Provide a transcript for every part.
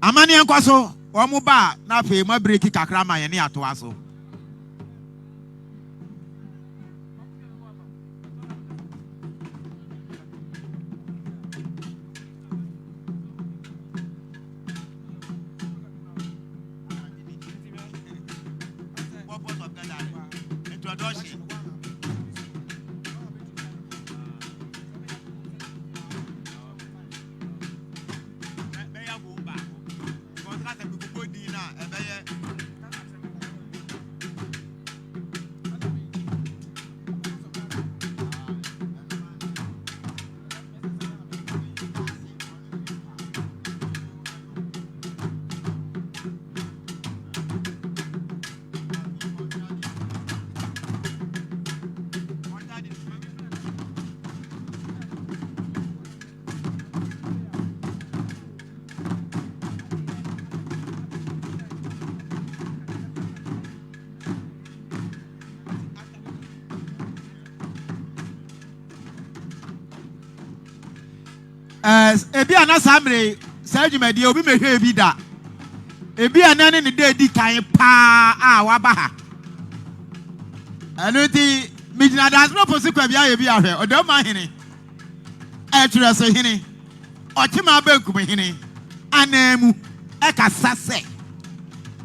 Amani Enkoso, Omuba, Nafe, my breaky kakrama, and Yatuaso. Ebi anasamre sajuma de obi mehwe ebi da ebi anane ne de di kan pa a waba ha anuti midina das no posikwa bia ebi ahwe Odauman hene Etwereso hene ochima bankum hene anamu ekasa se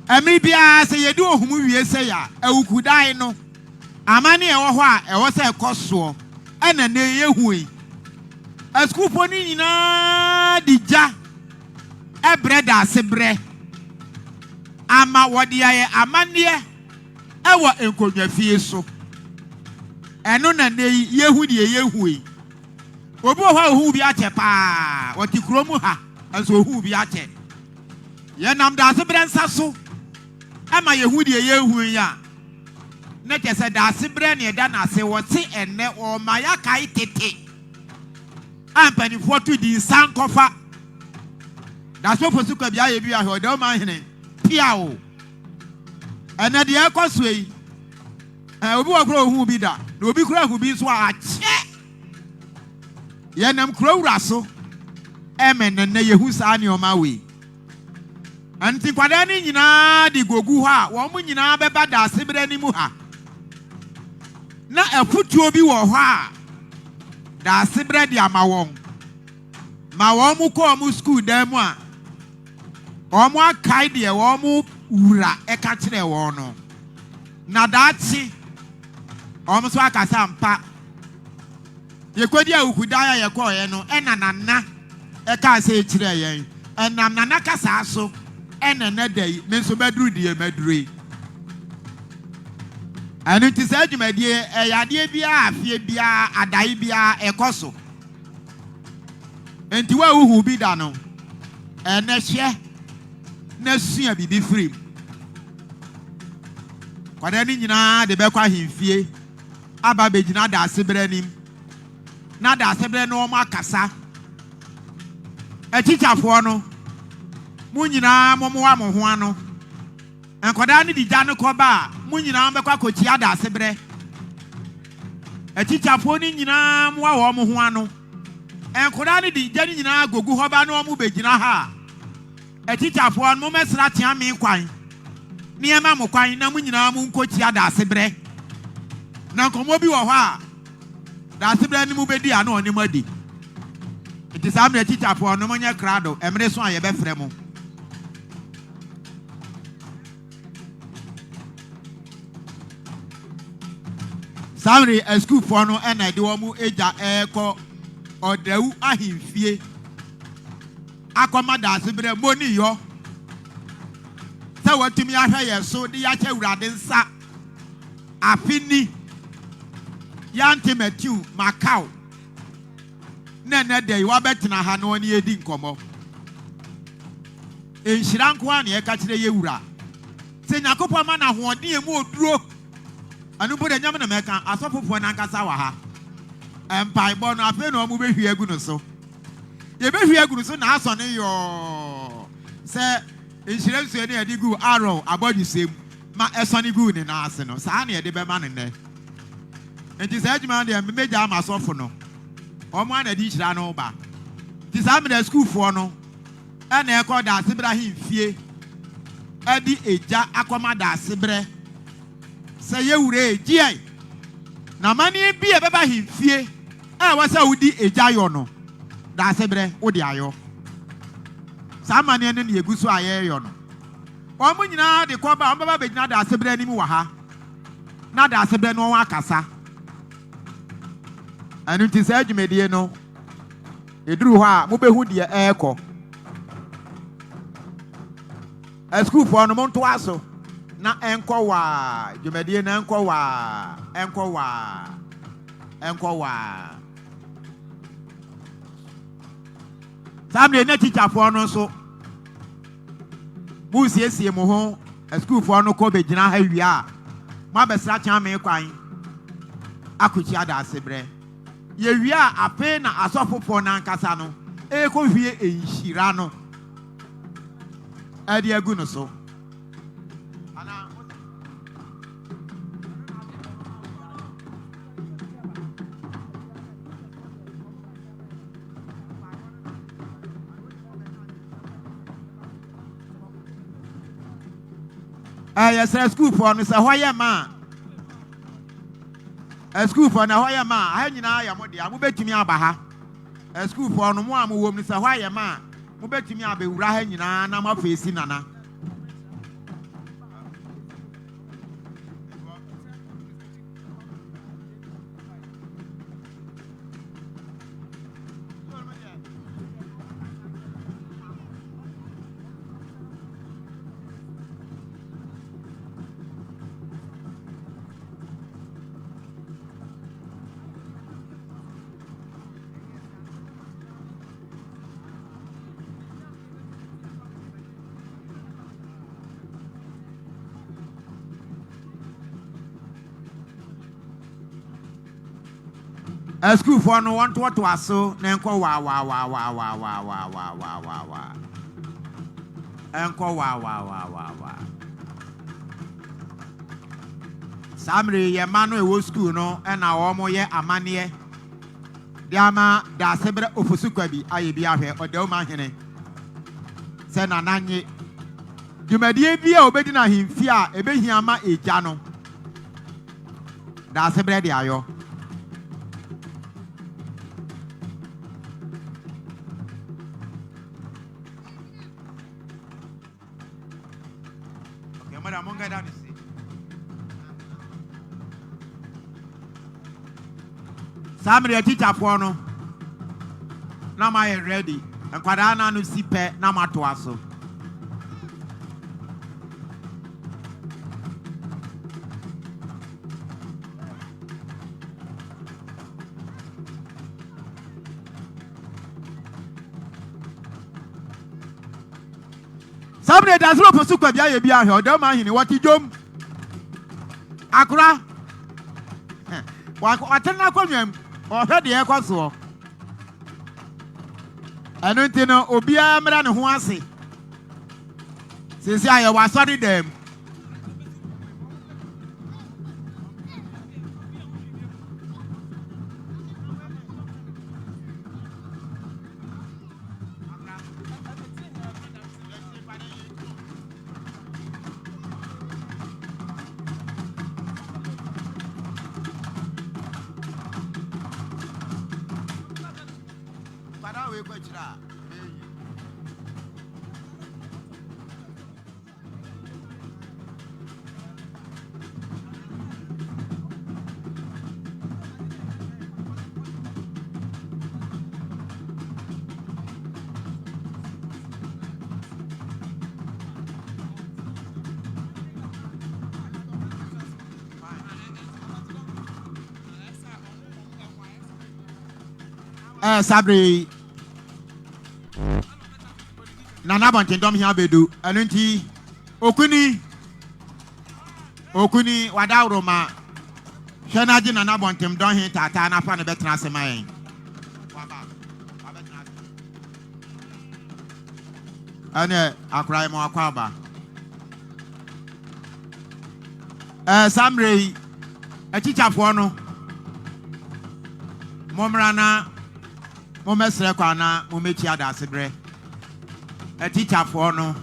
emi bia se yedi ohumu wie se ya awukudai no amane ewo ho a ewo se ekoso ena ne yehui Escuponi nina dija ebreda sebre ama wodiaye amanie ewo enkodwa fie so eno na ne yehu de yehui obi ho hu bi ache pa woti kromu ha enso hu bi ache ye nam da sebre nsa so ama yehu de yehu ya ne kese da sebre ne da na se wote enne o maya kai tete Ampani for to the Sankofa. That's what Posuka Bia Bia Odauman hene. Piao. And at the Equasway. Obi Agro who be that. No be crow who be so a check. Yanam crow rasso. Emen and Nehusani on my way. And Tiquadani na di Goguha, woman in Abeba da Sibrani Muha. Na a put you be wa. Da sibre dia mawon mu ko mu school dem a omo akai de wo mu wura e ka kire wo no na dachi omo so akasa mpa ye kwadi awukudaya ye ko ye no e nanana e ka se kire yen enam nana kasa so e nana dai me so baduru die madure anu ti sa dwumadie eyade bia afie bia adai bia ekoso enti wa uhu bi da no ene hye na sua bibi free kwada ni nyina de be kwa hemfie aba begina da asebre nim na da asebre no ma kasa echichafo no mu nyina mo wa mo ho ano enkwada ni di janu ko ba mu nyina mbekwa kochi ada asebre echichafo ni nyina mo wa mo ho ano enkwada ni di jani nyina gogu ho ba no mo begina ha echichafo no mesra tia me kwan ni ema mo kwan na mu nyina mo kochi ada asebre na komo bi wo ho a da asebre ni mu bedi ano oni madi enti samre echichafo no mo nya krado emre so aye be frɛ mo Samri a school for no and I do mu eja eko Odau ahimfie akomada sibre moni yo se watumi ahwe ye so de ya che wurade nsa afini yanti Matthew Macau na dey wa betina ha no ni edi nkomo enhyiranko a ne ka kire ye wura se nyakopo ma na hoɔden emu oduro anu bo de nyam na meka asofofo na nkasa wa ha empai bo no afi na omu behwie agu no so ye behwie agu no so na aso ne yo se enhyiranso ne adi gu arrow abodi sem ma eso ne gu ne na ase no saa ne de be ma ne ne enti sa adwuma de meja ama asofo no omo ana di hyira no ba ti sa me na school fo no and I call that Sibrahim Fie Eddie Eja Akoma da Sibre. Say you re G.I. Na mani be a baba him fie. I was a woody Eja yono. Da Sibre, Odiayo. Some money and the Gusu Ayono. Omunina the Quaba, Baba Bena da Sibre Nimuaha. Not da Sibre no Wakasa. And it is Edge Mediano. It drew her, Mubehudia Echo. A school for an amount to aso. Na enkowa, Jumedian enkowa. Somebody net teacher for no so. Busi esi mo a school for no ko be gina ha wi a. Ma be sra chan me kwan. Akuchi ada asebre. Ye wi a ape na asofo for na nkasa no. E ko hwie enhira no. Adi agu no so. Yes, a school for Miss Ahoya man. A school for Nahoya man. I am what I bet me abaha. A school for no more woman, Miss Ahoya man. Who bet me I'll be Rahan, and I'm up facing Nana. A school for no one to what was so, Nanko wa. Uncle wa. Samri, ye manu wo school no, and our omo ye amanie. Diama da sebre ofusukwabi aye bia hwe Odauman hene. Se na nanye. Dwumadie bia obedi na himfi a ebehia ma eja no. Da sebre de ayo. Samri teacher for no. Now my ready. And Quadana no sipe na matoaso. Samri does not pursue Kabia Bia here. Odauman hini what he jom. Akura. What na kwam or heard the air so. I don't know, Obia Mran who was it. Since I was sorry them. Sabri Nana Bontin Dom here bedu Anunti Okuni Odau Roma Shenaji Nana Bontin don here tata na fa ne betra semayen ane akrai mo akwaba Samri a teacher for no Momrana Momesre kwana momechi ada sebre a teacher for no.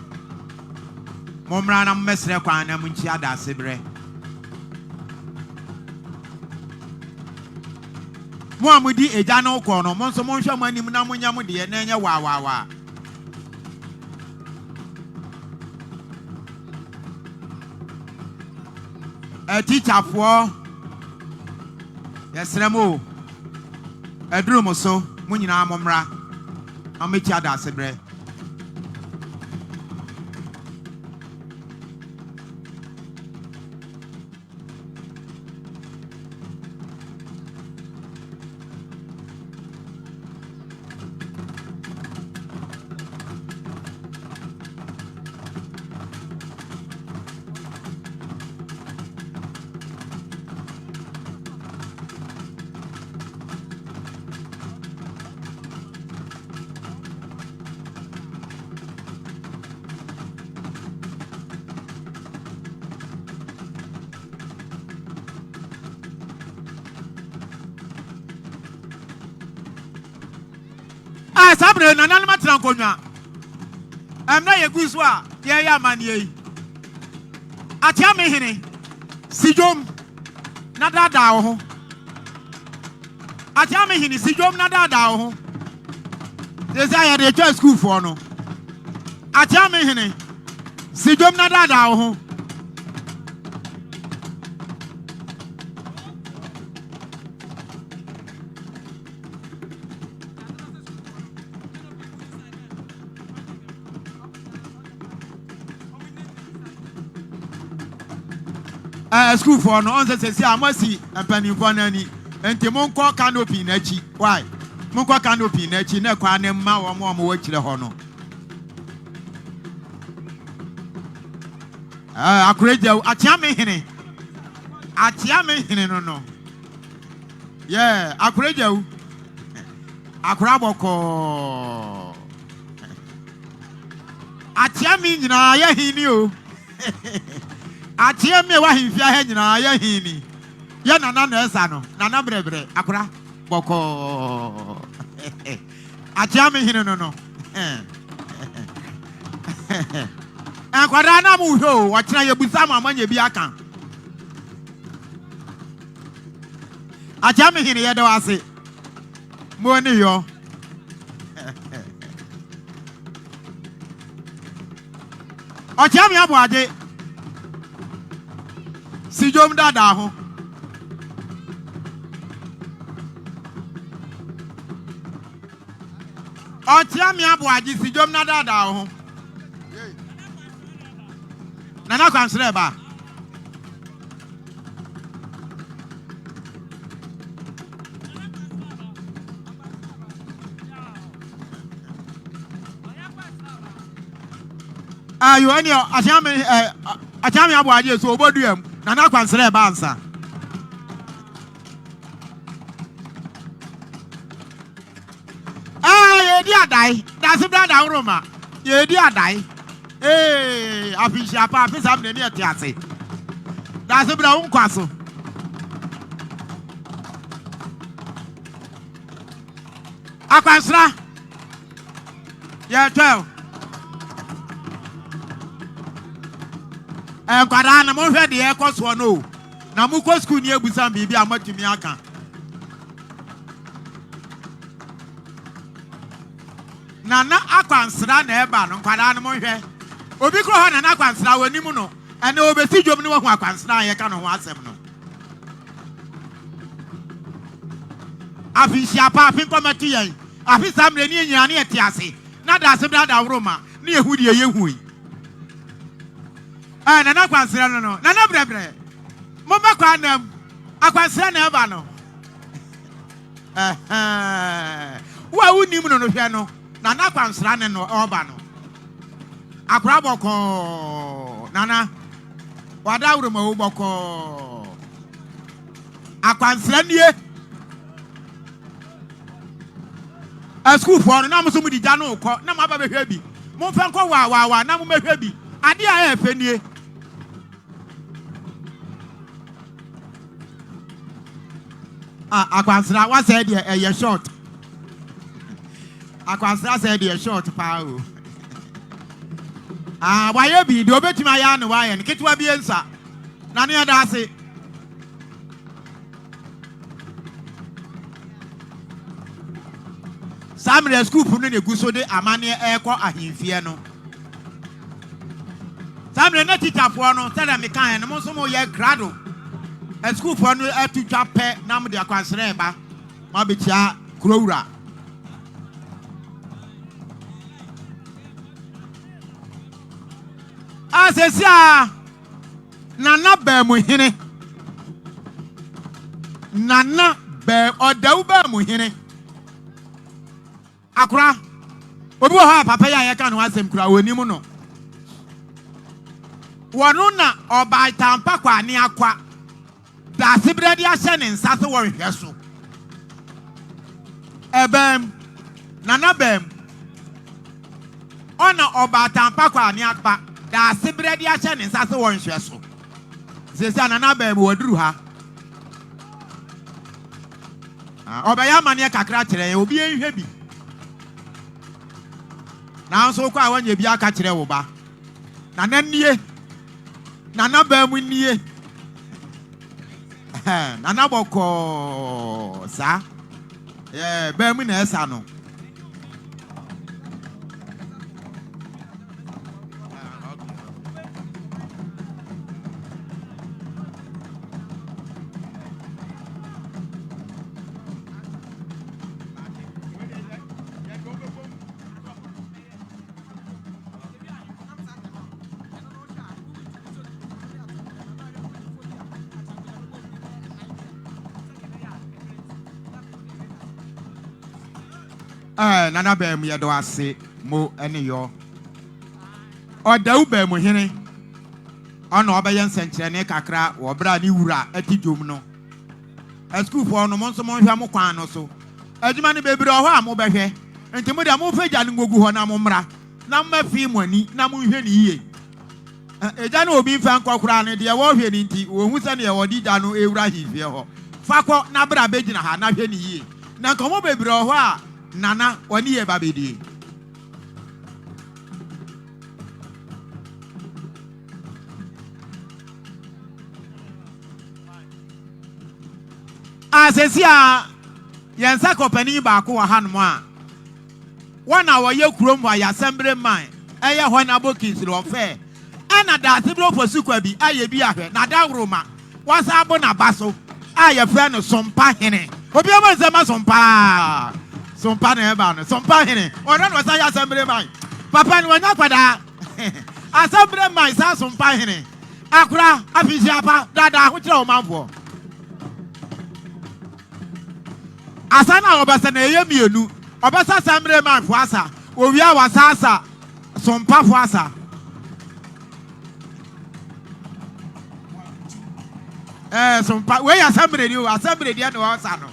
Momrana Mesre Kwana Munchia da Sibre. Moamudi a Jano Corno, Monso Monsha Mani Munamudi and Nanya Wawa. A teacher for yes, Remo. A drum or so, Munina Momra. I'll meet you at Sibre. Sabre na nana matran konwa am na yegu so a ye ya mane yi atia me hene sijom na dada wo ho atia me hene sijom na dada wo ho desire de twa school for no atia me hene sijom na dada wo ho school for no on say amasi empanifo na ni enti monko canopy na chi why monko canopy na chi na kwa ne ma wo mo wo kire ho no akureja atia me hene no yeah akureja akura boko atia me nyina ya hini o Atie me wa himfia ha nyina ya hini ya nana na esa no nana brebre akura boko atie me hini no akwara na mu hwo wa kira ye busa ma manya bi aka atie me hini ye de wase mo ni yo atie me abo ade Sijom dada ho Otia mi abo aji sijom na dada ho Nana kwansre ba Ayo ani Achami abo aji so oboduam Nana kwansre ba ansa ye di adai dasi brada uroma ye di adai afisha pa afisa mne ni etiase dasi brada unkwaso akwansra ye 12 kwada na mo hwe de e koso no na mu ko school ni ebusa bibi amatumi aka na akwansra na eba no kwada na mo hwe obi kro ho na akwansra wani mu no ene obesi dwom ni wo ho akwansra ye ka no ho asem no afi siapa afi komati yen afi samre ni nyina na etiase na da se brada wroma na yehu de yehu yi nana kwansira no nana brebre mo ba kwa nam akwansira na eba no wa unim no hwe no nana kwansira ne no oba no akura boko nana wada wuro ma boko akwansira nie a school for na mo so mu di ja no ko na ma ba behwe bi mo fa nko wa na mo mehwe bi ade a e fe nie akwansra wa say dey short akwansra say dey short pa o Why you be do bet my yarn why and get what be answer. Nania Darcy. Samuel school put in a good so de Amania Airco a Hinfiano. Samuel not teacher for no, tell me kind and most more year grado. A school for no air to chap pet, Namudia Quasreba, Mabicha, Crora. As I say, Nana bear muhine. Nana bear Odauba muhine. Akra, Obu ha papa ya kan wasem kura woni mu no. Wono na oba tampa kwa ne akwa. Da sibrede ahye ne nsase wo hwe so. Ebem Nana bem. Ona oba tampa kwa ne akwa. Da sibrede ahye ne nsase wo hwe so. Sese Nana bem woduru ha. Oba ya mane kakra kire obi enhwe bi. Now so kwa wanye bia ka kire wo ba na nanie Nana ba mu nie Nana boko sa ba mu na esa no Nana bear me do ase mo ene yo Odau bear mo hene ono obeyen senkyere ne kakra wo bra ni wura atidwom no school for no monso mo hwa mo kwan no so adwuma ne bebre ho a mo behwe enti mo de mo fagya ne ngogu ho na mo mra na mafi mo ani na mo hwe ni yie eja na obi mfa nkokura ne de wo hwe ni nti wo hu se ne wo dida no ewura hifie ho fakọ na bra begina ha na hwe ni yie na nkomo bebre ho a Nana, one year baby. As I see, Yansa company back or Hanma. 1 hour your chrome by assembly mine. Aya when a book is fair. And a datiblo for Sukabi, I be a Nada Roma. Was Abona Basso. I a friend of some pahene. Obiama Zama some pa. Some pan some pan or not was I assembly mine. Papa, when not for that assembly mine, some pan. Akra, Afijapa, Dada, which your mouth for Asana Obasana Yemianu, Obasa assembly man for Asa, Ovia was Asa, some pa for Asa. Some where assembly you assembly the other.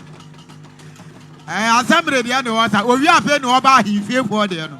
Assembly the other water. We are paying over he fear for the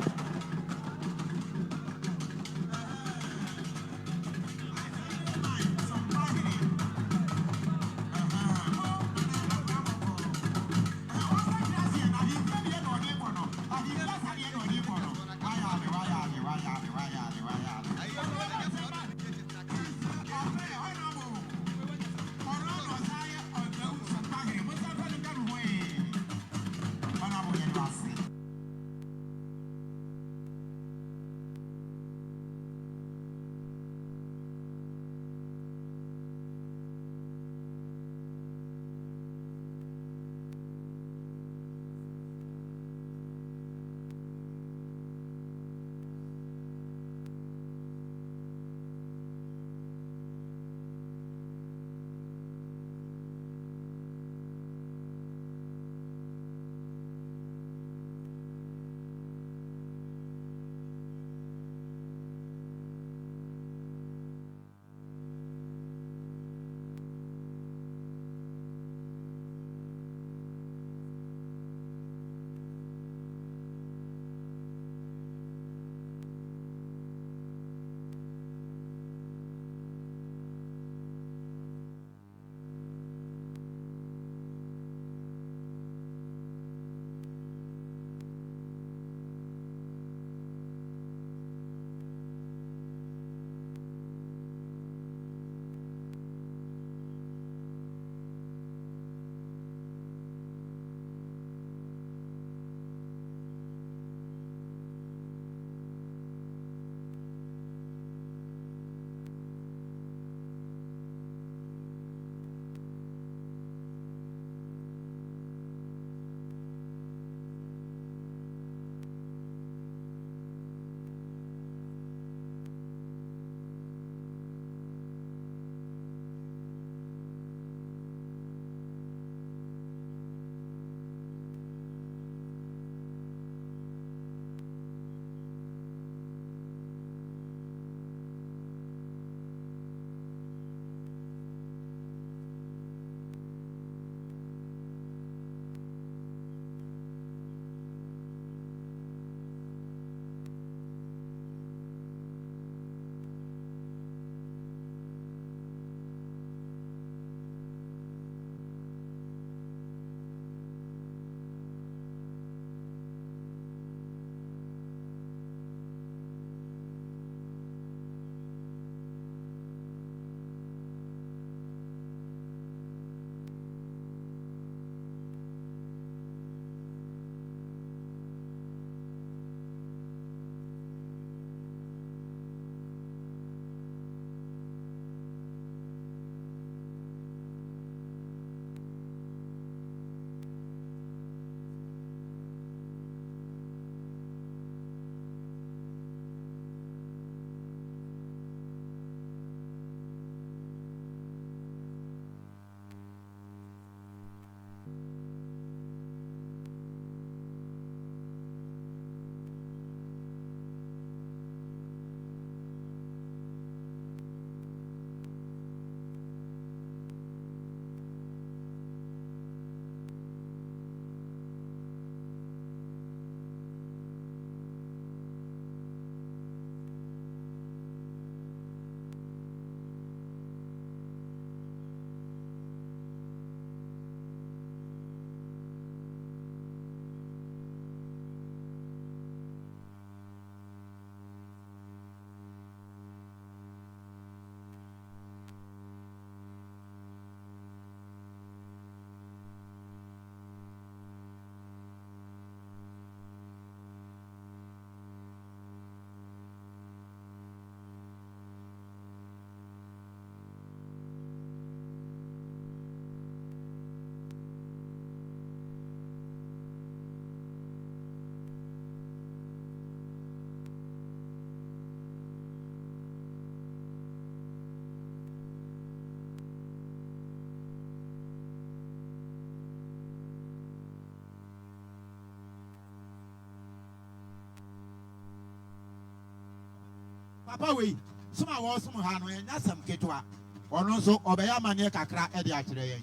Papa we suma wo sum ha no enya sam ketwa ono nso obeya mane kakra e de akire yen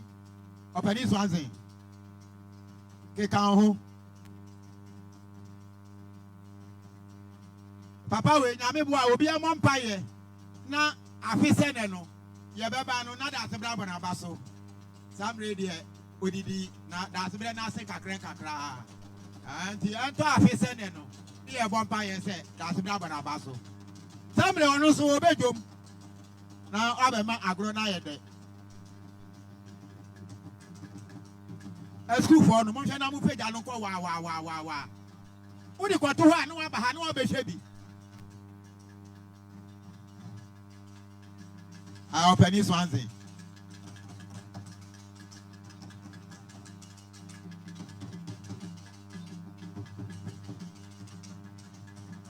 opani so anzen ke kan ho Papa we nyame bo a obi amon paye na afise ne no ye beba no na da sebra bona baso sam ready odidi na da sebra na se kakra anti anto afise ne no ye bon paye se da sebra bona baso sam re ono so obedwom na abema agro na yede school for no mo hwe na mo pagya no ko wa udi kwato ha na wa ba ha na wa be hwe I open this one thing.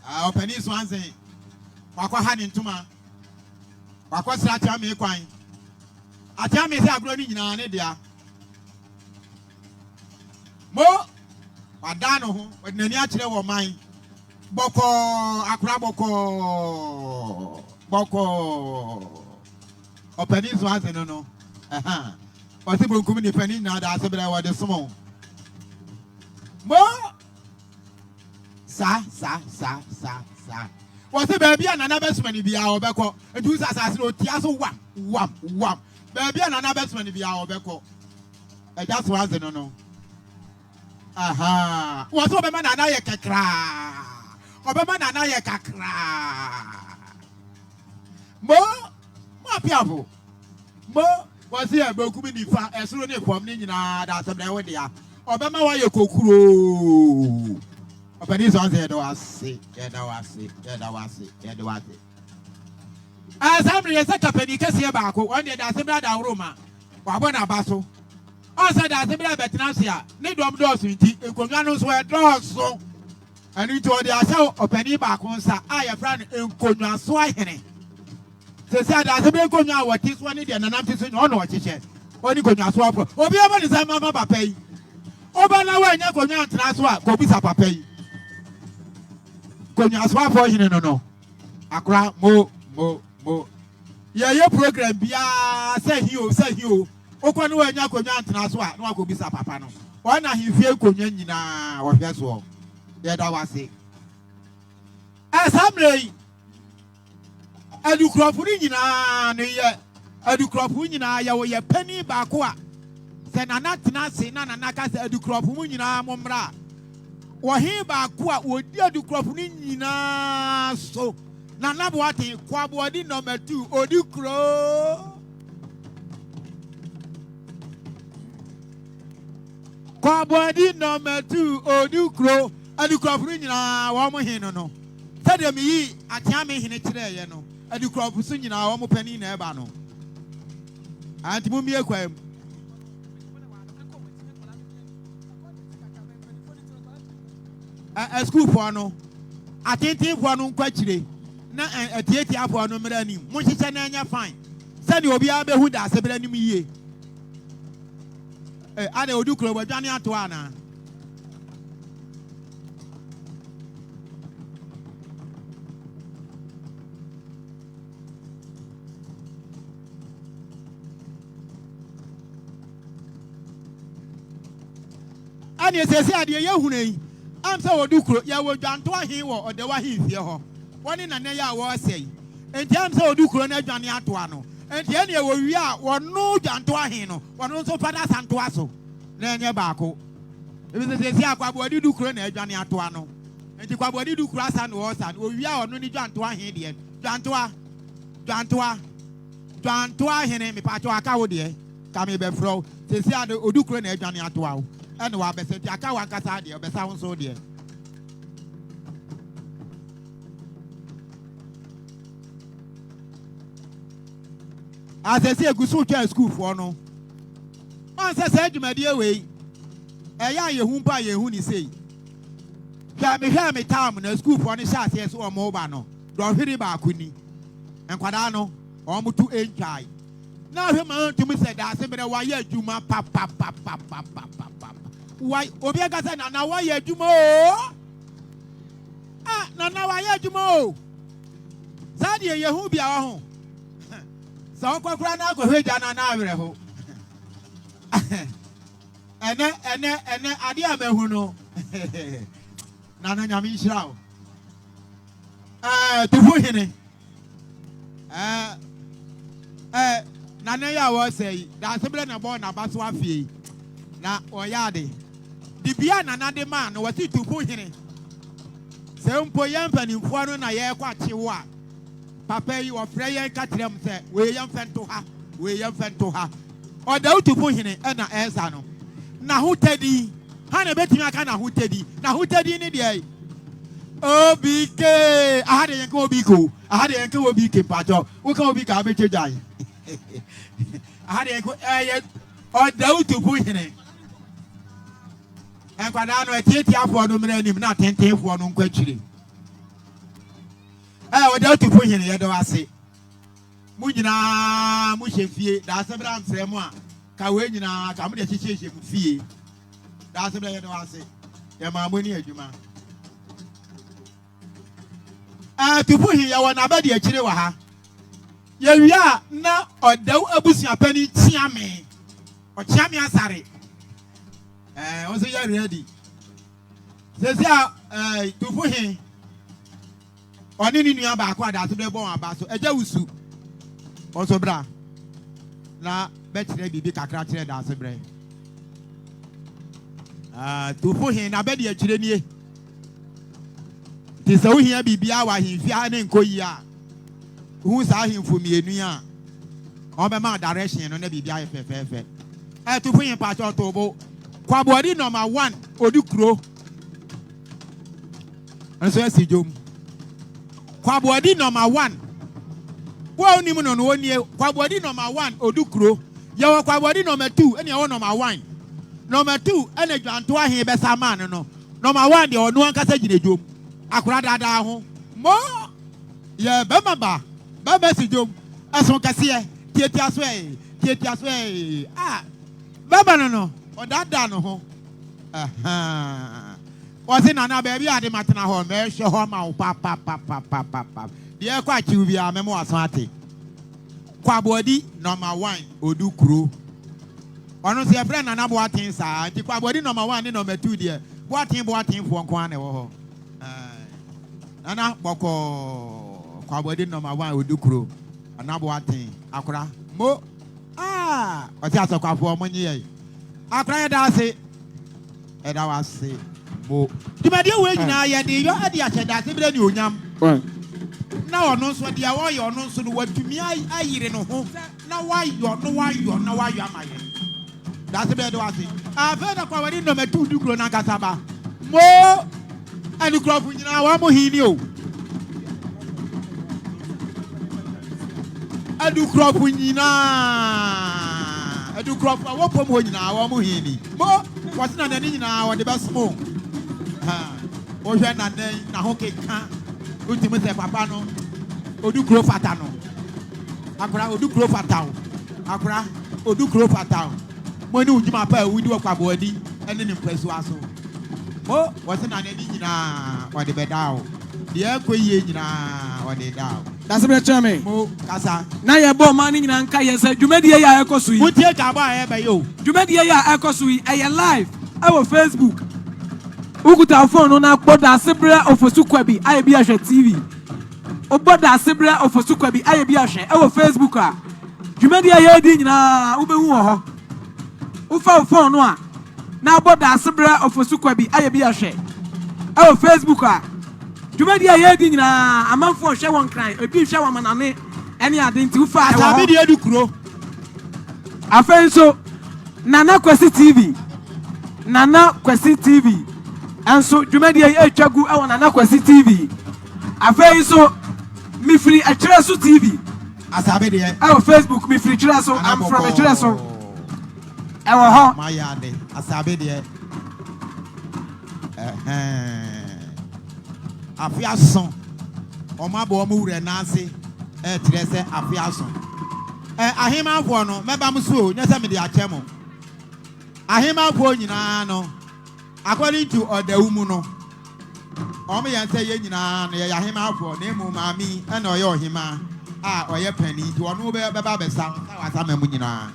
I open this one thing. Wakwa hand into ma. Wakwa sracha me kwan. Atia me say agro ni nyina ne dia. Mo wada no ho, wadani a kire wo man. Boko akura boko. Open this one thing no. Possible community penny na da sebra wa de somo. Mo sa. Was the baby and another batsman be our beko? And do as no tiaso wham. Baby and another batsman be our beko. And that's one thing no. Was over man and I kakra. Oberman and I kakra. Mo piavo. Mo was here Bokumi fa as soon as from Nina that's a dia. Obama wa ye kokuro. Open this one say do I see. As I'm a second case here back, one day that's a brother Roma. Wabona Basso. Also, that's a brother Betnasia. Need one doors in tea, and Conanos were doors so. And you told the Assault of Penny back on Sir I have run in Cona Swahene. They said that's a big Cona what is one in an antigen on what she said. Only Cona Swap. Obiaman is a mamma pay. Obana when you go down to Naswa, go be a pay. Cona Swap for you no. Accra mo. Yeah, your program be say you. Okwanu when you go down to Naswa, no go be a papa no. Why not he feel Cona or guess what? Yeah, that was it. Assembly. Educropurina, Educropurina, ya penny bakwa. Senanatina, Senanaka, Educropurina, Momra. Wahi bakwa, would dear Educropurina so. Nanabwati, Quabwadi number 2, Oducro. Quabwadi number 2, Oducro. Educropurina, Wamo no. Tell me, Akyem Etwereso no. Educropusu nyina wo mo pani na eba no. Anti mu mie kwam. School for no. Atenti for no kwachire. Na atieti for no mra nim. Mo hyeche na anya fine. Say de obi abehu da asebra nim yie. Ade odukro badwane ato ana. And you say, Yahune, I'm so Dukro, ya will John to him or the way he fear her. One in a naya was saying, and terms of Dukro and Johnny Atuano, and the end we are one no John to him, one also Father Santuaso, Nanya Baco. It was a Siakabody Dukro and Johnny Atuano, and the Quabody Dukras and was and we are only John to him, John to him, Patua Cawdy, Kami Befro, they say the Udukro and Johnny Atuao. And what I said, I can't get dear, but sounds so dear. As I say, a good soldier school for no. Once I said, my dear way, a young Ohumkan, Yehuni say, can me hear me town in a school for any shots, yes, or mobile, don't hear about Queenie and Quadano, or Mutu Enchai. Now, him to me said, I said, why you do my papa. Why, Obiaga said, now why you do more? Now why you do more? Say, de ye hu bia wa ho so kwakura na akohweja na na awere ho ene ade amehu no na na nyame nhira o tufu hene na na ya wo sei da sebele na bo na baso afie na oyade di bia na na de man no wati tufu hene se mpo ye mpanimfo no na ye kwa chewo a papa yi wo frɛ ye ka trem se we ye mfento ha Odau tufu hene na esa no na hutedi ha na betimi aka na hutedi ni de OBK ahade yenka OBK pato wo ka OBK abechejai ahade yenka Odau tufu hene enkwada no etietiafo no mra nim na tentenfo no nkwachire Odau tufu hene ye do ase mu nyina mu hwefie da asebra nsremu a ka we nyina ka mu de hyehyehye mu fie da asebra ye do ase ye ma mo ni adwuma tufu hi ya wona ba de akire wa ha ye wia na Odau abusua pani tiame o tiame asare o se ya ready se tufu hi oni ni nua ba akwa da asebra bo aba so eja wusu also bra na betre bibi kakra kire da asebre tufu hin na be de akire nie ti se wo hia bibia wa himfia ne nkoyi a hu sa himfo mienu a o be ma direction no na bibia ye fefefe tufu hin pa cho tobo kwabodi number 1 odukuro anso asijom kwabodi number 1 Wa onimu no wonie kwabodi number 1 odukuro ye wo kwabodi number 2 ene wo number 1 number 2 ene dwanto ahe be saman no number 1 de ono ankasa ginejom akura dada ho mo ye be maba ba si jom aso kase tietia so baba no odada no ho Wasi na na baby ade matena ho me hwe ho ma wo pa de kwa chiubi a memo aso ate kwa body number 1 odukuro ono se friend na na bo aten sa anti kwa body number 1 ni number 2 de bo aten fo nko an e wo ho nana boko kwa body number 1 odukuro ana bo aten akura mo o ti aso kwa fo mo nyi ye akura ye da se e da wa se mo dimade we nyina ye de yo ade a cheda se bele ni onyam na ono nso dia wo ye ono nso no watumi ayire no ho na wayo amaye that's be do ase afa da kwa wadi number 2 dukuro na kasaba mo ani krofu nyina wa mo hini o adu krofu wo pom ho nyina wa mo hini mo wasina na nyina wa de basmo o hwe na na ho keka ultime se papa no odukuro fata no akura odukuro fata o akura odukuro fata o mo ni ujuma pa wudi wa kwabodi ene ni mpesu aso mo wose na nani nyina ode bedao de akoyie nyina ode dao that's be chame mo kasa na ye bo man nyina nka ye se dwumadie ya ekoso yi mutie ka ba ye be yo dwumadie ya ekoso yi e live our Facebook Ukuta phone na boda sebra ofosu kwabi aye bi ahwe TV. Oboda sebra ofosu kwabi aye bi ahwe e Facebook a. Dwumadi aye di nyina ubehu ho. Ufa phone no a na boda sebra ofosu kwabi aye bi ahwe e Facebook a. Dwumadi aye di nyina amanfo hwe won kran ebi hwe wa manane ene ade nti ufa atabi di edukuro. Afenso Nana Kwesi TV. And so Jumedi Chagu on Nana Kwesi TV. Afei so Mifri Etwereso TV. Asabe our Facebook Mifri Etwereso. I'm from Etwereso. Our home. My yard. Asabe de. Afiason. Omabo omure nase. Etwerese afiason. Ahima fo no meba mso nyesa me de achemo. Ahima fo nyina no according to Odaumu no Omo yan say ye nyina na ye ahema afọ na emu maami e na oye ohima oye pani ti onu be ba be sa wasa mamu nyina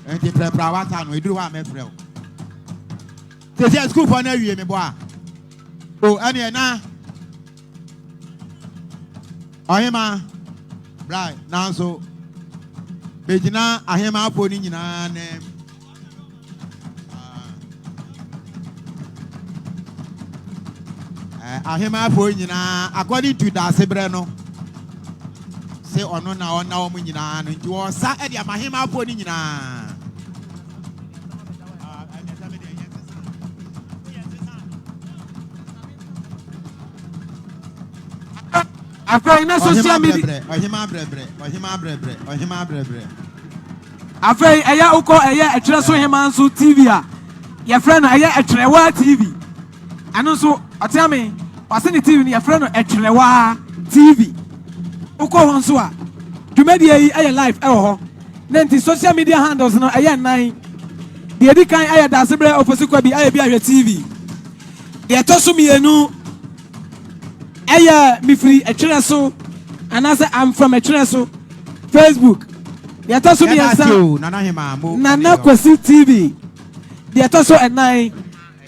enti prepra wasa no eduru ha mefrel te school for na wie me bo a o ane na ohima right now so bejina ahema afọ ni nyina na ahema afọ nyina according to da sebre no say ono na ona o nyina no nti wo sa e dia mahema afọ ni nyina afei na social media ohima brebre afei eya uko eya Etwereso hema nso TV a ye frɛ no eya Etwerewa TV ano nso ɔtɛme wase ne TV no ye frɛ no Etwerewa TV uko ho nso a dwumadi yi eya live ɛwɔ hɔ na nti social media handles no eya nan de edi kan eya Dasebre Ofosikwa bi eya bi ahwɛ TV de ɛtɔ mienu eya mifiri Etwereso anase I'm from Etwereso Facebook de ɛtɔ miensa Nana Kwesi TV de ɛtɔ ɛnan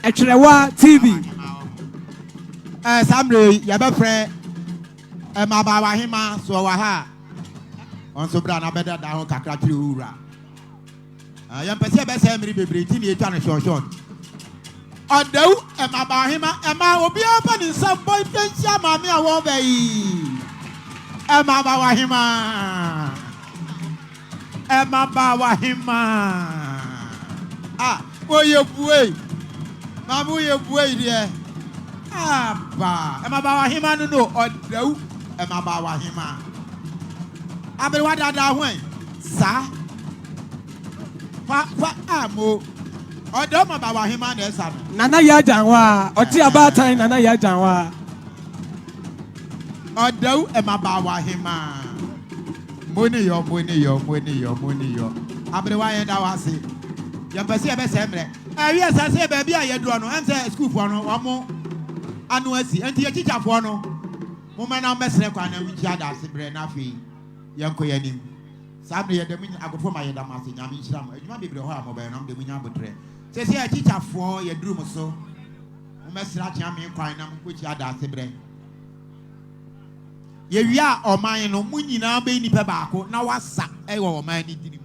Etwerewa TV Samre ya be frɛ mabawa hema so wa ha on so bra na beda da ho kakra tiri ura ya mpese be se mri bebre ti ne etwa ne short Odau mabawa hema obi apa ni sam boy pensia ma me awo be yi mabawa hema oye buwe mamu ye buwe de Aba, mabawa hema no Odau mabawa hema abere dada hwen sa fa amo Odau mabawa hema na esa no Nana ya janwa oti abatan Nana ya janwa Odau mabawa hema moni yo abere wa ye da wase ya pese e be se mre wi asase be bia ye do no ense school fo no omo anu asi enti ye chichafo no mo ma na mesre kwa na winchi Dasebre na afi yanko yanim sabre ye dem agofo ma ye da ma se nyame nchiram adwuma bebre ho a mo be no dem nya botre se ye chichafo ye duru mo so mo mesra chiame kwan na mo kochi Dasebre ye wia oman no mu nyina be nipa baako na wasa e wo oman ni dirim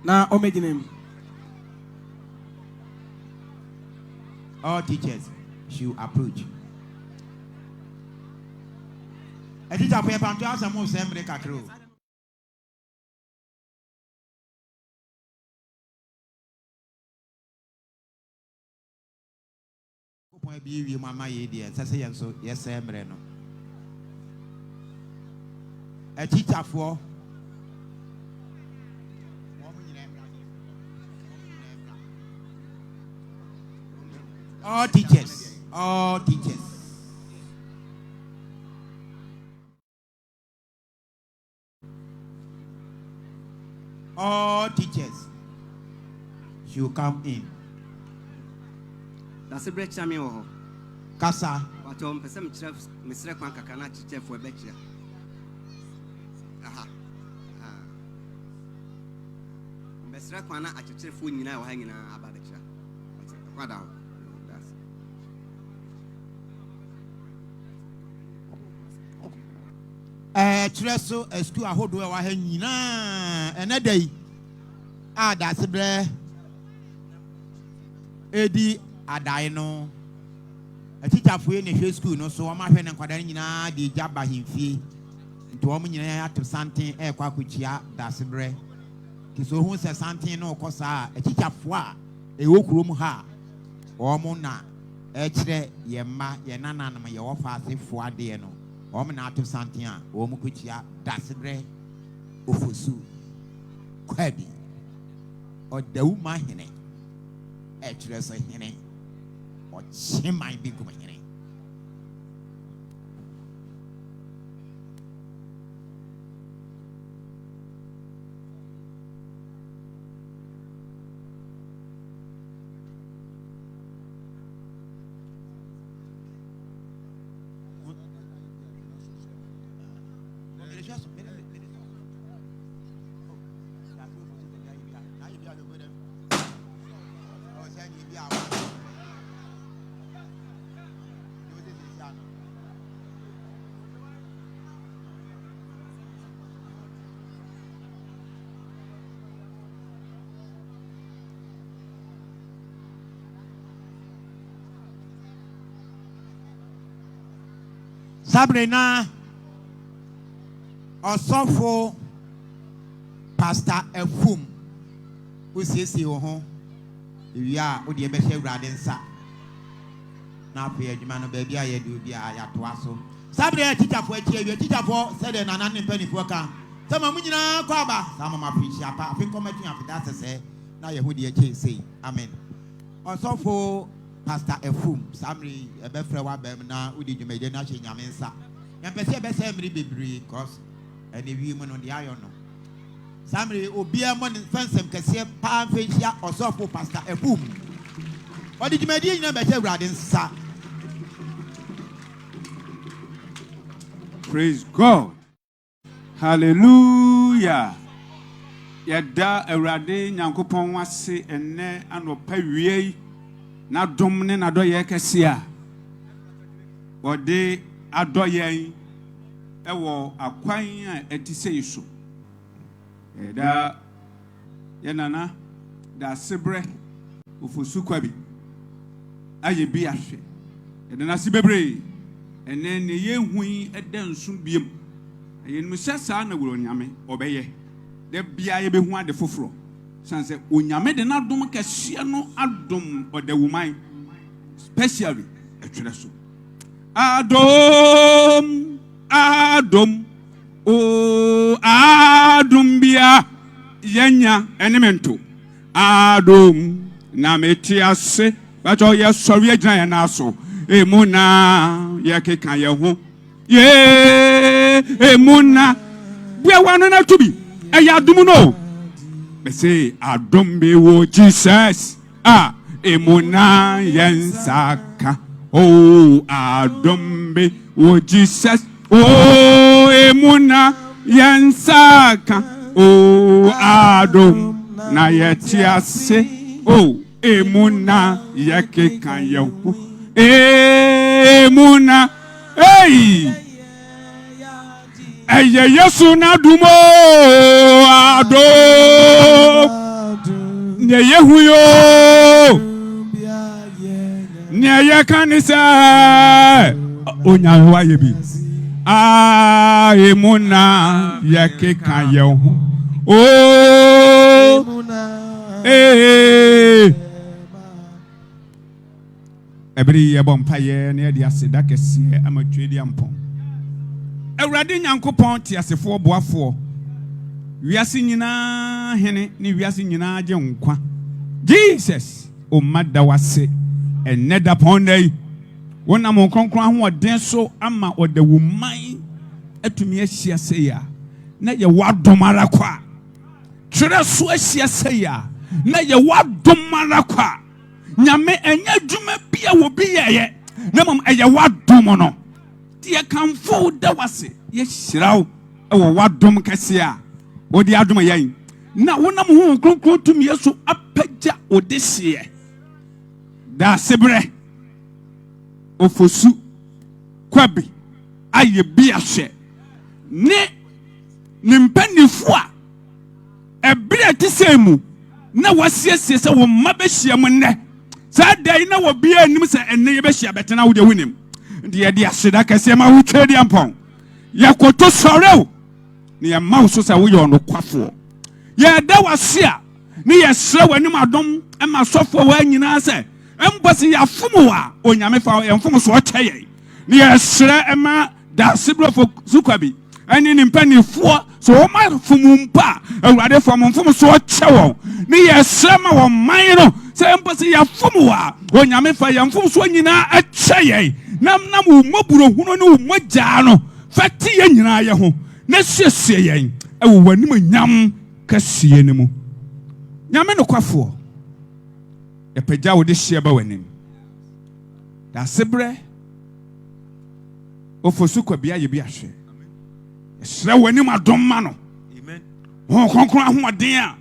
na omeginem all teachers should approach a teacher for panto asamo sembre kakro ko point bi wi mama ye dia sese yen so yes sembre no a teacher for all teachers all teachers should come in Dasebre chame wo kasa wato mpese mesre kwan kakana chichefo ebekira aha mesre kwan na achichefo nyina wo ha nyina abadekira kwada ho Etwereso school ahodo wa ha nyina enedai Dasebre edi adai no teacherfo ye ne hwe school no so ma hwe ne nkwadare nyina de jaba himfie nti wo nyina ya to santen kwa akochia Dasebre ti so hu se santen no kosa teacherfo a ewokurom ha wo mo na kire ye ma ye nananom ye wo fa asefo ade no Om na to santia, om kuchia Dasebre Ofosu Kwabi. Odauman hene. Etwereso hene. Ochimai bigum hene. Sabrina Osofo Pastor Efum Usisi Oho ya odi ebehye urade nsa na afi adwuma no ba bia ye de obi a ya to aso Sabrina teacherfo achi awie teacherfo said na nan mpanifo ka sama munyina kwa ba sama mafichi apa afi komatu afida sese na yehudi achi sei amen Osofo Pastor Efum Samri ebefre wa bem na udi dwumede na hye nyame nsa yampese ebese mri bebri cause ene wi mu no de ayo no Samri obia mo fensem kese pa fehia Osofo Pastor Efum odi dwumede nyina be hye urade nsa. Praise God. Hallelujah. Yada urade nyankopon wase ene anopa wie na dom ne na doye kese a ode adoye ewo akwan a etise iso eda yenana da sebre ofosu kwabi aye bi ahwe eda na sibebre ene ne yehui eda nsu biem eyenum hyesa na wuro nyame obeye de bia ye behu ade foforo sanse onyame de na dom kese no adom Odauman specially Etwereso adom o adom bia yenya enemento adom na metiase bacho ye sori agina ya na so emuna ye keka ye ho ye emuna bia wanu na tubi eya adom no be say adom be wo Jesus emuna yensaka oh adom be wo Jesus oh emuna yensaka oh adom na yetiase oh emuna yakeka yehu emuna hey eye Yesu na dumo adom ne yehu yo ne ye kanisa onya wa ye bi emuna yakeka yehu oh ebri ye bompa ye ne de aseda kese amatwedi ampon Awurade Nyankopɔn te asefo boafo wiase nyina hene ne wiase nyina agye nkwa Jesus o mada wase eneda pondai wona mo kronkron ahoɔden so ama Odauman atumi ahyia seya na ye wadom ara kwa twere so ahyia seya na ye wadom ara kwa nyame enya dwuma bia wo bi yeye na mom eye wadom no tie kanfo da wase ye hyiraw ewo wadom kase a odi adom yan na wonam ho kronkron tumi yeso apagya odehye da sebre ofosu kwabi aye bi ahye ne nimpanifo a ebre tisemu na wasiesie se wo mabehia mu ne sa dai na wo bia anim se enne ye behia betena wo de wunim de de aseda kase ma wo twedi ampon yakoto sorew ne ya ma so se wo ye ono kwafo ye da wase a ne ye sre wanim adom e ma sofo wa nyina se embose ya fumu a onyame fa emfumu so ocheye ne ye sre e ma da sibrofo zukwabi ɛne ne mpanimfoɔ so wɔma fomumpa awurade fomumfom so ɔkyɛ wɔn ne yɛsrɛ ma wɔn man no sɛ mpa sɛ yɛfom wɔ a onyame fa yɛmfom so nyinaa ɛkyɛ yɛn nam wo mmɔborɔhunu ne wo mmɔgyaa no fa te yɛn nyinaa yɛ ho na siesie yɛn ɛwɔ w'anim nyam kɛseɛ no mu nyame nokwafoɔ yɛpagya wo de hyia ba w'anim da sebrɛ ofosu kwabia yɛ bi ahwɛ yɛsrɛ w'anim adom ma no wɔn kronkron ahoɔden a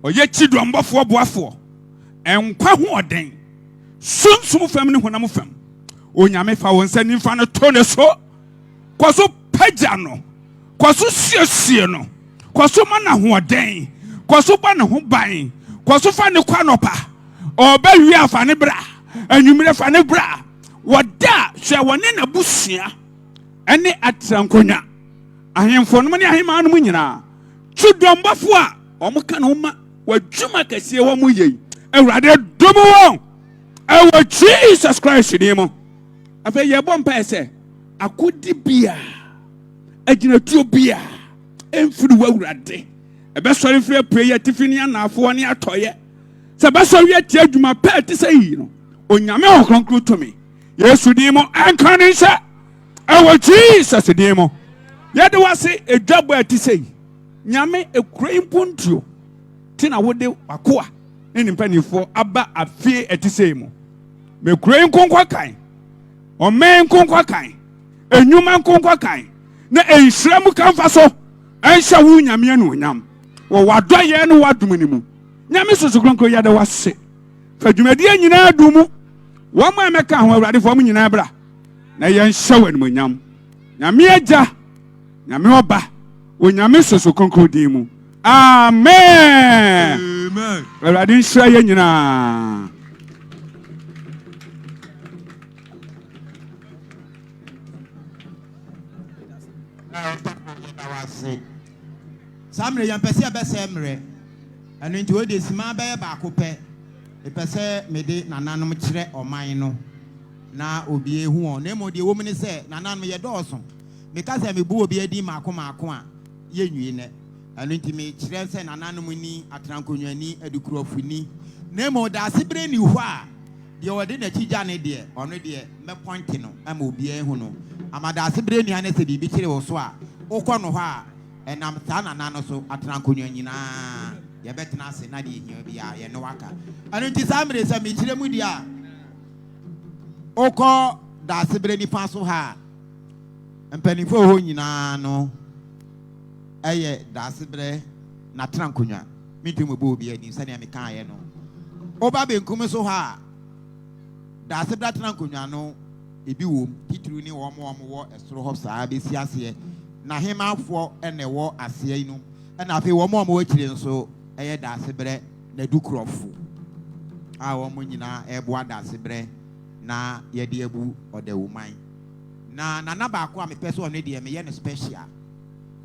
ɔyɛ kyidombɔfoɔ boafoɔ ɛnkwa hoɔden sunsum fam ne honam fam onyame fa wɔn nsa nimfa no to ne so kɔ so pagya no kɔ so siesie no kɔ so ma na hoɔden kɔ so ba ne ho ban kɔ so fa ne kwa nɔpa ɔbɛwie afa ne bra anwummere fa ne bra wɔda hwɛ wɔne n'abusua ɛne atrankonya ahemfo no ne ahemmaa no mu nyinaa twidɔmbɔfo a ɔmo ka no ma wɔadwuma kɛseɛ wɔ mo yei awurade dom wɔn ɛwɔ Jesus Christ din mu afei yɛbɔ mpae sɛ akodi bia agyinatuo bia ɛmfiri wɔ awurade ɛbɛsɔre mfiri apue yɛ tifi ne anaafoɔ ne atɔyɛ sɛ ɛbɛsɔre atia adwuma pɛɛ te sɛ yi no onyame wɔ kronkron tumi yesu din mu ɛnka ne nhyɛ ɛwɔ Jesus din mu yɛde wase edwabɔ ɛte sɛ yi nyame ekura impuntuo te na wode wakoa ne nimpanifoɔ aba afie ɛte sɛ yi mu mekura nkonkwa kan ɔmɛn nkonkwa kan enyuma nkonkwa kan na enhyira mu kamfa so ɛnhyɛ wo nyame anuonyam wɔ wadɔyɛ no wadom ne mu nyame soso kronkron yɛde wase fa dwumadie nyinaa du mu wɔn a mɛka ho awurade fɔ mo nyinaa bra na yɛnhyɛ wɔ anuonyam nyame agya nyame ɔba onyame soso kronkron din mu amen awurade nhyira yɛ nyinaa Samre yɛn pɛsɛ bɛsɛ mmerɛ ɛno nti wo de sima bɛyɛ baako pɛ epɛsɛ mede nananom kyerɛ ɔman no na obi ehu on na mo de wo mu ne sɛ nananom yɛ dɔɔso meka sɛ mebu obi adi maako maako a yɛ nwie ne ɛno nti me kyerɛ sɛ nananom ni atrankonwani adukurofuni na mo da asebere ni hɔ a deɛ wɔde na kyigya ne deɛ ɔno deɛ mɛ point no ama obi ehu no amada asebere ni ane sɛ bibi kyerɛ wo so a wokɔ no hɔ a ɛnam saa nanano so atrankonwa nyinaa yɛbɛtena ase na deɛ hia bi a yɛ no waka ɛno nti saa mmere sɛ mekyerɛ mu deɛ a wokɔ da asebere nifa so ha mpanimfoɔ hɔ nyinaa no ɛyɛ da asebere na trankonwa mentum bɔ obi ani sɛnea mekaeɛ no woba benkum so ha da asebere trankonwa no ebi wɔ titiri ne wɔn wɔ ɛsoro hɔ saa bɛsi aseɛ na hemafoɔ ɛna ɛwɔ aseɛ yi no ɛna afei wɔn a wɔwɔ akyire nso ɛyɛ da asebere na dukurɔfo a wɔn nyinaa ɛboa da asebere na yɛde abu Odauman na nana baako a mepɛ sɛ ɔno deɛ meyɛ no special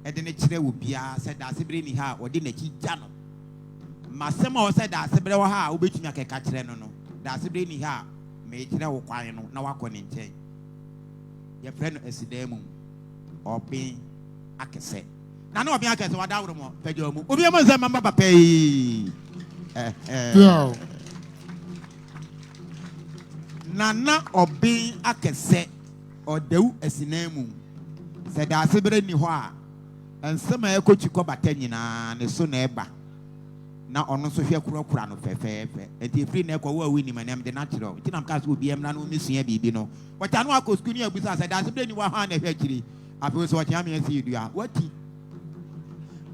ɛde ne kyerɛ wɔ biara sɛ da asebere ni ha a ɔde n'akyi gya no masɛm a ɔsɛ da asebere wɔ ha a wobɛtumi akɛka kyerɛ no no da asebere ni ha a mekyerɛ wo kwan no na wakɔ ne nkyɛn yɛfrɛ no asidan mu ɔben akɛsɛ na na ɔben akɛsɛ wada aworo mo pɛgya mu obi mo nsɛm mama papa yi na ɔben akɛsɛ Odau asinan mu sɛ da asebere ni hɔ a nsɛm a ɛkɔtwi kɔ bata nyinaa ne so na ɛba na ɔno nso hwɛ kurakura no fɛfɛɛfɛ enti efiri na ɛkɔ wo a wini manam de natural nti nam ka so obi emra no mesua biribi no wɔta no akɔ skuli abusa sɛ da asebere ni wɔ ha na hwɛ akyiri afei so wɔkyea me asi dua wati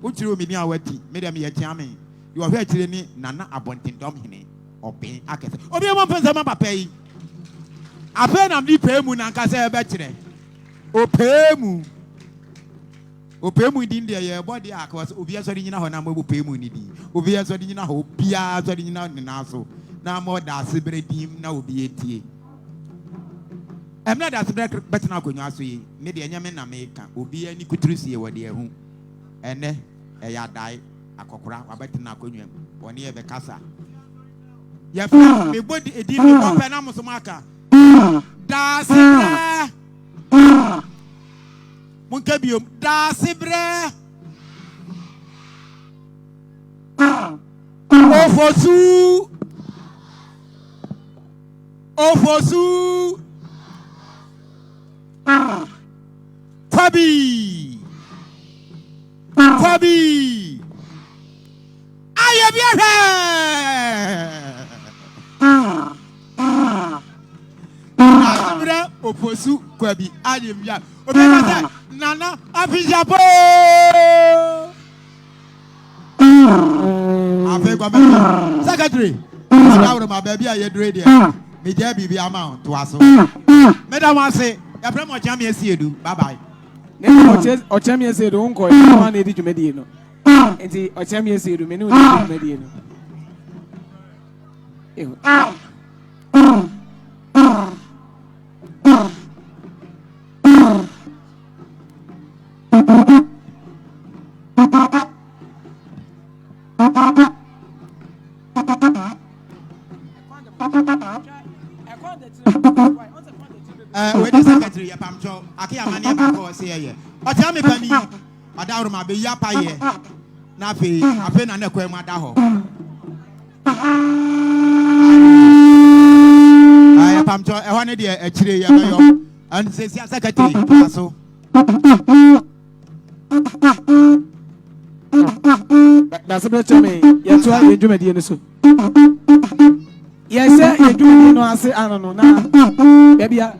wokyiri omi ni a wati me dem yɛ kyea me de wɔhwɛ akyiri ni nana abɔntendɔm hene ɔben akɛsɛ obi mo mpɛnsɛ ma papa yi afei nam di pɛ mu na nka sɛ ɛbɛkyerɛ opɛ mu din deɛ yɛ bɔde akɔ obi asɔre nyina hɔ na mo opɛ mu ni din obi asɔre nyina hɔ obi asɔre nyina ne na so na mo da asebere dim na obi etie emna da asebere betena akonnwa so yi me deɛ nyame na me ka obi ani kuturu sie wɔ deɛ hu ɛnɛ ɛyɛ adai akɔkora wabɛtena akonnwa mu wɔne yɛ bɛkasa yɛ fa me body edin me bɔpɛ na mo so maka da asebere Munkebium, da sibre. Ofosu. Ofosu. Kwabi. Kwabi. Ayabiahe. Asibire oposu kwabi ayebia. Obekasa nana afijabo. Afe kwa baby. Secretary. Odau ma baby aye dre there. Me dia bibi amount to aso. Madam wa say, ya pray mo cham esi edu. Bye bye. Ocham esi edu unko e na edi dwumadi no. Enti ocham esi edu me ne odi dwumadi no. We the secretary ya pamcho Akyem mani ba ko se ye o tia me pani Odau ma be ya pa ye na fe na na kwa mu ada ho ay pamcho e ho ne de a chire ya be yo and say secretary so that's about to me ya to a dwumadi no so yes sir, you do no ase ano na baby ya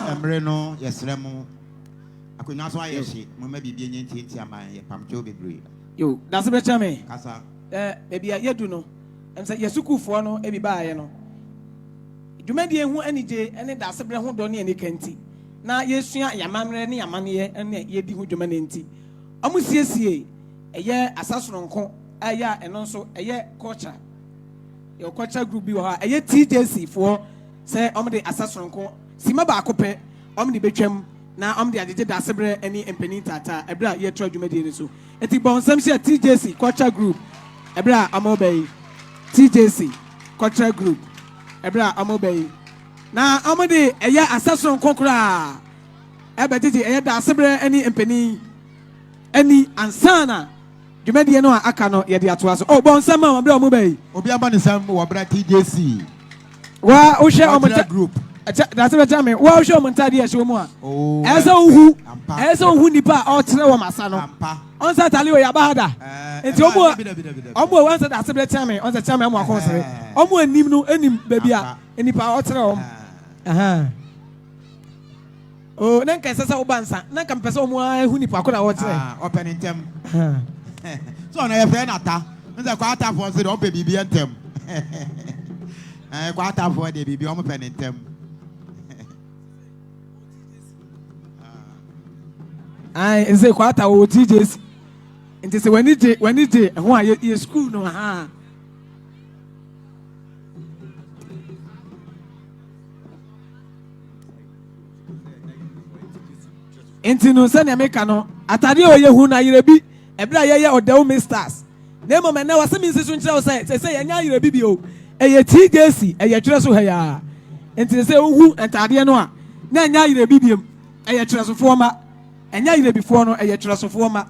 emreno yesremu akonya so ayeshi mo ma bibie nyentie aman ye pamcho bebre yo that's better me kasa baby ya yedu no em say yesukufo no e bi baaye no dwumadi ehu anije ene da sebre ho do ne ene kanti na yesua yamamre ne yamane ene yedi ho dwuma ne nti omu siesie eye asasronko aya eno nso eye culture your culture group bi ho eye TJC for say omu de asasronko sima ba akopɛ omni betwam na omdi ajeje da sebre any empeni tata ebra ye tro dwumadi ni so eti bonsam se TJC culture group ebra amobey TJC culture group ebra amobey na omdi eye asason konkora ebetiti eye da sebre any empeni any ansana dwumadi no aka no ye de ato aso oh bonsam ma ebra amobey obi aba ne sam wo bra TJC wa o share culture group that's what I mean. What show Montadi as you more? As a who nipa or Trewa Masano. On Satali or Yabada. It's almost once at the time on the time I'm concerned. Almost Nimno any baby any power Trewa. Oh, Nanka Sasa Obansa, Nanka Peso Moa who nipa could I watch open in them. So I have been at that. The quarter for the open baby and them. Quarter for the baby open in them. I say kwata o TJs nti se wani je ho a ye school no ha nti no se na meka no atade o ye hu na yire bi ebra ye Odauman stars na mo me na wase mi nsisu nkyerɛ o se ye nya yire bi o eye TJC eye twere so ha ya nti se hu atade no a na nya yire bi biem eye twere so fo ma enya yire before no eye twresofo ma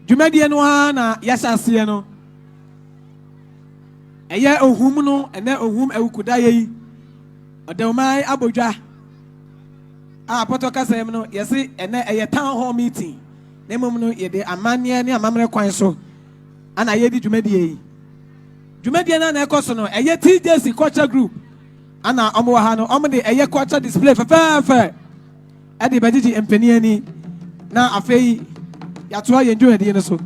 dwumadi no na yasase no eye ohum no ene ohum ewukuda yi Odauman abodwa a poto kasem no yesi ene eye town hall meeting na mmom no yɛde amanneɛ ne amammerɛ kwan so ana yɛdi dwumadie yi dwumadie no ana ɛkɔ so no ɛyɛ TJC culture group ana ɔmo wɔ ha no ɔmo de ɛyɛ culture display fɛfɛɛfɛ ɛde bɛgyegye mpanin ani na afei yɛatoa yɛn dwumadie no so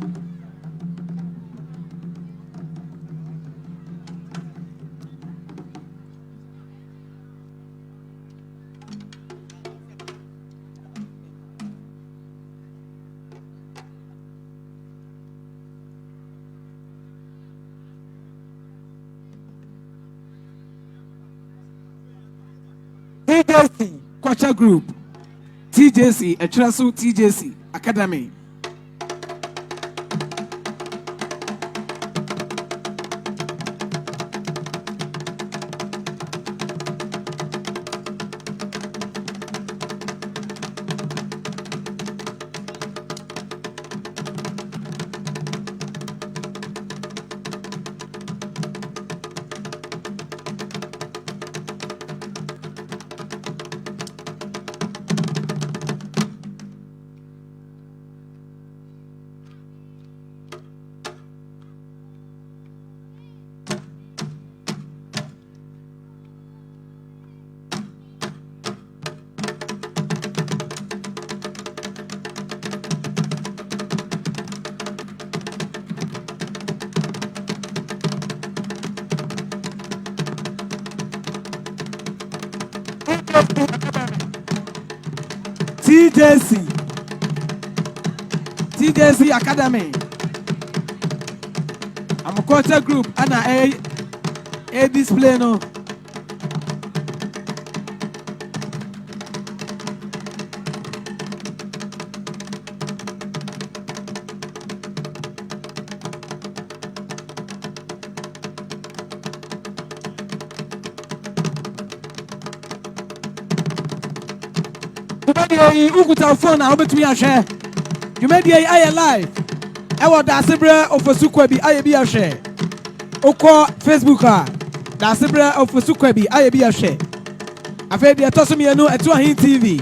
TJC culture group TJC Etwereso TJC Academy TJC Academy. I'm a culture group and a display no. Ukuta phone na obetumi ahwe dwumadi ayi live ewo da sebre ofosukwa bi ayi bi ahwe okọ Facebook a da sebre ofosukwa bi ayi bi ahwe afa bi etoso mienu eto ahin TV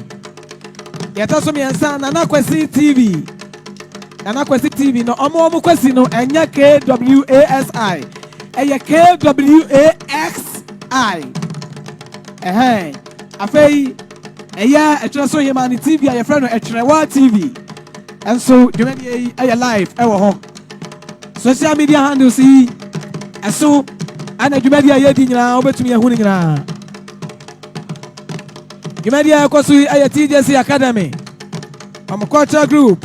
etoso miensa na nakwesi TV no omo kwesi no enye KWASI eye KWAXI afa Eya Etwereso Yemani TV a your friend Etwerewa TV. And so dwumadi ayi live ewo ho. Social media handles yi eso ana dwumadi ayi di nyina obetumi ehunu nyina. Dwumadi ayi koso ayi TJC Academy. Am culture group.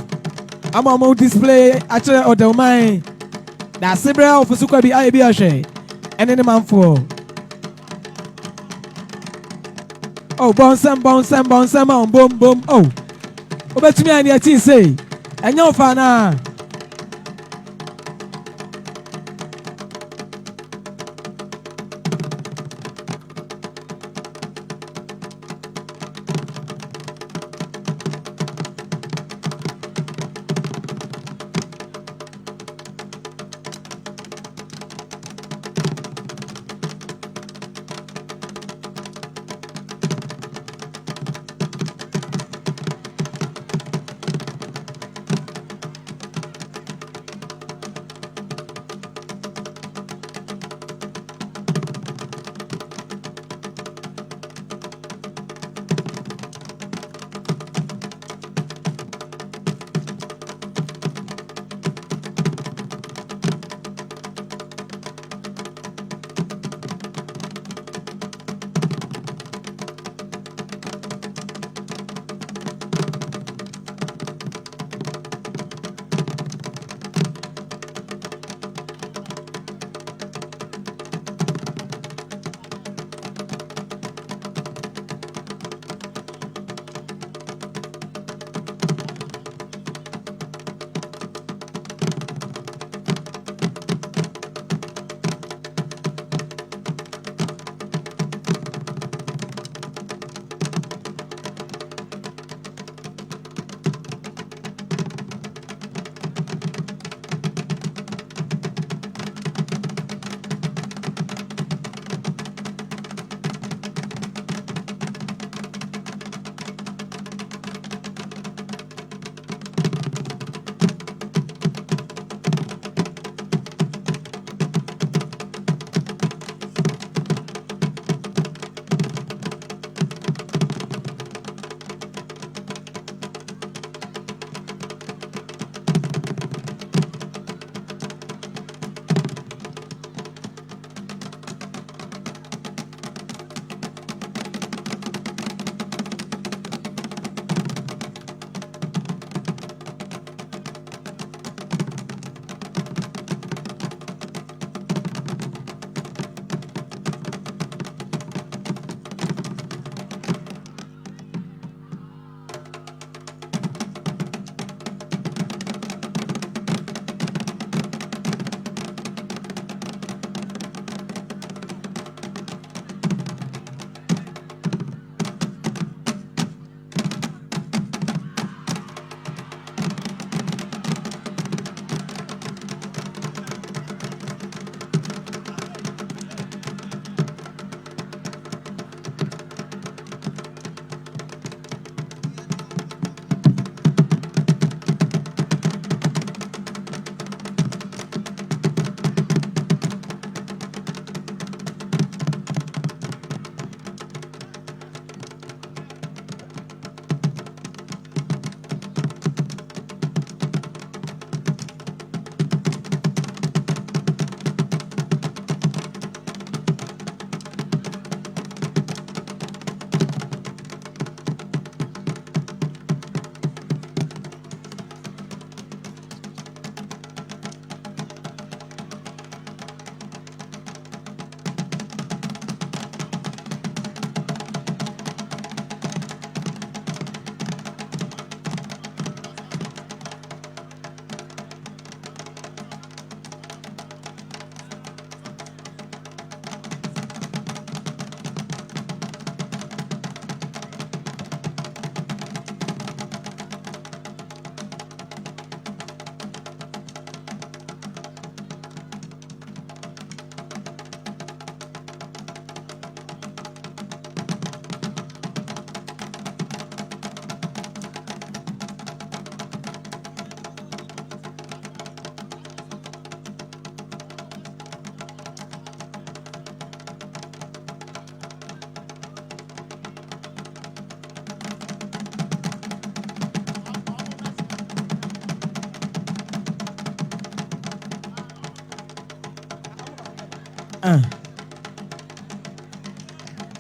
Am display actually Odauman. Da sebra ofusukwa bi ayi bi ahwe. Ene ne manfo. Oh, bonsam, boom. Oh, obetumi ani ati say. Enya ofa na.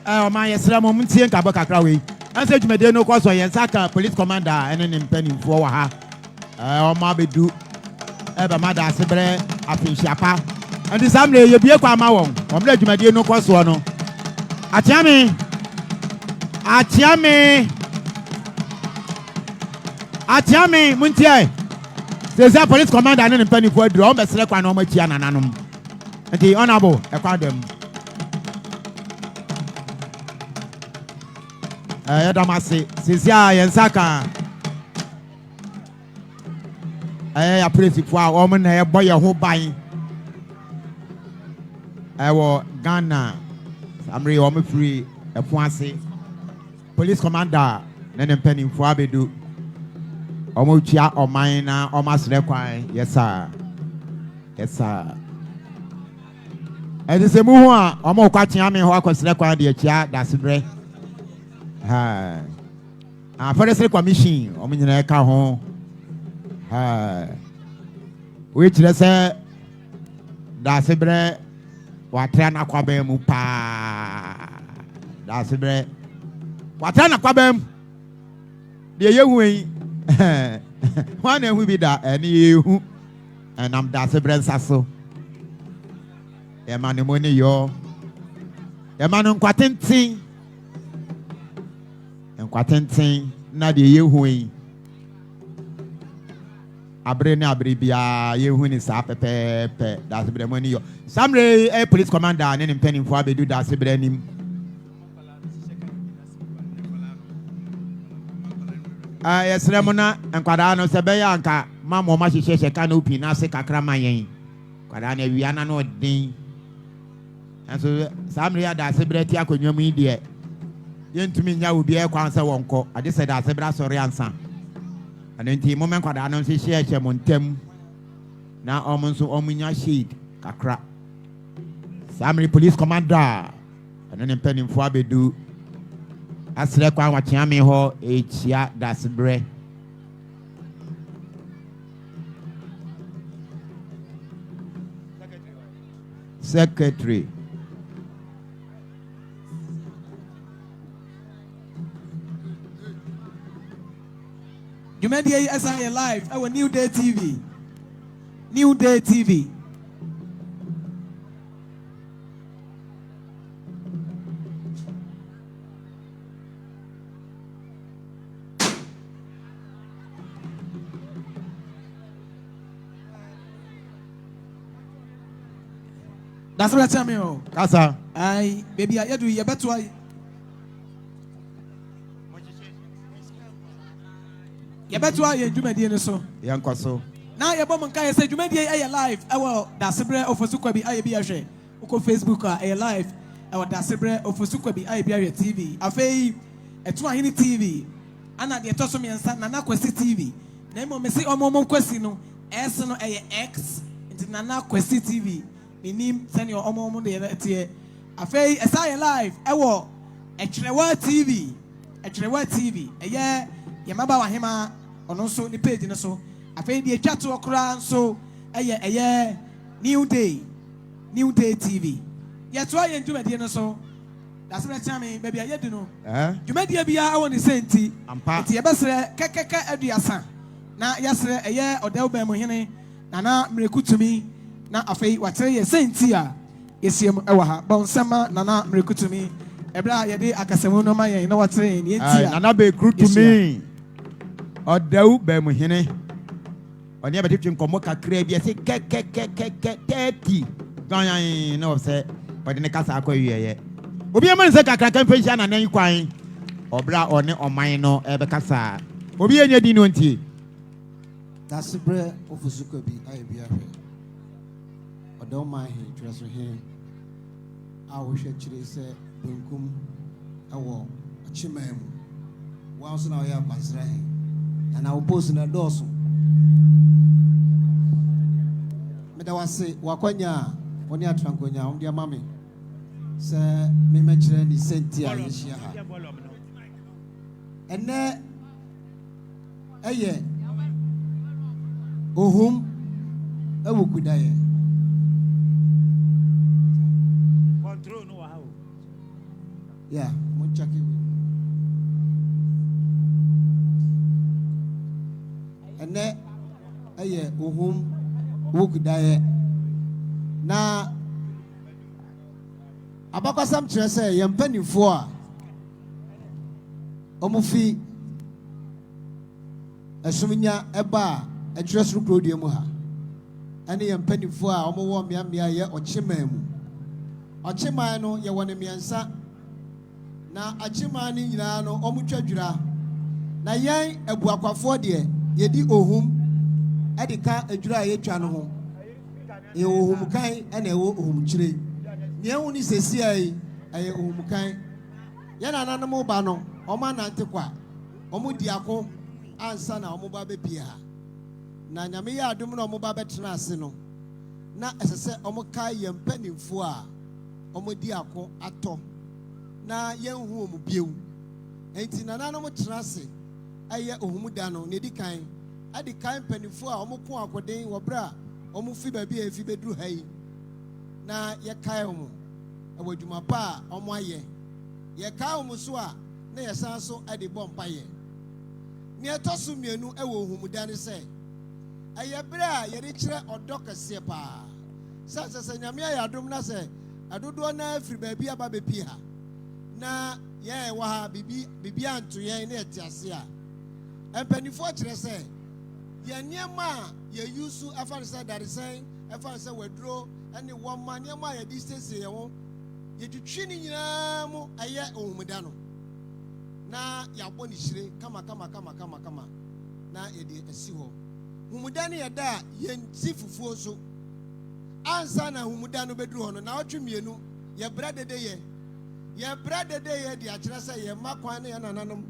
ɔman yɛsrɛ mo ntie nkabɔ kakra wei ɛnsɛ dwumadie no kɔ so yɛn nsa ka police commander ɛne ne mpanimfoɔ wɔ ha ɔma bɛdu ɛbɛma da ase brɛ afenhyiapa ɛnti saa mmerɛ yɛbie kɔ ama wɔn ɔmmerɛ dwumadie no kɔ soɔ no Akyem muntie sɛ police commander ne ne mpanimfoɔ aduru ɔmo bɛsrɛ kwan na ɔmo akyia nananom nti honorable ɛkwa dɛm yɛdam ase sisi a yɛn nsa ka apolisifoɔ a wɔn na ɛbɔ yɛn ho ban ɛwɔ Ghana samiri wɔn firi ɛpo ase police commander ne ne mpanimfoɔ abedu wɔn tua ɔman na wɔn asrɛ kwan yɛsa ɛdi sɛ mu ho a wɔn kɔ akyea mi hɔ akɔsrɛ kwan deɛ kyia dasebrɛ Forestry Commission wɔn nyinaa ka ho wei kyerɛ sɛ dasebrɛ watra na kwaban mu paa dasebrɛ watra na kwaban mu deɛ yɛhu yi wɔn na ehu bi da ɛne yɛhu ɛnam dasebrɛ nsa so yɛma ne mo ne yɔ yɛma no nkwatenten na deɛ yɛhu yi abere ne abere biara yɛhu ne saa pɛpɛɛpɛ dasebrɛ mo ne yɔ samre police commander ne ne mpanimfoɔ abedu dasebrɛ anim yɛsrɛ mo na nkwadaa no sɛ bɛyɛ anka ma mo ma hyehyɛ canopy na ase kakra ma yɛn nkwadaa no awia na no ɔden nso samre ya dasebrɛ ti akonnwa mu yi deɛ yɛntumi nya obi kwan sɛ wɔnkɔ ade sɛ dasebrɛ asɔre ansa ɛno nti mo mɛ nkwadaa no nso hyɛ mo ntam na ɔmo nso ɔmo nya shade kakra samre police commander ɛno ne mpanimfoɔ abedu asrɛ kwan wakyea me hɔ ɛkyia dasebrɛ secretary Dwumadie yi ɛsan yɛ live ɛwɔ New Day TV. That's what I tell me. Kasa. Aye, baby, I do you better. You better you Dwumadie so. Yanko so. Now your mom can say Dwumadie ay live. Well, Dasebrɛ Ofosukwabi ay bi ahwɛ. Uko Facebook ay live. Our Dasebrɛ Ofosukwabi ay bi ahwɛ TV. Afei etu ahini TV. Ana de toso miensa Nana Kwesi TV. Na mo me say omo Kwesi no. S no ay X. Nti Nana Kwesi TV. Minim send your omo de tie. Afei esa ay live. Ewo Etwerewa TV. Etwerewa TV. Eye yamaba wahema ono so ni page no so. Afei de atwa to okra nso eye New Day TV. Yeto aye Dwumadie no so. That's what I mean, baby. I do know. Dwumadie bia I want to say nti. Nti ye besre kekeke aduasa. Na yasre eye Odauman mo hene nana mrekutumi na afei watere ye senti a yesiem ewa ha. Ba onsema nana mrekutumi. Ebra ye de akasemu no ma ye na watere ni enti a. Nana be krutumi. Odauman mo hene. Oni abetitwe nkomo kakra bia se kekeke 30. Ganyan no say ode ne kasa akwawiye. Obi amane se kakra kan pension na nan kwan. Obra one oman no ebe kasa. Obi enya di no ntie. Dasebrɛ Ofosukwabi aye bi ahwɛ. Odauman Etwereso he a wo hwɛ kyire sɛ benkum ɛwɔ Akyem mu. Wa nso na wo yɛ kwansra he. Na wo post na dɔɔso. Meda wase wakwanya oni atrankonya on dia mame se me mekire ni senti a yehia ha ene eye ohum ewukudaye Yeah, mun check it. And then, Ohum, who could die now. Abakasam kyerɛ sɛ yɛn mpanimfoɔ a ɔmofi ɛsomnya ɛba a ɛkyerɛ soro kurodua mu ha ɛne yɛn mpanimfoɔ a ɔmowɔ mmeammea yɛ ɔkyeman mu ɔkyeman no yɛwɔ ne mmiɛnsa na akyeman no nyinaa no ɔmotwa dwira na yɛn abuakwafoɔ deɛ yɛdi ohum ɛde ka adwira a yɛtwa no ho ɛyɛ ohumkan ɛna ɛwɔ ohumkyire nea ɛhu ne sɛsi a yi ɛyɛ ohumkan yɛn nananom ba no ɔmo anante kwa ɔmo di ako ansa na ɔmo ba bɛpie ha na nyame yɛ adom na ɔmo ba bɛtena ase no na ɛsɛ sɛ ɔmo ka yɛn mpanimfoɔ a ɔmo di ako atɔ na yɛnhu ɔmo biewu enti nananom tena ase ɛyɛ ohumda no na edi kan adi kan mpanimfoɔ a ɔmo ko akoden wɔ berɛ a ɔmo fi baabi a efi bɛduru ha yi na yɛkae ɔmo ɛwɔ adwuma pa a ɔmo ayɛ yɛkae ɔmo so a na yɛsan so ɛde bɔ mpayɛ nea ɛtɔ so mmienu ɛwɔ ohumda ne sɛ ɛyɛ berɛ a yɛde kyerɛ ɔdɔ kɛseɛ paa sɛ sɛ nyame ayɛ adom na sɛ adodoɔ na afiri baabi aba bɛpie ha na yɛn ɛwɔ ha bibi anto yɛn na yɛte ase a mpanimfoɔ kyerɛ sɛ yɛn nneɛma a yɛyu so ɛfa ne sɛ daresɛn ɛfa ne sɛ waduro ɛne wɔma nneɛma a yɛde siesie yɛn ho yɛtwitwi ne nyinaa mu ɛyɛ ohumda no na yɛabɔ ne hyire kama na yɛde asi hɔ ohumda no yɛda a yɛnsi fufuo so ansa na ohumda no bɛduru hɔ no na ɔtwe mmienu yɛbrɛ dedeyɛ de akyerɛ sɛ yɛmma kwan ne yɛn nananom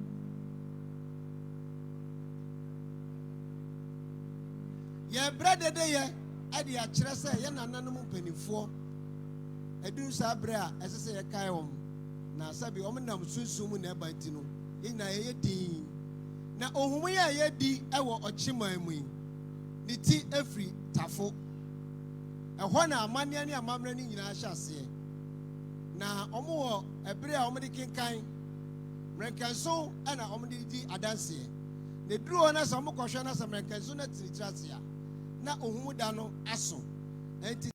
yɛbrɛ dedeyɛ ɛde akyerɛ sɛ yɛn nananom mpanimfoɔ ɛduru saa berɛ a ɛsɛ sɛ yɛkae wɔn na sɛbi wɔn nam sunsun mu na ɛba nti no yɛn yɛyɛ din na ohum yɛ a yɛdi ɛwɔ ɔkyeman mu yi ne ti efiri tafo ɛhɔ na amanneɛ ne amammerɛ ne nyinaa hyɛ aseɛ na wɔn wɔ ɛberɛ a wɔn de kenkan mmerɛnkɛnso ɛna wɔn de di adanseɛ na eduru hɔ na sɛ wɔn kɔhwɛ na sɛ mmerɛnkɛnso na tiri tiri ase a na ohum da no aso enti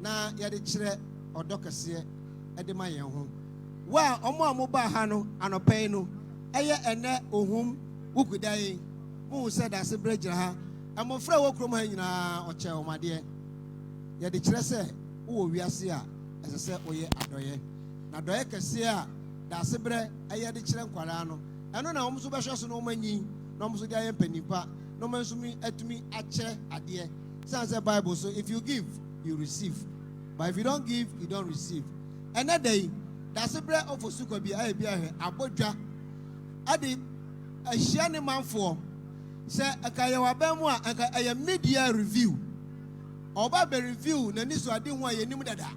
na yɛde kyerɛ ɔdɔ kɛseɛ ɛde ma yɛn ho wa ɔmo a moba ha no anɔpɛn no ɛyɛ ɛnɛ ohum wukuda yi mo sɛ dase brɛ gyina ha ɛmɔfra wɔ kurom ha nyinaa ɔkyɛ wɔn adeɛ yɛde kyerɛ sɛ wowɔ wiase a ɛsɛ sɛ woyɛ adɔyɛ na adɔyɛ kɛseɛ a dase brɛ ɛyɛ de kyerɛ nkwadaa no ɛno na wɔn nso bɛhwɛ so na wɔn anyi na wɔn nso de ayɛ mpanimpa na wɔn nso atumi akyerɛ adeɛ sɛ sɛ Bible so if you give you receive but if you don't give you don't receive ɛnɛ da yi dase brɛ ɔfosukɔ bi ayɛ bi ahwɛ abɔdwa ade ahyia ne manfoɔ sɛ ɛka yɛ wabɛn mu a ɛka ɛyɛ media review ɔba bɛ review n'ani so ade ho a yɛnim dada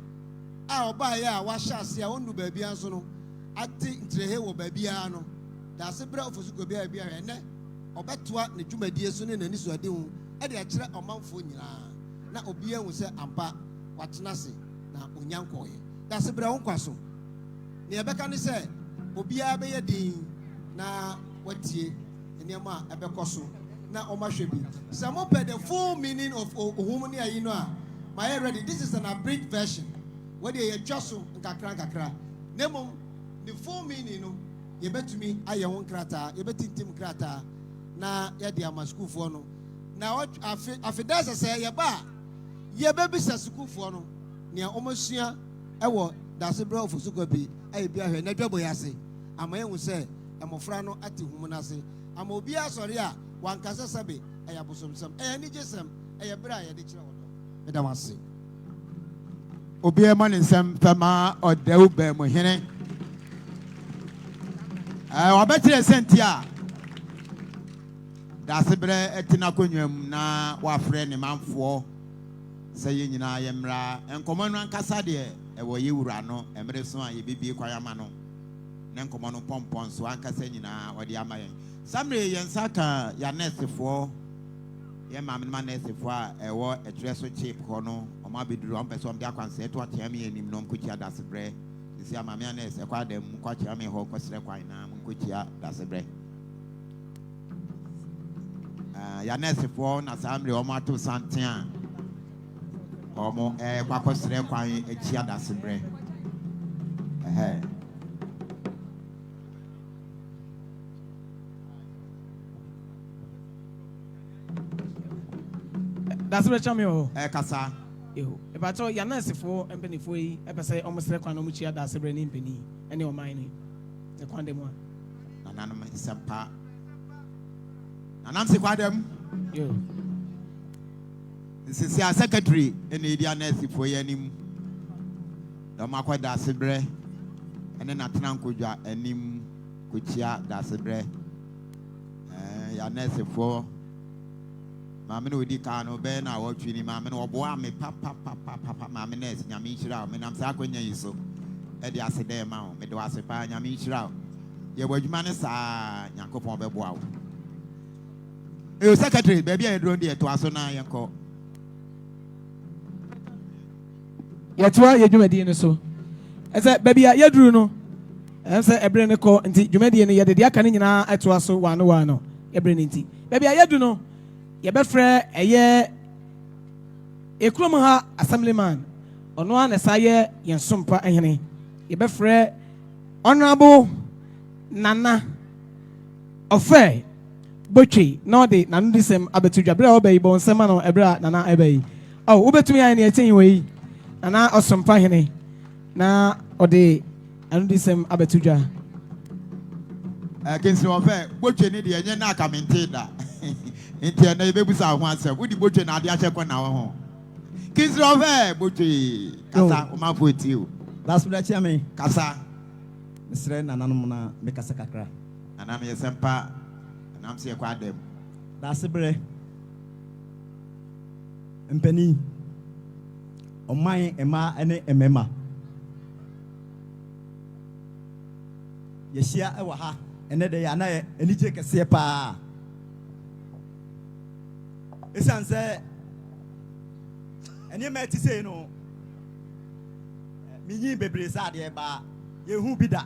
a ɔba yɛ a wahyɛ ase a ɔnu baabi nso no ate ntirehe wɔ baabi ara no dase brɛ ɔfosukɔ bi ayɛ bi ahwɛ ɛnɛ ɔbɛtoa ne dwumadie so ne n'ani so ade ho ɛde akyerɛ ɔmanfoɔ nyinaa na obiara hu sɛ ampa watena ase na onya nkɔɔyɛ dase brɛ wo nkwa so nea ɛbɛka ne sɛ obiara bɛyɛ din na watie nneɛma a ɛbɛkɔ so na ɔmahwɛ bi sɛ mopɛ the full meaning of ohum ne ayi no a ma yɛ ready this is an abridged version wɔde yɛtwa so nkakra na mmom the full meaning no yɛbɛtumi ayɛ ho nkrataa yɛbɛtintim nkrataa na yɛde ama sukuufoɔ no na afidɛ sɛ yɛba a yɛbɛbisa sukuufoɔ no nea ɔmasua ɛwɔ dase brɛ ɔfosukɔ bi ayɛ bi ahwɛ na dwabɔ yɛ ase ama yɛhu sɛ mmɔfra no ate hum no ase ama obiara sɔre a wankasa sɛbe ɛyɛ abosomsɛm ɛyɛ anigye sɛm ɛyɛ berɛ a yɛde kyerɛ wɔ dɔ meda mo ase obiara ma ne nsɛm fɛma ɔdɛw bɛn mu hene wabɛkyerɛ sɛnti a Dasebre etina konwam na wafre ne manfo sey nyina yemra enkomo no ankasa de ewo yewura no emre so a yebibie kwayama no ne enkomo no pompon so ankasa nyina odi amayen samre yensaka ya nesefo ye mamne ma nesefo a ewo Etwereso chip ho no omo abeduru on person de akwanse eto atiam yenim no mkochia dasebre isi amame anes ekwa dem mkochia me ho kosere kwan na mkochia dasebre ya nesefo na samre omo ato santia omo kwakosere kwan echia dasebre That's what I'm here. Kasa. If I told you, Nancy for and penny for you, I say almost like one of which that's a brain penny, and your mind. The quantum one. Anonymous Sampa. Nancy Quadam. You. This is your secretary in the Indian Nancy for Yanim. The Makwa Dasebre, and then Atrankuja and Nim Kuchia Dasebre. Ya Nancy for. Mamma would decano ben I watch you, mamma or boy me papa mamma ness, Yamishra, and I'm Saquon so. Eddie I said, there, mount, me do I say, Yamishra. Your word manners are Yanko Pombe. You secretary, baby, I don't dear to us on Yanko. Yet, why you do a so? I said, baby, I drew no. I said, a brain call and you made the other Yakanina at was so one. A brain tea. Baby, I do know. Your best friend, a year a Krumaha assemblyman, on one as I year, Yan Sumpa and Henny. Your best friend, Honorable Nana of Fair, Butchie, Nordi, Nandism, Abetuja, Bra Obey, Bon Semano, Ebra, Nana Ebay. Oh, Uber to me, I need way, Nana or some pahene, na or de Nandism, Abetuja. I can see Fair, Butchie, and you're coming to Intia na baby sa once we di boche na ade ache kwa na ho Kings Rover boche kasa o ma foti o that's what I mean kasa Mr. Nananom na me kasa kakra anam yesempa anam se kwa dem that's bre mpani oman ema ene emema yeshia ewa ha ene de ya na enije kese pa esan say ene ma ti say no minyi bebre sa de ba ye hu bi da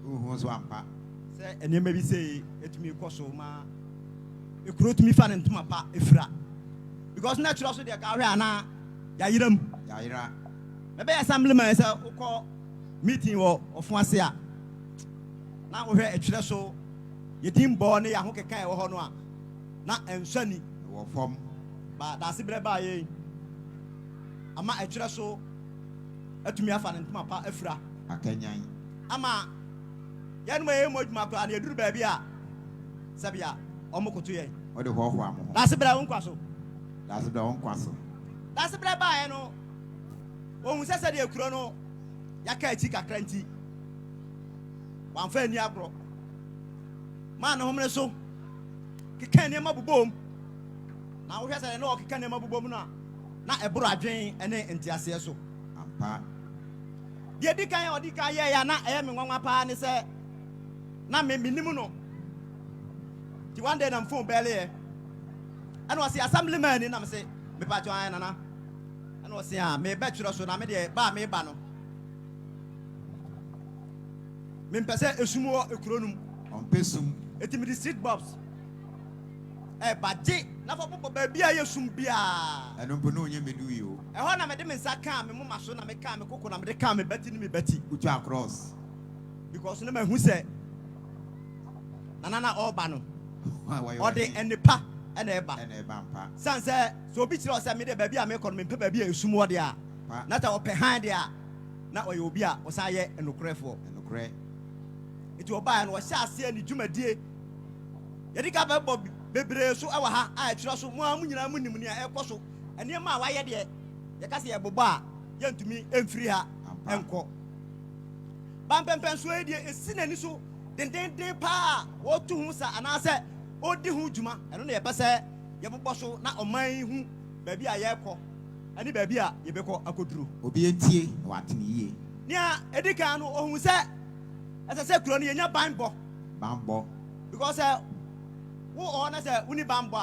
hu so ampa say ene ma bi say etumi koso ma ekuro tumi fa ne ntuma pa efra because natural so de ka hwe ana ya yiram ya yira me be assemblyman say ukọ meeting wo ofo ase a na wo hwe Etwereso yedim bo ne ya ho kekan wo ho no a na ensani wo fom ba Dasebre ba ye ama Etwereso atumi afa ne ntoma pa afura akanyan ama yan mo ye mo djuma ko an eduru ba bia sabia omokoto ye o de ho am ho Dasebre won kwaso Dasebre won kwaso Dasebre ba ye no ohun sese de ekuro no yaka ati kakra nti wan fa ani agro ma na homre so kekan ne mabobom na wo hwese na o keka ne mabobom no na eboro adwen ene ntiase so ampa de dikan odika ye ya na eye me nwanwa pa ne se na me minim no ti one day na phone bele e ana o se assemblyman ni na me se me pa cho an na ana o se a me be twero so na me de ba me ba no me mpese esumo ekronum on pesum etimi di street bobs baje na fo popo ba bia yesum bia eno mpo no onye medu yi o ho na me de me saka me moma so na me ka me kokko na me de ka me bati ni me bati utu across because na me hu se nana oba no o de enipa ena eba ampa san se so obi kire o se me de ba bia me kono me pe ba bia esum wo de a na ta o pe han de a na o ye obi a o sa ye enokrefo enokre iti oba no o sha ase ni dwumadie yedi ka ba bob bebre so awa ha a Etwereso mo amu nyina mu nim ne a ekoso ene ma wa ye de ye ka se ye bobo a ye ntumi emfiri ha enko bampempen so e die esi nani so denden pa wo tu hu sa ana se odi hu dwuma ɛno na yɛpɛ sɛ yɛbobɔ so na ɔman hu baabi a yɛrekɔ ɛne baabi a yɛbɛkɔ akɔduro obi entie na watene yie nea ɛdi kan no ohun sɛ ɛsɛ sɛ kuro no yɛnya banbɔ because wo ɔɔ na sɛ woni banbɔ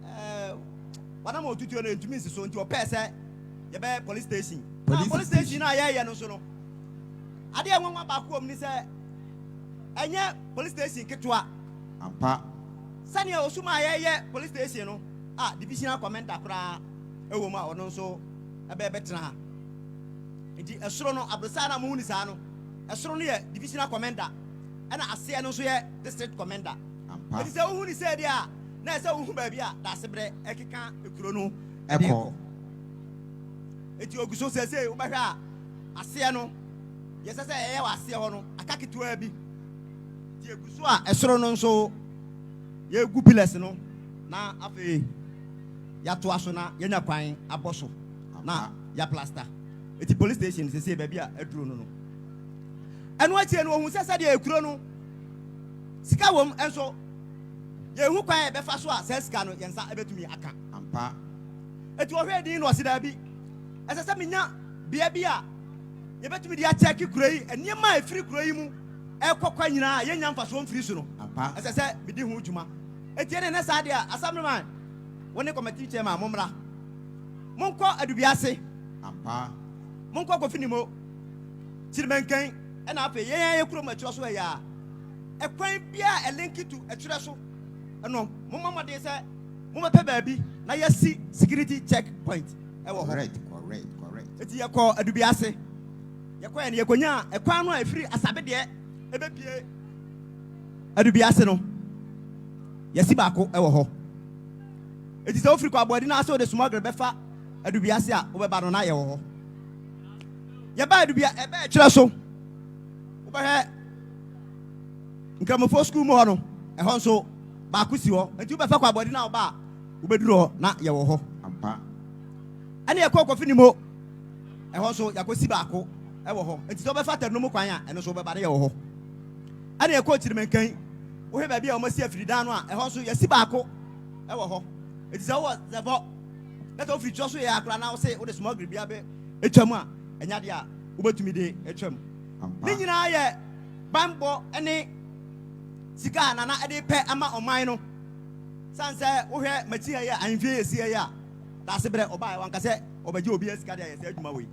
a wana ma otutuo no ntumi nsi so nti ɔpɛɛ sɛ yɛbɛ police station police station a yɛyɛ no so no adeɛ nwanwa baako wɔ mu ni sɛ ɛnyɛ police station ketewa ampa sɛnea osuma a yɛyɛ police station no divisional commander koraa ɛwɔ mu a ɔno nso ɛbɛtena ha nti ɛsoro no abrosa na mo hu ni saa no ɛsoro no yɛ divisional commander ɛna aseɛ no nso yɛ district commander ampa nti sɛ wo hu ni sɛ deɛ a na ɛsɛ wo hu baabi a dasebrɛ ɛkeka ekuro no ɛkɔ eti ogu so sɛsɛ wo bɛhwɛ a aseɛ no yɛsɛ sɛ ɛyɛ wɔ aseɛ hɔ no aka ketewa bi ti egu so a ɛsoro no nso yɛgu pillars no na afei yɛatoa so na yɛnya kwan abɔ so na yɛ plaster eti police station sɛsɛ baabi a aduro no ɛno akyire no ohun sɛ deɛ ekuro no sika wɔ mu ɛnso yɛhu kwan yɛbɛfa so a sɛ sika no yɛnsa ɛbɛtumi aka ampa eti ɔhwɛ din na ɔsi daabi ɛsɛ sɛ menya bea bi a yɛbɛtumi de akyɛke kuro yi nneɛma a ɛfiri kuro yi mu ɛkɔkɔ nyinaa yɛnya mfasoɔ mfiri so no ɛsɛ sɛ mede ho dwuma eti ne saa deɛ a assembly man wɔne committee chairman mommra monkɔ adubiase ampa monkɔ kofi ni mo kyirimankan ɛna afei yɛn yɛ kuro mu akyerɛ so ɛyɛ a ɛkwan bia ɛlinki to akyerɛ so ɛno momma mmɔden sɛ mommɛpɛ baabi na yɛsi security check point ɛwɔ hɔ correct eti yɛkɔ adubiase yɛkɔ yɛn yɛkɔnya ɛkwan no a ɛfiri asabe deɛ ɛbɛpie adubiase no yɛsi baako ɛwɔ hɔ eti sɛ ofiri kɔ abɔde na asɛ ɔde smuggle bɛfa adubiase a wobɛba no na yɛwɔ hɔ yɛba adubia ɛbɛ ɛkyerɛ so wobɛhwɛ nkramofo school mu hɔ no ɛhɔ nso baako si hɔ nti wobɛfa kɔ abɔde na ɔba a wobɛduru hɔ na yɛwɔ hɔ ampa ɛne yɛkɔ kɔfi ni mo ɛhɔ nso yɛkɔsi baako ɛwɔ hɔ nti sɛ wobɛfa tɛnomu kwan a ɛno nso wobɛba ne yɛwɔ hɔ ɛne yɛkɔ kyirimankan wohwɛ baabi a wɔmasi afiri dan no a ɛhɔ nso yɛsi baako ɛwɔ hɔ nti sɛ wowɔ zɛbɔ na sɛ wofiri kyerɛ so yɛ akora na wo se wode smuggle bia bɛ ɛtwa mu a ɛnya deɛ a wobɛtumi de ɛtwa mu ne nyinaa yɛ banbɔ ne sika a nana ɛde pɛ ama ɔman no san sɛ wohwɛ makyi ha yi a ahemfie yɛsi ha yi a daase berɛ ɔbaa wanka sɛ ɔbɛgye obi asika deɛ yɛsɛ adwuma wei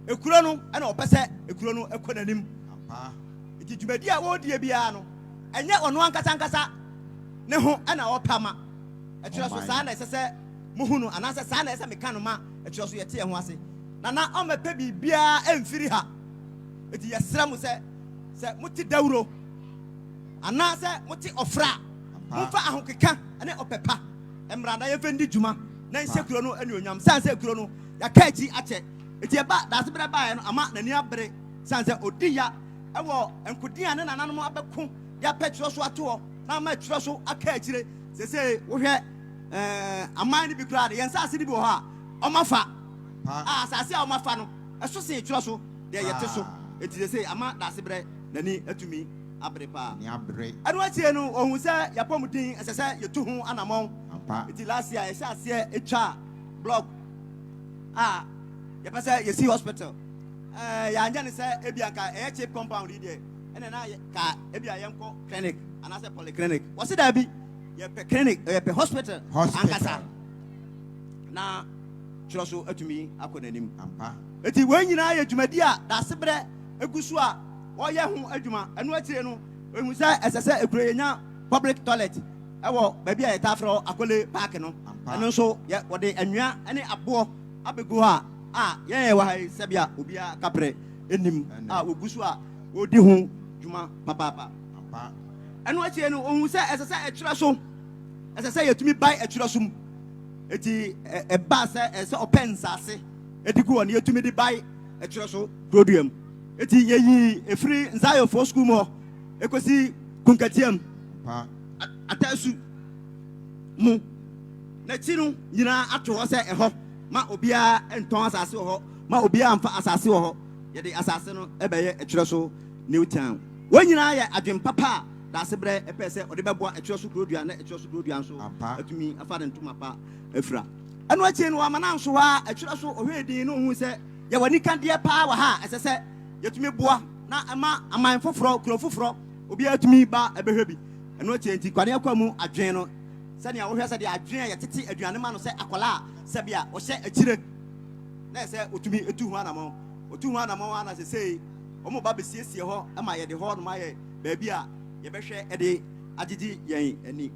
ekuro no ɛna ɔpɛ sɛ ekuro no ɛkɔ n'anim nti dwumadi a wɔredie biara no ɛnyɛ ɔno ankasa ne ho ɛna ɔpɛ ama ɛkyerɛ so saa na ɛsɛ sɛ muhu no anaasɛ saa na ɛsɛ meka no ma ɛkyerɛ so yɛte yɛn ho ase nana ɔmmɛpɛ biribiara ɛmfiri ha eti yɛsrɛ mo sɛ mote dawuro anaasɛ mote ɔfra momfa ahokeka ne ɔpɛpa mmara na yɛmfa ndi dwuma na nhyɛ kuro no anuonyam san sɛ kuro no yɛka akyi akyɛ eti ɛba daase berɛ baeɛ no ama n'ani abere san sɛ ɔdi ya ɛwɔ nkodia ne nananom abɛko yɛapɛ kyerɛ so ato hɔ na ama kyerɛ so aka akyire sɛsɛ wohwɛ aman no bi koraa de yɛn nsase no bi wɔ hɔ a ɔmafa asase a ɔmafa no ɛso sen kyerɛ so deɛ yɛte so eti sɛsɛ ama daase berɛ n'ani atumi abere paa ɛno akyie no ɔhu sɛ yɛpɔ mu din ɛsɛ sɛ yɛtu ho anammɔn eti last year yɛhyɛ aseɛ atwa blog a yɛpɛ sɛ yɛsi hospital yɛanyɛ ne sɛ ebia nka ɛyɛ cheap compound yi deɛ ɛna na ka ebia yɛnkɔ clinic anaasɛ polyclinic wɔsi daabi yɛpɛ clinic yɛpɛ hospital ankasa na kyerɛ so atumi akɔ n'anim eti wɔn nyinaa yɛ dwumadi a daase berɛ egu so a wɔyɛ ho adwuma ɛno akyire no ehu sɛ ɛsɛ sɛ ekuro yɛnya public toilet ɛwɔ baabi a yɛta frɛ akɔle park no ɛno nso wɔde anwea ne aboɔ abɛgu hɔ a yɛn yɛ wɔ ha yi sɛbea obiara kaprɛ anim a wɔgu so a wɔdi ho dwuma papaapa ɛno akyire no ohun sɛ ɛsɛ sɛ ɛkyerɛ so ɛsɛ sɛ yɛtumi bae ɛkyerɛ so mu eti ɛba sɛ ɛsɛ ɔpɛ nsase edi gu hɔ no yɛtumi de bae ɛkyerɛ so produam eti yɛyi efiri nzayɔfoɔ school mu hɔ ekosi kunkatiam atasu mu n'akyi no nyinaa ato hɔ sɛ ɛhɔ ma obiara ntɔn asase wɔ hɔ ma obiara mfa asase wɔ hɔ yɛde asase no ɛbɛyɛ ɛkyerɛ so new town wɔn nyinaa yɛ adwene papa dasebre epese odebeboa etweso krodua na etweso krodua nso atumi afa de ntoma pa afira eno achi no amana nso ha etweso ohwedin no hu se ye wani kan de pa wa ha esese yetumi boa na ama aman foforo kro foforo obi atumi ba ebehwe bi eno achi enti kwane akwamu adwen no se ne wohwe se de adwen yetete aduane ma no se akola se bia wo hye akire na se otumi etu hu anamo ana se sei omo ba besiesie ho ama ye de ho no ma ye ba bia ye behwe ede agigi yen ani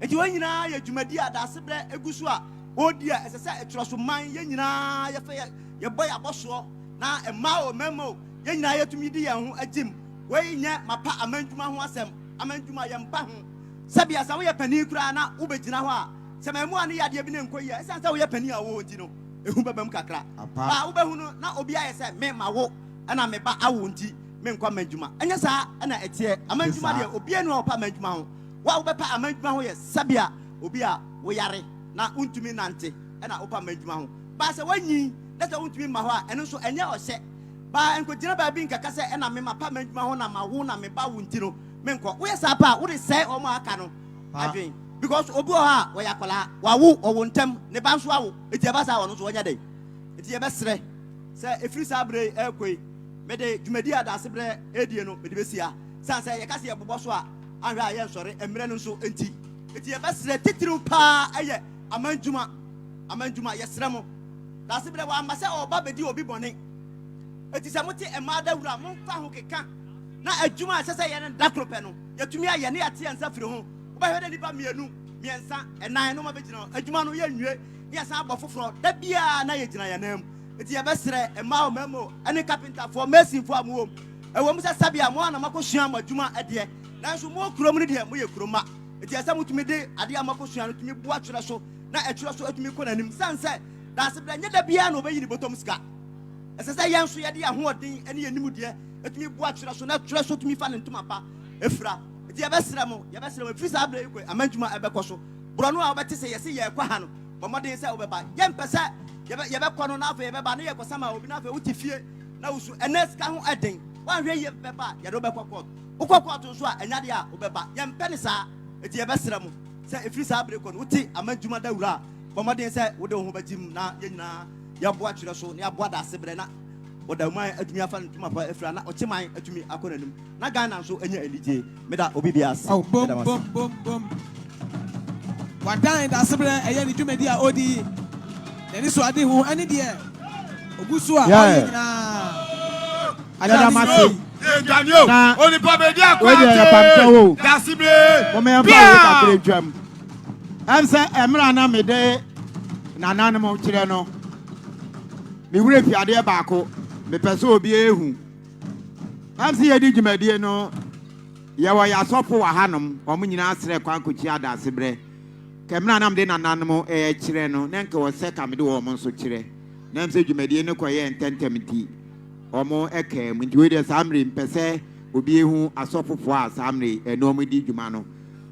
enti wanyina ye dwumadi adasebre egusu a odi a esese etroso man ye nyina ye fe ye boy aboso na ema o memo ye nyina ye tumi di ye ho agim we nye mapa amandwuma ho asem amandwuma ye mpa ho sabia sa wo ye pani kura na wo begina ho a se mamu ane ya de bi ne nkoyi a esan sa wo ye pani a wo nti no ehu babam kakra ba wo behu no na obi aye se me ma wo ana me ba awo nti me nkwa manjuma anya sa ana etie amanjuma de obi anu opa manjuma ho wa wo bepa amanjuma ho ye sabia obi a wo yare na untumi nante ana opa manjuma ho ba se wanyi na se untumi ma ho a eno so enye ohye ba enko gina ba bi nkaka se ana me ma pa manjuma ho na ma wo na me ba wo nti no me nkwa wo ye sa pa wo de se o ma aka no adwen because obi ha wo yakola wa wo owo ntem ne ba nso awo eti ba sa wo no so wonya dai eti ye besre se efiri sa bre ekoi me de dwumadi adasebre edie no me de besia san se ye kase ye bobo so a ahwe aye nsore emre no nso enti eti ye besre titiru pa aye amanjuma ye sremo dasebre wa amase oba bedi obi bone eti se muti ema da wura mo fa ho keka na adwuma sese ye ne dakrope no yetumi aye ne yate ansa firi ho ba hwede nipa miensa enan no ma begina adwuma no ye nwie ye san abofoforo da bia na ye gina ye nam eti ye besre ema o memo ene carpenter for mason for amwom ewom se sabia mo na makosua amadwuma ede nanso mo kurom ne de mo ye kuroma eti asa mutumi de ade amakosua no tumi bua twere so na etwere so atumi kɔ nanim sanse da se bra nye da bia na obayi ni botom sika esese yenso ye de ahoɔden ene ye nimu de atumi bua twere so na twere so tumi fa ne ntoma pa efira eti ye besre mo efiri sa abra yiko amadwuma ebekɔ so bro no a obete se ye se ye kwa ha no bomɔden se obeba ye mpese ye be kɔ no na afa ye beba na ye kɔ sama obi na afa wuti fie na wusu enes ka ho eden wan hwe ye beba ye do be kɔ kɔ ukɔ to so a enya de a obeba ye mpene sa eti ye besre mo se efiri sa abra yiko no wuti amadwuma da wura bomɔden se wo de ho bagim na ye nyina ya boa twere so na ya boa da sebre na Odauman atumi afa ntuma pa efra na ocheman atumi akɔ nanum na Ghana nso enya elije meda obi bias oh bom wadan da sebre eye ni dwumadi a odi nani so ade ho ani de ogusu a oyi na Ada masi Daniel na oni pa be dia kwa da sebre o me am fa kakre twam am se emra na me de nananu mo kire no me wure fiade baako me pese obi ehu am se ye di dwumadie no ye wo ya sofo wa hanom o mo nyina asre kwa nkochi adase bre kemra nam de nananum kire no na nke wo se ka me de wo mo nso kire na am se dwumadie no koye ententemti o mo eka mu ndi we de samre pese obi ehu asofofo a samre eno mo di dwuma no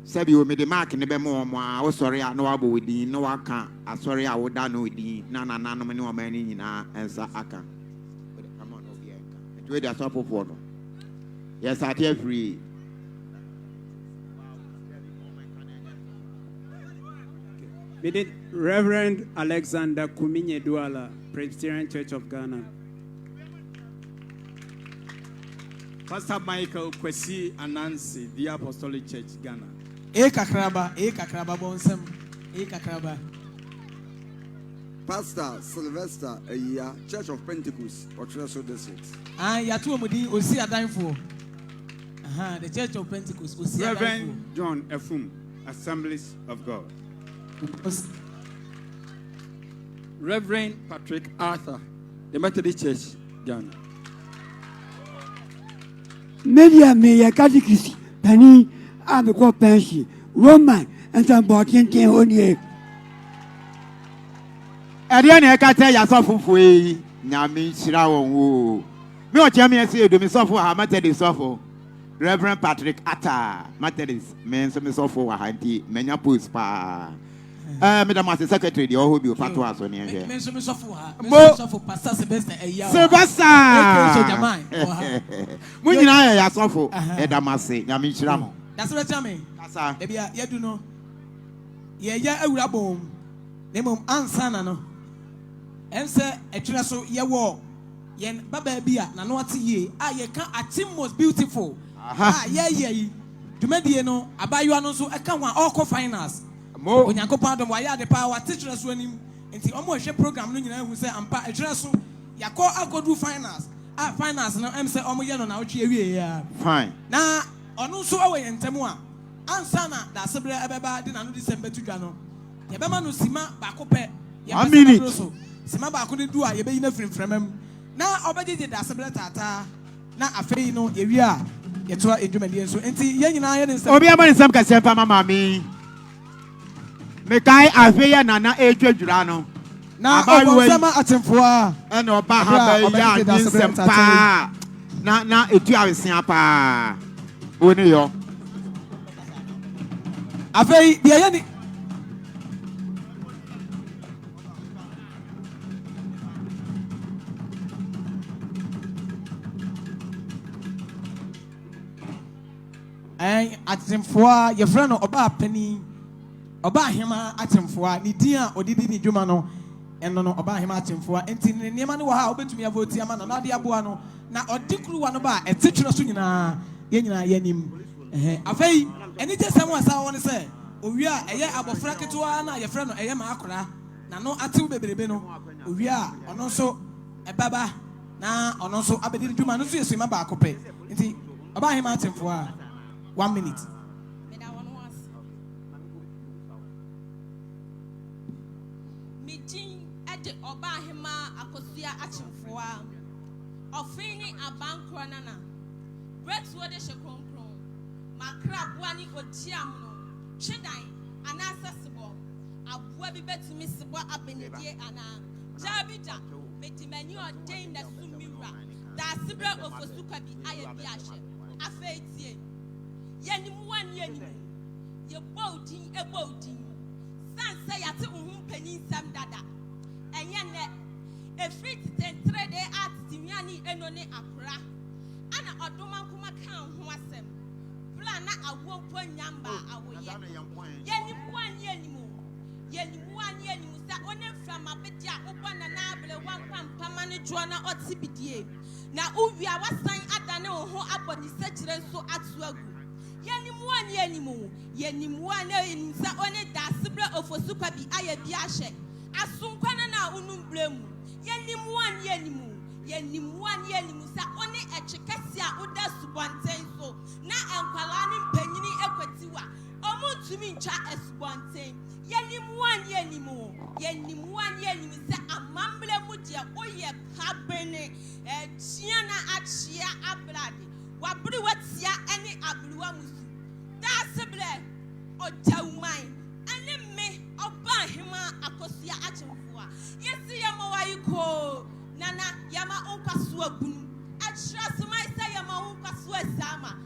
sabi o me de mark ne be mo mo a wo sori a no wa bo wedin no wa ka asori a wo da no wedin na nananum ne o ma ni nyina ensa aka come on obi eka we de asofofo no yes at free Reverend Alexander Kuminye Duala, Presbyterian Church of Ghana. Pastor Michael Kwesi Anansi, the Apostolic Church, Ghana. Kakraba bonsem kakraba. Pastor Sylvester Eya, Church of Pentecost, Otreso District. Yatu omudi osi adanfo. The Church of Pentecost osi adanfo. Reverend John Efum, Assemblies of God. Reverend Patrick Arthur, the Methodist Church, Ghana. Media me catechist, Penny, I'm a pension, Roman, and some bottom only. Ariane I can tell ya suffer for Yami Shirawo. Me or Jamie say do me suffer ha Methodist suffer. Reverend Patrick Arthur, Methodist, men some suffer ha anti menya post pa. Madam as secretary, the whole be part was on here. Mention for her. Mo For Pastor Sylvester. Sylvester. When you are so for Edamase, Yamishramo. That's what I mean. Maybe you do know. Yeah, I will have home. Name of Ansana no. Say Etwereso ye wo. Yen baba bia na no ate ye. Ye can Akyem most beautiful. Yeah. Dwumadie no abayo no so e ka wan all finals. Onyankopon adom wa ya de pa wa teacher so anim enti omo hwe program no nyina hu se ampa Etwereso yakọ agodu finals finals no em se omo ye no na otwe ewie ya fine na ono so awe yentemu a ansa na da sebre ebeba de na no December tudwa no ye bema no sima ba ko pe ye be so sima ba ko de du a ye be yi na frimfremam na obejeje da sebre tata na afei no ewie a ye to edwumadie so enti ye nyina ye ne nsem obi amani nsem kase pa mama mi Mekai Afeya Nana Etwedura no. Na Obonsema Atemfoa. And Oba ha ya nsem pa. Na etu awesia pa. Oni yo. Afei de ye ni. Atemfoa ye friend no Oba Pani. Oba Ahema Atemfoa ni din a odidi ni dwuma no eno no Oba Ahema Atemfoa enti ne niema ne wo ha obetumi avoti ama na de aboa no na odikruwa no ba etetwere so nyina ye nyina ye nim afei eni je sam wasa won se owi a eye abofra ketewa na ye frɛ no eye ma akora na no atew beberebe no owi a ono so ebaba na ono so abedi dwuma no so yesu ma ba akopɛ enti Oba Ahema Atemfoa 1 minute. Oba Ahema Akosia Akyemfoa Ofini Abankro Nana Breakthrough de Shekonkron Makra Buani Otiam no Chedan Anasasibo Abua bi betumi sibo abenedie ana Jabida metimani ordain na sumira da sibra ofosuka bi aye bi ahye afetie yenimu wan yenimu ye bowdin sanse yate Ohumkan nsam dada enyene efrit tentre de art timiani enone akra ana Odauman kuma kan ho asem bla na awo mpo nyamba awoye yenimu sa one from abedia ubana na abele wankwampa mane joana otibidie na uwi awasan adane ho aboni sekire so atuagu yenimu sa one da sibre ofosuka bi aye bi ahye asunkwana na unumbremu yenimu sa one echekasi a uda subonten so na enkwala ni mpanyini ekwetiwa omutumi ntwa esubonten yenimu sa amamble mu de oye kabene tia na achia abrade wabri watia ene abluwa musu da seble Odauman ene me Oba Ahema Akosia Akyemfoa yesi yama wayiko nana yama onkwaso abunu Etwereso mai say yama onkwaso asama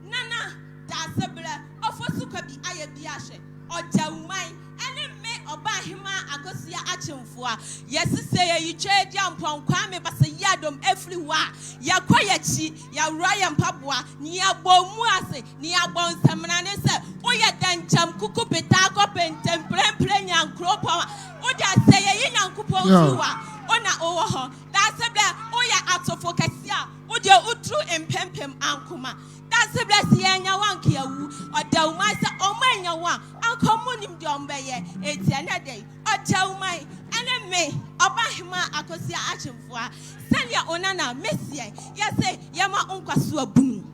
nana da seble ofosuka bi aye bi ahye Odauman ene me Oba Ahema Akosia Akyemfoa yesi say ye twa dia mponkwa me basa yadom everywhere yakoyachi ya raya mpaboa ni abomu ase ni abonsamna ne se oya dancham kuku petako pentem premple nyankropa oja say ye nyankopon tuwa ona owo ho da seble oya atofo kasia oja utru empempem ankoma da seble se enya wanke awu Odauman se omanya wa ankomunim de ombeye etiana dey Odauman ene me Oba Ahema Akosia Akyemfoa Sanya onana mesie yese yama onkwaso abunu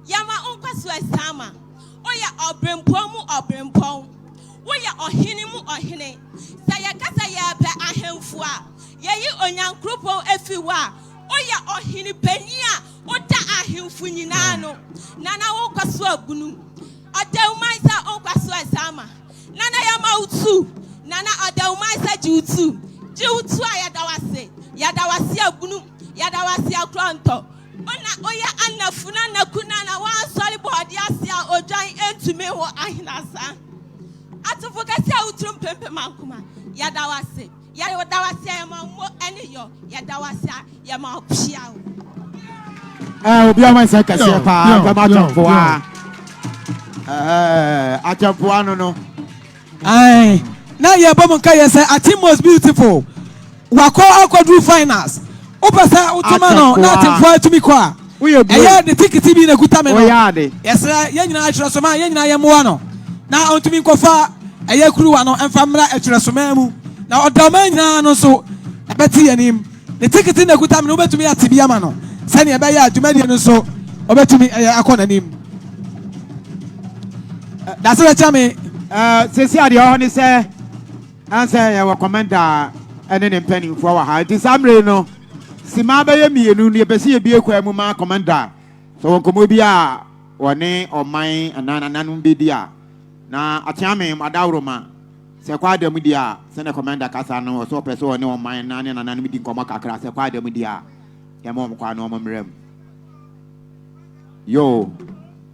yama onkwaso asama oya obrempom oya ohini mu ohine saya kasa ya pe ahemfo a yeyi onyankropo efiwa oya ohini pania oda ahemfo nyina no nana onkwaso abunu Odauman sa onkwaso asama nana yama utu nana Odauman sa jiutu yadawase abunu yadawase akronto ona oya anafuna nakuna na wan sori body asia odwan entume ho ahinasa atufokasi a utrum pempe mankuma yadawase yadawase yamamo ene yo yadawase yamamo pia obi ama nsa kase pa ba ma champo a no ai na ye bom nka ye say Akyem most beautiful wako akwadu finals opesa utuma no na atimfo atumi kwa eye the ticket bi na kuta me no yes ye nyina Etwereso ma ye nyina ye moa no na ontumi nkofa eye kuruwa no emfamra Etwereso ma mu na Odauman nyina no so ebeti yanim the ticket na kuta me no betumi atibia ma no sani ebe ya adwumadi no so obetumi akona nim that's what chame sesi ade ho ni se answer your commander ene ne penny for wa ha disamre no sima be ye mienu ne besi ye bie kwa mu ma commander so wonkomo bi a woni oman anananu be dia na atiame madawro ma se kwa adam dia se ne commander kasa no so pese woni oman nananu di nkomo kakra se kwa adam dia ya mo kwa no momrem yo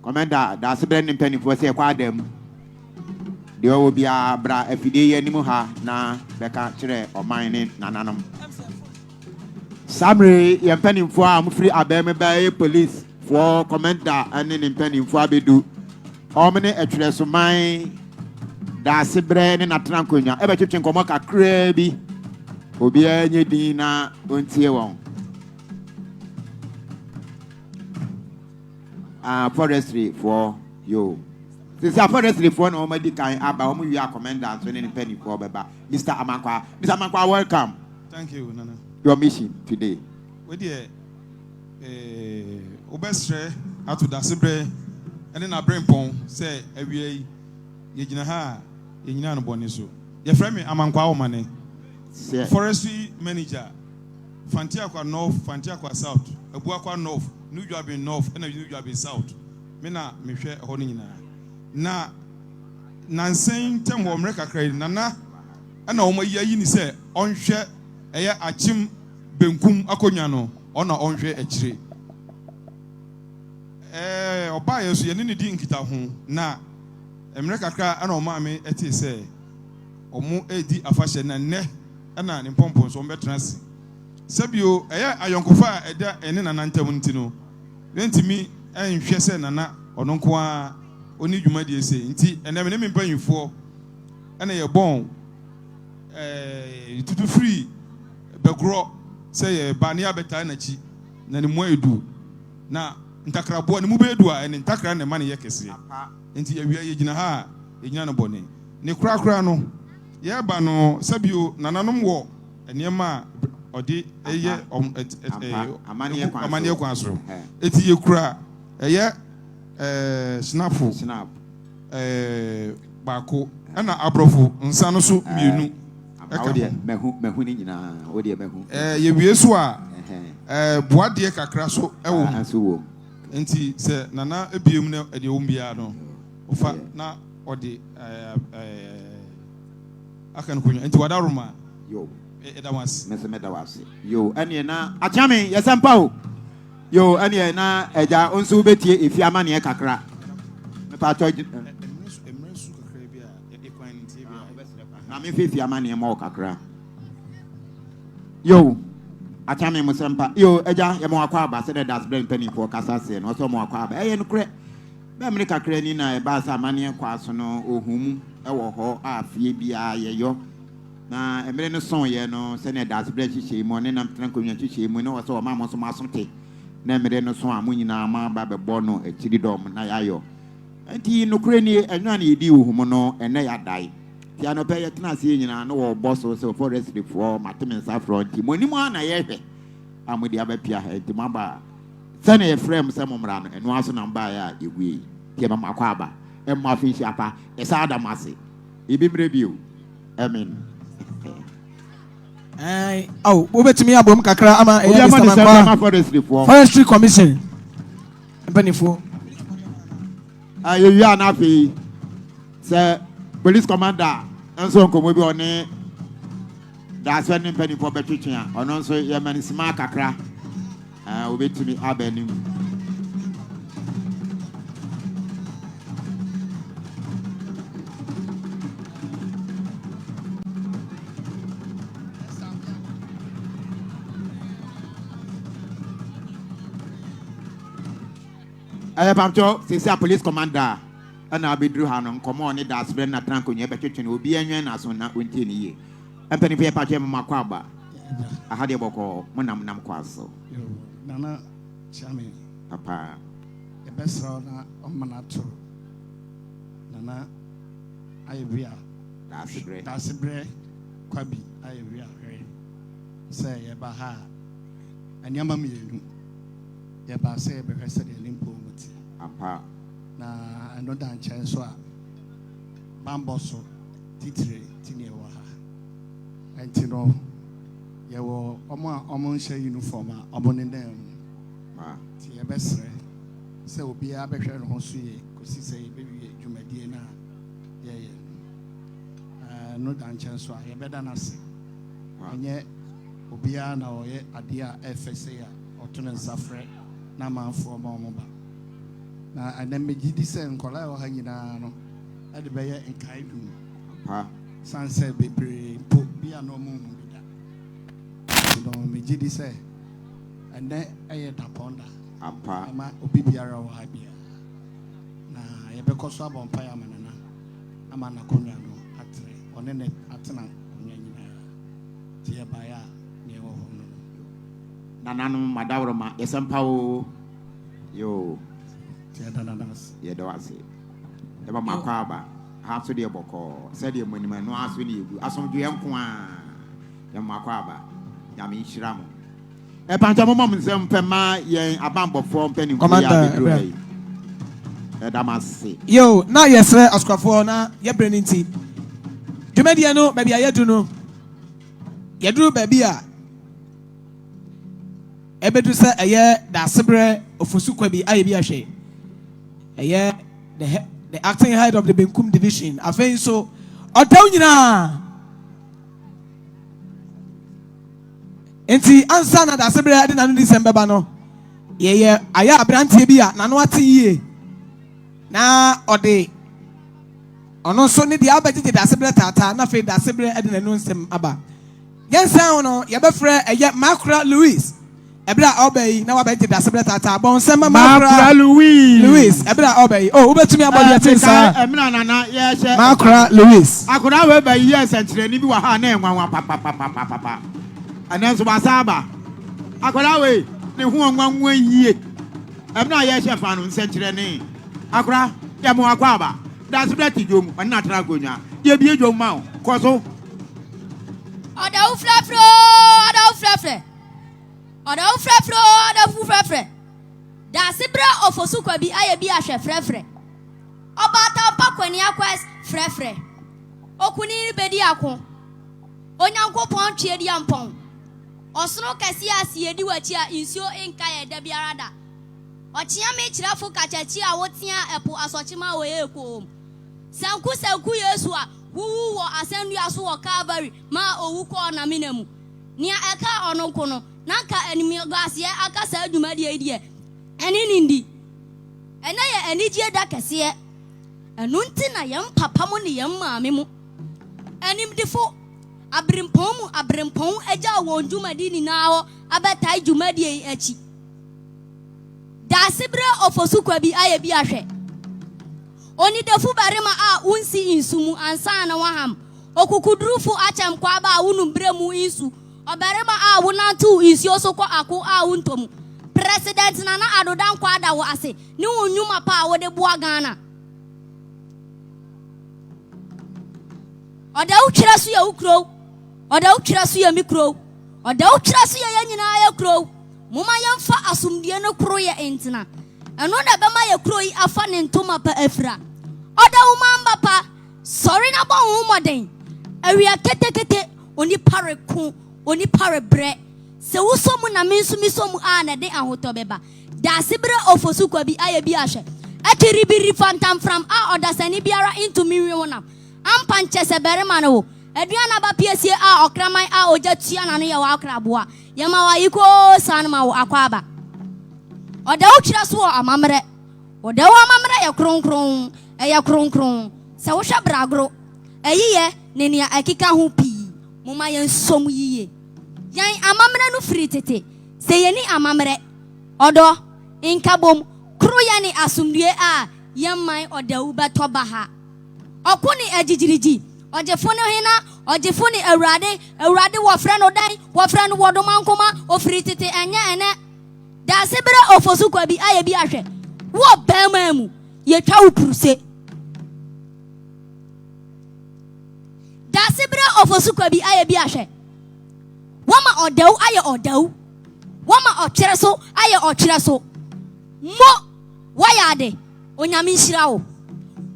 commander da se ne penny for se kwa adam de o bia bra afide ye nimu ha na beka kire oman ni nananom samre ye mpanimfo a mfiri abeme bae police for commander ane ne mpanimfo abedu omne Etwereso man da sebre ne natrankonya e be twetwe nkomo kakra bi obi anye din na ontie won forestry for yo. This is a forestry for no medical about whom you are commander so any penny for Baba. Mr. Amankwa. Mr. Amankwa, welcome. Thank you, Nana. Your mission today. We dear Obestre out to Dasebre and then I bring pon say every yejina ha yejina no boniso. Your friend me Amankwa Omane. Forestry manager. Fantiakwa North, Fantiakwa South, Abuakwa North, New Job North, and New Job South. Mena me share honina. Na nansen tem wo mreka krai nana ana o mayi ni se onhwe eye Akyem benkum akonya no ona onhwe akire oba yesu ye ne di nkita ho na mreka kra ana o ma me eti se omo edi afahye na ne ana ne pompon so mbetransi sabio eye ayonkofa eda ene nana ntam ntino rentimi enhwe se nana ono nko a oni dwuma die se nti ene me mpanyufo ene ye bon tutu free begro se ye bania beta na chi na ne mo edu na ntakrabo ne mu be edu a ene ntakra ne ma ne ye kese nti awia ye gina ha ye gina no bone ne kura no ye ba no sabio nananom wo enema odi eye amane kwan so eti ye kura eye snap bako ana abrofo nsa no so mienu aka mehu ni nyina odi mehu ye wiesu a boade kakra so ewo nti se nana ebiem na ede ombia no ofa na odi akan kunyo nti wadaruma yo edawas mesemedawase yo ane na Akyem yesempa o yo ane na eja onso betie efi amane kakra me pa cho emresu kakra bia ekwan nti bia na me fefi amane mo kakra yo Akyem musempa yo eja ye mo akwa aba se de das brain penny for kasa se no so mo akwa aba eye no kre be me kakra ni na e ba sa amane kwa so no ohum ewo ho afie bia ye yo na emre no son ye no se ne das brain chiche mo ne nam tran konwa chiche mo no so ma mo so masonte na emre no son amunyina ma ba be bo no akiri dom na yayo enti no kre ni enwa na yedi ohum no ene ya dai ti ano pe ye tena se nyina no wo boss so forest for matemensa front mo ni mo na ye hwe amudi abapia enti maba se na ye frame se mo mra no eno aso na mba ya egui ti ba makwa aba e mo afin apa e sa adamase ibi mre bio amen ai au obetumi abom kakra ama e ya Mr. Forestry Commission mpanifo ayo ya na fi se police commander enso nkomo bi one da so ne mpanifo betwetwe a ono nso ye mani sima kakra obetumi abanim Pamcho, since a police commander, and I'll be drew Hanon, come on, it does bring a trunk on your petition will be any as on that winter year. And Penny Paper Makwaba. I had a boko, Monam Quasso. Nana Chami, Papa, the best runner of Manato. Nana, I via. That's a bread, Quabi, I via. Say, Baha, and Yamami. Yaba say, because I didn't pull it. Papa, na I know that chance. Bamboso, Titre, Tinewaha. And you know, you were almost a uniform, aboning them. Tia Bessere, so be a better than Hosui, because he say, baby, you may dinner. Yeah, no that chance. I better than us. And yet, Obiana or Adia FSA or Tunan Safre. Na man for Momoba. Na and then me this and Kola or Hangina, at the Bayer in Kaidu. Sunset be be a no moon. You know, me Gidi say, and then I had upon that. Apa, my Obibiara or Habia. Na Yabeko Sabon Payamana, Amana Kunyano, Atre, on any Atana, Tia Baya. Nanano Madavroma, Esampao, yo, Yedawasi, Eva Macaba, half to the Boko, said the monument, no ask when you, as some Giamqua, Yamacaba, Yami Shram. A pantomom, some Pema, ye, a bump of 4 penny commander. Damasi. Yo, now yes, sir, Oscafona, ye bringing tea. You may know, maybe I do know. You drew baby. Ebedu say eye da sebre ofosukwabi ayebi ahwe eye the acting head of the Benkum division afei so Odau nyina enti ansa na da sebre ade na no December ba no ye aya abrantie bi a na no ate yie na ode ono so ne dia abagye da sebre tata na afei da sebre ade na no nsem aba yensan no ye befre eye Makra Louis Ebra obey na wabeti da sebre tata bon sema Makra Louis ebra obey oh ubetumi abodi atinsa emna nana ye hye Makra Louis akora we ba yes entreni bi wa ha na enwanwa papa anenso basaba akora we ne hu onwanwa yie emna ye hye fa no nsentreni akora ye mo akwaba da sebre tidwom na tra gonya ye bie dwom ma ko so Odau flafro Odau frefre. Da sibra ofosukwa bi aye bi ahwe frefre. Obata pakwani akwas frefre. Okuni bedi ako. Onyankopon twe di ampon. Osoro kase asiedi wachi a insio enka ye da biarada. Ochia me kirafo kachachi a wotia epo asochima wo eko. Sanku Yesu a wuwu wo asendu aso wo Calvary ma owu ko na minamu. Nia eka ononko no nanka enimi gasie aka sa adwumadi edie eni nindi ena ye enigye da kese enu nti na yem papa mo ne yem maame mo enim difo abrempon eja wo ndwumadi ni na ho abetai dwumadi echi da sibre ofosukwa bi aye bi ahwe oni defu barema a unsi insumu ansa na waham okukudurufu achem kwa ba wunu bremu insu Oberema a wunantu isi osoko ako a wuntom. President Nana Adodan kwada wo ase. Ni wonyuma pa wo de boa Ghana. Odau kira su ya ukro. Odau kira su ya mikro. Odau kira su ya nyina ya kro. Muma yemfa asumdie no kro ya entina. Eno na bema ya kro yi afa ne ntoma pa afra. Odau mamba pa. Sorry na bon wo moden. Awia kete oni pareku. Oni pare bre se wusomu na misomu a na de ahoto beba da sibre ofosukwa bi aye bi ahwe atiribiri fantam from a odasani biara into miwi wona ampanche se berema no aduana ba piesie a okraman a ojatua na no ye wa akraboa ye ma wa yiko sanma wo akwaba oda ukira so amamre oda wa amamre ye kronkron ye kronkron se wo hwe bragro eyiye ne ne akika ho pi muma yen som yiye yan amamre no firi tete se yeni amamre odo inkabom kro yani asumdue a yamman Odau beto baha. Okuni ejijiriji. Ojefone hina, ojefone Awurade wo frɛ no dan, wo frɛ no Wodoman koma, ofiri tete enya ene. Da sebere ofosu kwa bi aye bi ahwe. Wo bema mu, ye twa wo puruse. Da sebere ofosu kwa bi aye bi ahwe. Wama Odau aye Odau. Wama Etwereso aye Etwereso. Mo wayade onyame nhira wo.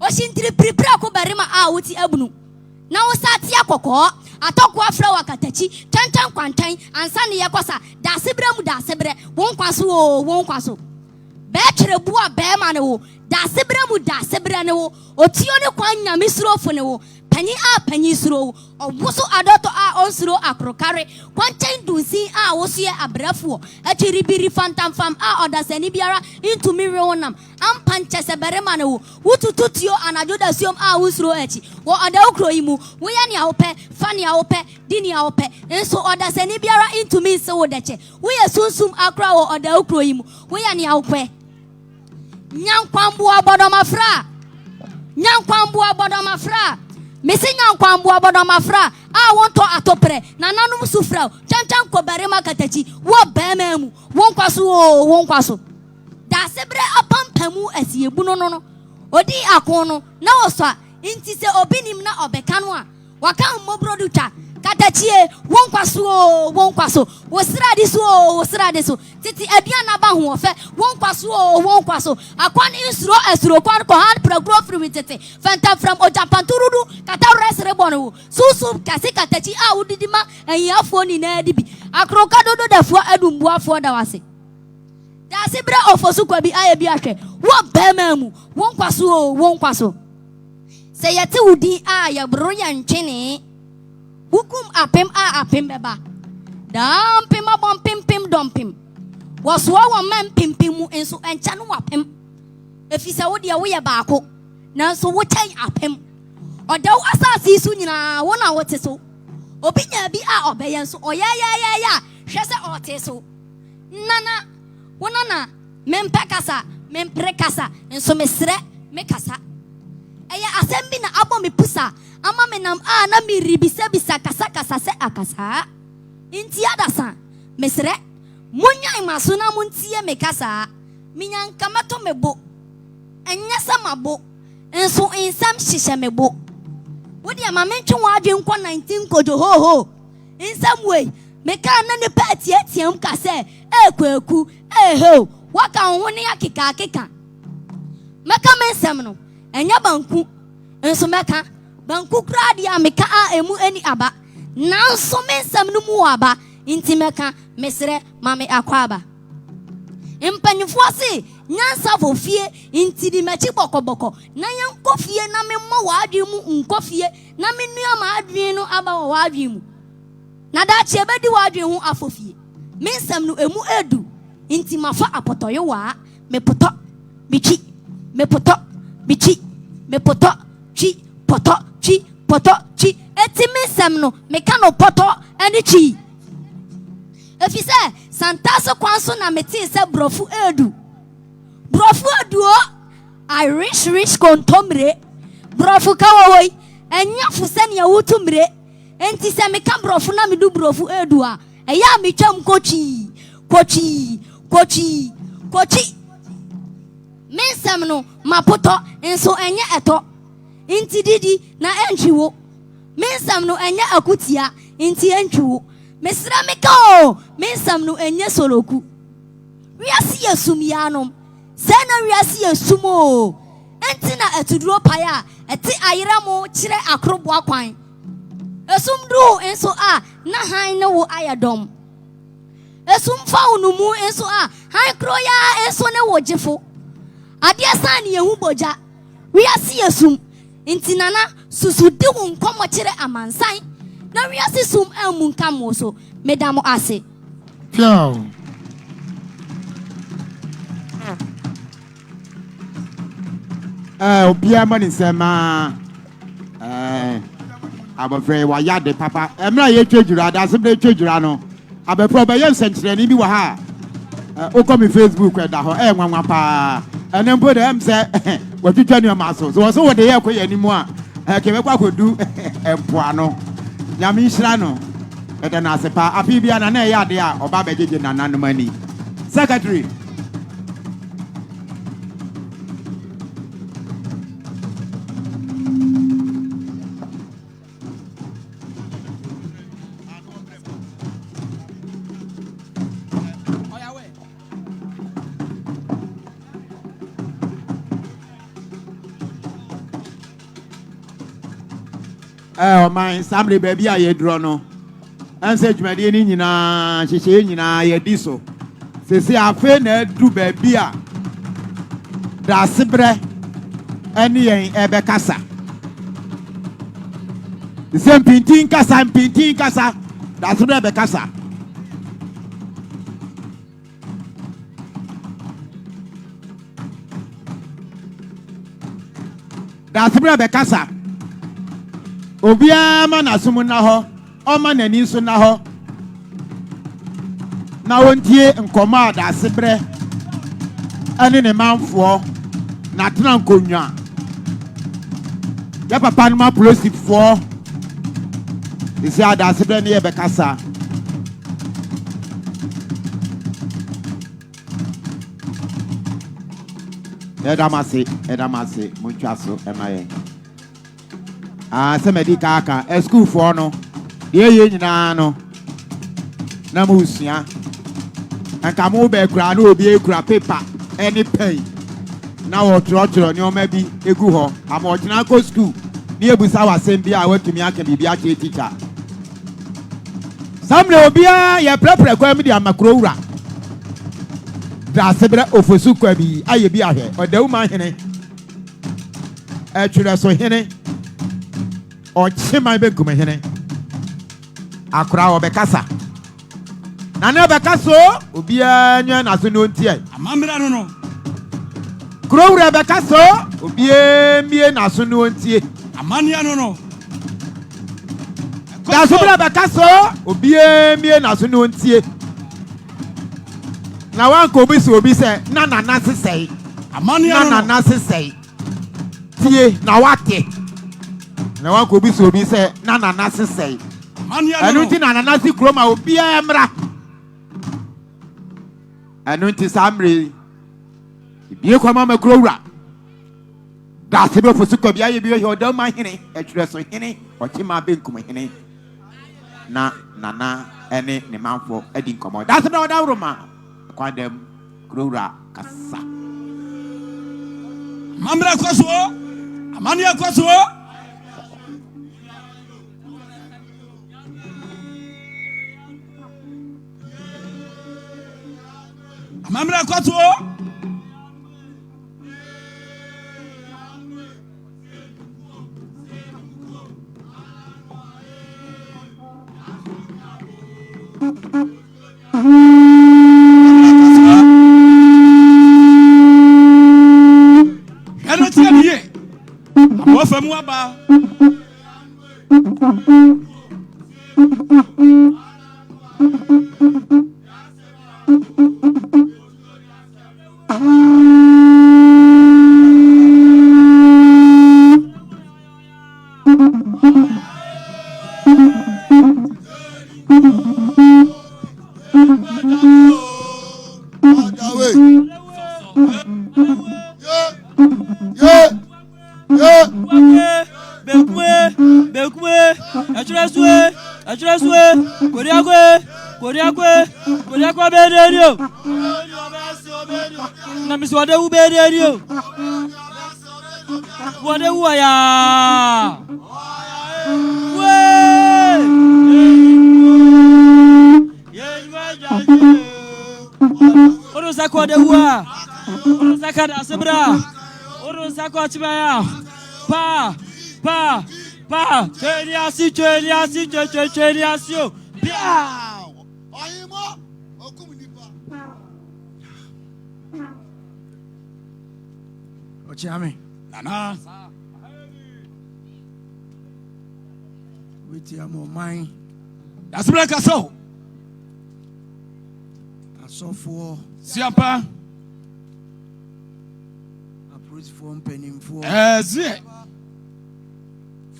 Oshintiri pripra ko barima a wuti abunu. Na wo sati akoko atoko afra wakatachi tantan kwantan ansa ne yekosa da sebre mu da sebre won kwaso be twere bu a be ma ne wo da sebre mu da sebre ne wo otio ne kwan nyame surofo ne wo panyi a panyi suro owoso adoto a onsuro akrokare kwantan dunsi a woso ye abrafo atiri biri fantam fam a odasani biara into mi rewonam ampanche sebere ma ne wo wutututio anajoda siom a wusuro echi wo Odau kroimu wo ya ne awopɛ fa ne awopɛ di ne awopɛ enso odasani biara into mi se wo deche wo ye sunsum akra wo Odau kroimu wo ya ne awopɛ nyankwambo abodomafra Mesi nyankwambo abodomafra a wonto atopre na nanum sufra chantan ko barema katachi wo bema mu wonkwaso da sebre apampamu asiebu no odi akono na oswa inti se obinim na obeka no a waka mmobrodu twa katachie wonkwaso wosrade so titi aduana ba ho ofe wonkwaso akwan insuro kwan ko han progro free tete fanta from ojapanturudu kata resre bono susu kasi katachi a udidima enyiafo ni na adibi akroka dodo dafo adumbuafo da wase da sebre ofosu kwa bi aye bi ahwe wo bema mu wonkwaso se yete udi a ya bro ya ntwene hukum apem beba dam pim abom pim dompim waswa wo man pim mu enso encha no wapem efisa wo de wo ye baako nanso wo kyɛn apem Odau asase su nyina wo na wote so obinya bi a obɛyɛ nso ɔya hwɛ sɛ ɔte so nana wona na mempre kasa enso mesrɛ me kasa ɛyɛ asɛm bi na abɔ me pusa ama me nam a na me ribisa kasa se akasa inti adasa mesrɛ munya imaso na muntie me kasa minyanka mato mebo enye samabo enso ensam hyehyɛ mebo wodi ama mentwe wo adwen kɔ 19 kojo ho ensam wei meka na ne pa atiatiam ka sɛ ekwaku ho waka ho ne akeka meka mensam no enya banku enso meka banku kra dia meka a emu ani aba nanso mensam no mu aba inti meka mesrɛ mame akwaba impanyfo ase nyansa fofie inti di mechi bokoboko na yankofie na memma wadwe mu nkofie na menua ma adwen no aba wadwe mu na da che bedi wadwe hu afofie mensam no emu edu inti mafa apotoyo wa mepoto bichi poto chi eti mensam no meka no poto ani chi efise santaso kwanso na meti se brofu edu Irish kontomre brofu kawoi enya fusen ya wutumre enti se meka brofu na medu brofu edu a eya metwam kochi mensam no mapoto enso enye eto inti didi na entwiwo mensam no enye akutia inti entwiwo mesra meka mensam no enye soloku wiase yesum yanom sena wiase yesumo enti na etuduro paya eti ayiramo kire akrobo akwan esum du enso a na han ne wo ayadom esum fa unumu enso a han kroya enso ne wo jefo ade asan ne yehu boja wiase yesum enti nana susudi wo nkomo kire amansan na wiase sum amun kamo so medamo ase Pio obia mani sema abofre wa yade papa emra ye twedwura da semre twedwura no abefro be ye nsenkyerani bi wa ha okomi Facebook da ho nwanwa pa And then put them say, what you turn your muscles. So, what they are anymore. I came up with do a puano. Yamishrano. And then I say, a Pibian and a yadia or Babaji and none money. Secretary. My family baby, I draw no. And said, my dear Nina, she said, I did so. Say, I feel do baby. That's Sibre, any Ebecassa. The same painting casa and painting casa. That's Rebecca. That's Rebecca. Obia man asumu na ho o ma nani so na ho na wontie nkoma da sebre ane ne manfo na tena nkonwa ya papa no ma plosive fo isi ada sebre ne ye bekasa edamase muchaso emaye somebody kaka a school for no ye nyina na musia and come over kra no obi ekura paper any pen na wo trotro ni o ma bi egu ho am o gina go school ni ebusa wasem bi a watumi aka bi a teacher samle obi a ye prepare kwa mi di amakro wura da sebra ofosu kwa bi aye bi ahwe Odauman hene Etwereso hene o chima be kuma hene akra obekasa na ne obekaso obi a nwa na so no ntie amamra no krowura obekaso obi mie na so no ntie amania no da so bra obekaso obi mie na so no ntie na wan ko bi so obi se na sesei amania no na sesei tie na wate na wan ko bi so obi se na sesei anu ti na si kroma obi emra anu ti samre bi ko ma krowura da se be fosu ko bi aye bi Odauman hene Etwereso hene o ti ma be nkum hene na nana ene ne manfo adi nkomo da se be Odauman kwadem krowura kasa mamra kwaso amania kwaso mamra kwaso Wafamwaba Koriakwe bererio na miswade u bererio wade uaya we oro sakode uwa oro sakada sebra oro sakotibaya pa cheriasi pia Ochiame nana wait ya mo mine that's like so for siapa polisifoɔ mpanimfoɔ ɛzie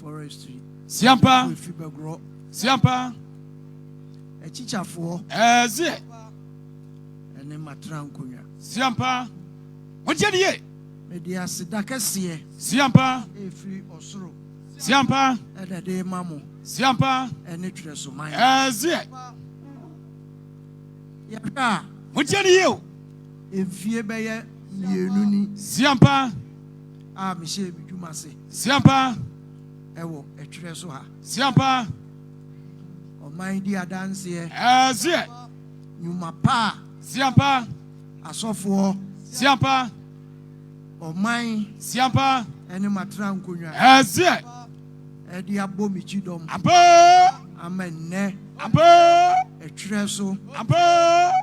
forestry siampa efi bɛgorɔ siampa akyikyafoɔ ɛzie ɛne matena nkonnwa siampa wɔnkyɛ ne ye mede aseda kɛseɛ siampa ɛfiri ɔsoro siampa ɛna de ma mo siampa ɛne twerɛ so man ɛzie yɛhwɛ a wɔnkyɛ ne ye o mfie bɛyɛ mmienu ni siampa a mehyɛ bi dwuma se siampa ɛwɔ ɛtwerɛ so ha siampa ɔman di adanseɛ ɛzie nnwuma pa siampa asɔfoɔ siampa ɔman siampa ɛne matena nkonnwa ɛzie ɛde abɔ me kyidɔm ampa ama nnɛ ampa ɛtwerɛ so ampa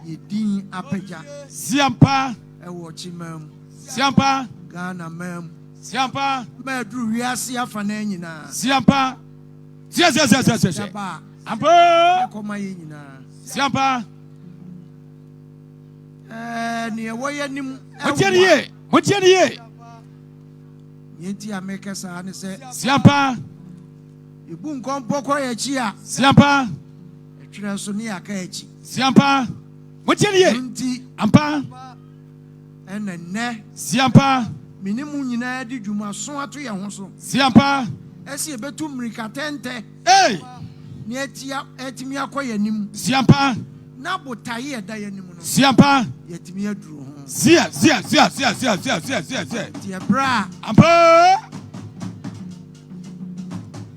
yɛdin apagya siampa ɛwɔ kyima mu siampa Ghana mam siampa ma aduru wiase afa na nyinaa siampa siampa yaba ampa ɛkɔma yɛ nyinaa siampa nea wɔyɛ nim wɔnkyɛ ne ye wɔnkyɛ ne ye yɛnti a mɛka saa ne sɛ siampa ɛbu nkɔmpɔ kɔ yɛ akyi a siampa ɛtwerɛ so ne yɛaka akyi siampa wɔnkyɛ ne ye nti ampa ɛna nnɛ siampa mene mu nyinaa de dwumaso ato yɛn ho so siampa ɛsɛ yɛbɛtu mmirika tɛntɛ ei ne atumi akɔ yɛn anim siampa na botae ɛda yɛn anim no siampa yɛtumi aduru ho sia nti ɛberɛ a ampa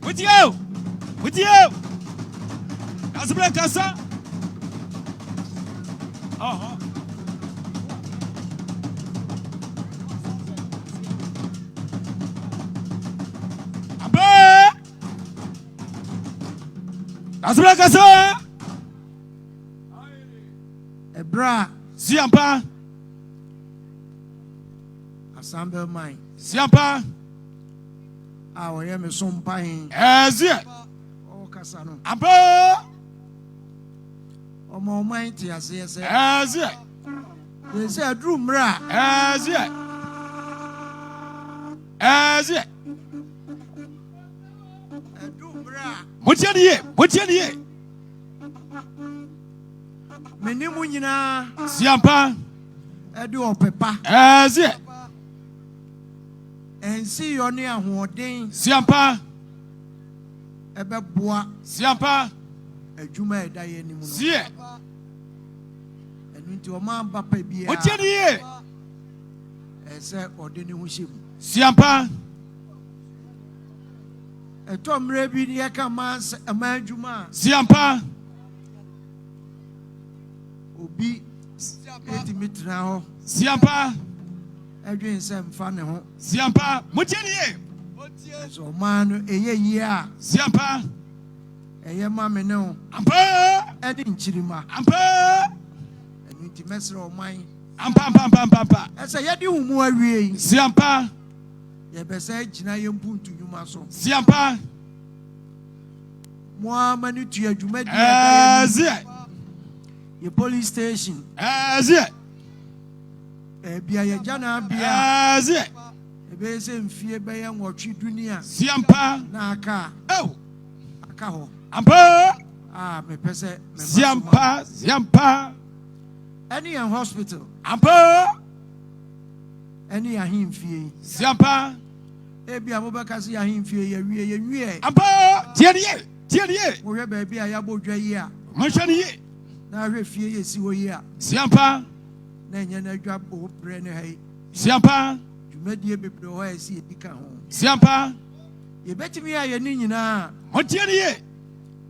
wotie kasebra kasa ampa kasebra kasa ɛberɛ a siampa asambel man siampa a wɔyɛ me so mpahen ɛzie ɔwɔkasa no ampa ɔma ɔman te aseɛ sɛ ɛzie yɛsɛ aduru mmerɛ a ɛzie ɛzie aduru mmerɛ a wɔnkyɛ ne ye mene mu nyinaa siampa ɛde ɔpepa ɛzie ɛnsiyɔ ne ahoɔden siampa ɛbɛboa siampa adwuma a ɛda yɛ anim no sie ɛno nti ɔma ba pa biara wɔnkyɛ ne ye ɛsɛ ɔde ne ho hyɛ mu siampa ɛtɔ mmerɛ bi ne yɛka ma adwuma a siampa obi ɛtumi tena hɔ siampa ɛdwen sɛ mfa ne ho siampa wɔnkyɛ ne ye ɛsɛ ɔman no ɛyɛ yie a siampa ɛyɛ ma me ne ho ampa ɛde nkyirima ampa ɛno nti mɛsrɛ ɔman ampa ɛsɛ yɛde wo mu awie yi siampa yɛbɛsɛ gyina yɛ mpuntu nnwuma so siampa mo ama no tu adwuma di ɛzie yɛ police station ɛzie bia yɛgya no abia ɛzie ɛbɛyɛ sɛ mfie bɛyɛ nwɔtwe dunia siampa na aka hɔ ampa a mepɛ sɛ siampa ɛne yɛn hospital ampa ɛne yɛn ahemfie siampa ebia mobɛka sɛ yɛn ahemfie yɛwie ampa tie ne ye wohwɛ baabi a yɛabɔ dwa yi a monhwɛ ne ye na ahwɛ fie yɛsi hɔ yi a siampa na ɛnyɛ no adwa berɛ ne ha yi siampa dwumadie bebree hɔ a ɛsi yɛdi ka ho siampa yɛbɛtumi a yɛne nyinaa montie ne ye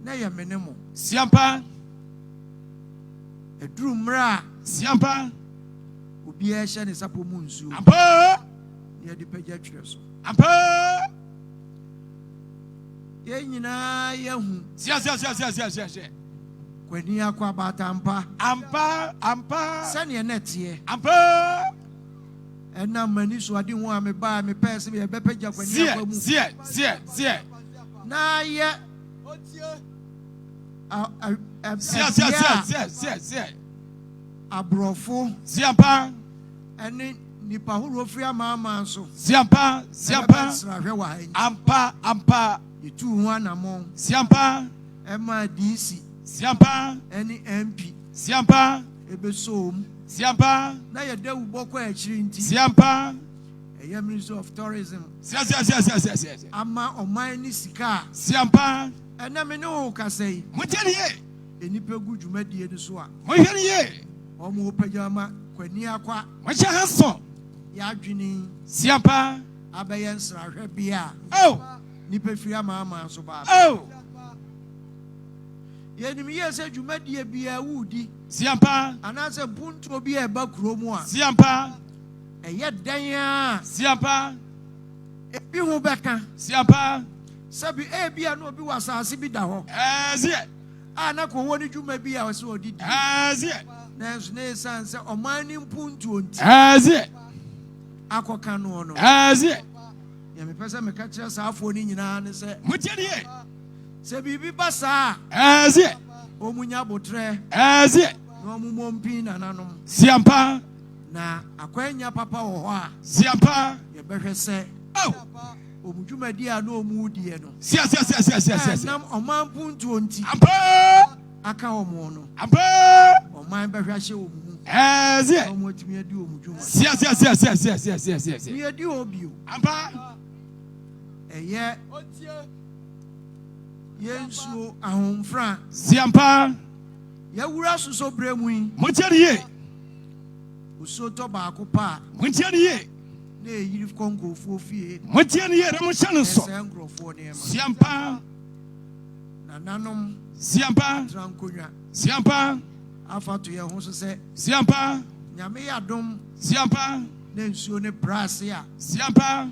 na yɛ me ne mo siampa ɛduru mmerɛ a siampa obiara hyɛ ne sapɔ mu nsuo ampa na yɛde pagya twerɛ so ampa yɛn nyinaa yɛhu hyɛ kwani akɔ abatampa ampa sɛneɛ na ɛteɛ ampa ɛnam m'ani so ade ho a mebaa mepɛɛ sɛ yɛbɛpagya kwani akɔ mu na yɛ aborɔfo siampa ɛne nipa horo firi ama so siampa ampa yitu ho anamon siampa ema DC siampa any MP siampa ebesom siampa na ye da uboko a chiri nti siampa eye Ministry of Tourism yes ama oman ni sika siampa ena me ne wo kasai muteni ye enipa gu dwumadie ni so a mohwani ye omo pajama kwani akwa mocha hanso ya adwini siampa abaye nsrahwe bia nipa firi ama so ba yenim yese dwumadie bia wudi siampa anase punto bia eba kuromu a siampa eye dan a siampa ebi ho beka siampa sabi bia no obi wasase bi da ho na ko woni dwuma bia wase odidi na nso ne sanse omani mpunto nti akoka no no ya me pese me ka kire saafo ni nyina ne se mutiye se bibi basa omunya botre no mumompi na nanom siampa na akwanya papa wo ho a siampa ye behwe se omudwumadi a no omudie no nam omampu ntuonti aka omo no oman behwe hye omu omotimi adi omudwuma adi obio eye yensu ahomfra siampa yawura soso bremu yi mutiye usoto ba akopa mutiye na eyiri konkofo fie mutiye remo chano so siampa na nanom siampa trankonya siampa afato ye ho so se siampa nyame yadom siampa na nsuo ne brase a siampa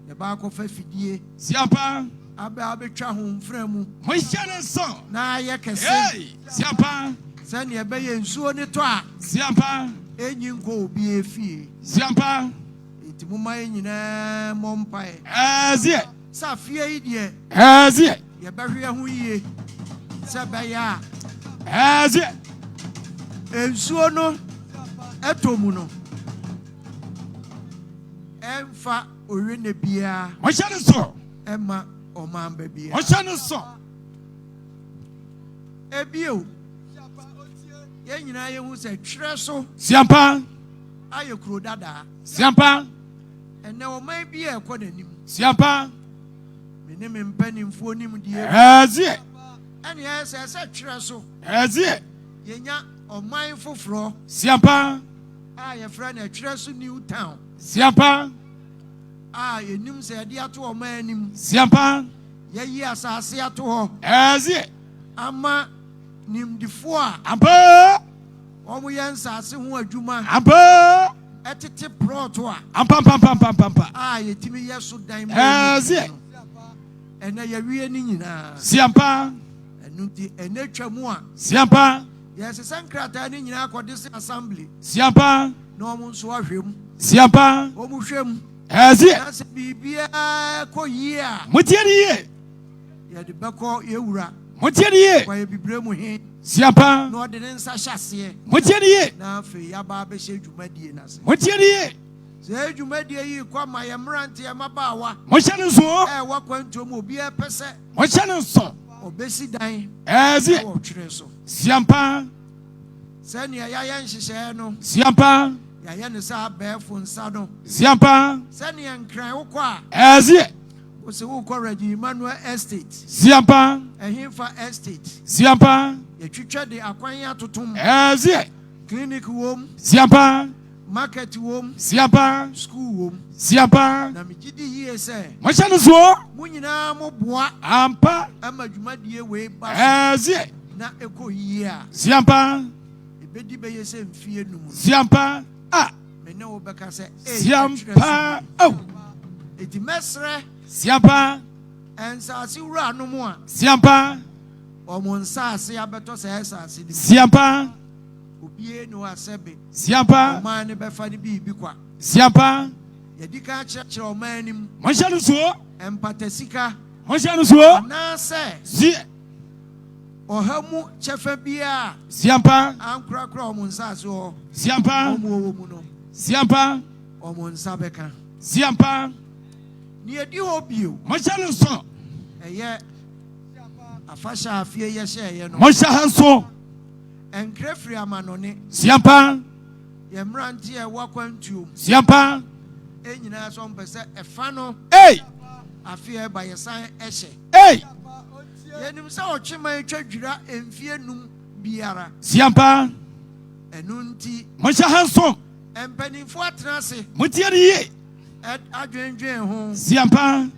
ne ba akofa fidie siampa abetwa homfra mu mohyane so na ye kese siampa se ne ebe ye nsuo ne to a siampa enyi nko obi efie siampa iti muma nyina mompae sa fie yi de ye behwe ho yie se be ya ensuo no etomu no emfa owe ne bia mohyane so ema omamba bia mohyane so ebio ye nyina ye hu se twere so siampa aye kuro dada siampa ene oman bia ekọ nanim siampa me me mpanimfo nim die ene ye se twere so ye nya oman foforo siampa ye fra na twere so new town siampa ye nim se ye de ato oman anim siampa ye yi asase ato ho ama nimdifo a omo ye nsase ho adwuma etete proto a yetimi yeso dan mo ena ye wie ni nyina siampa enu di enetwa mu a siampa yes sankrata ni nyina akode se assembly siampa na omo nso ahwem siampa omo hwem se bibia ko yi a mutiye ye de beko ye wura mutiye kwa ye bibre mu he siampa no de nsa hyase mutiye na afi ya ba be hye dwumadie na se mutiye se dwumadie yi kwa ma ye mrante ye mabawa mohyane so wa kwantom obi epese mohyane so obesi dan o twere so siampa se ne ya ye nhyehyɛ no siampa ya ye ne sa abefo nsa no siampa se ne nkran wo kwa wo se wo kwa Reggie Emmanuel Estate siampa ehimfa Estate siampa ye twitwa de akwan atotom clinic wom siampa market wom siampa school wom siampa na megidi yie se mohyane so mu nyina mo boa ampa ama dwumadie we ba na eko yie a siampa ebedi be ye se mfie num siampa me ne wo beka se siampa eti mesre siampa ensase wura no mu a siampa omo nsase abeto se esase di siampa obie no asebe siampa oman ne befa ni bi kwa siampa ye dika kyerɛ oman nim mohyane so empatasika mohyane so na se ohamu chefa bia siampa ankrakra omo nsase ho siampa omo wo mu no siampa ɔmo nsa bɛka. Siampa. Ni edi hɔ bio. Mɔhyɛ no nso. Ɛyɛ afahyɛ afie yɛhyɛ no. Mɔhyɛ ha nso. Ɛnkra firi amanɔne. Siampa. Yɛmmerante a ɛwɔ akwantuom. Siampa. Enyinaa so mpɛ sɛ ɛfa no. Hey. Afie ɛba yɛsan ɛhyɛ. Hey. Yɛnim sɛ ɔtwema etwa dwira mfie num biara. Siampa. Ɛnu nti. Mɔhyɛ ha nso. Mpanimfoɔ atena ase. Motie ne yie. Adwendwen ho. Siampa.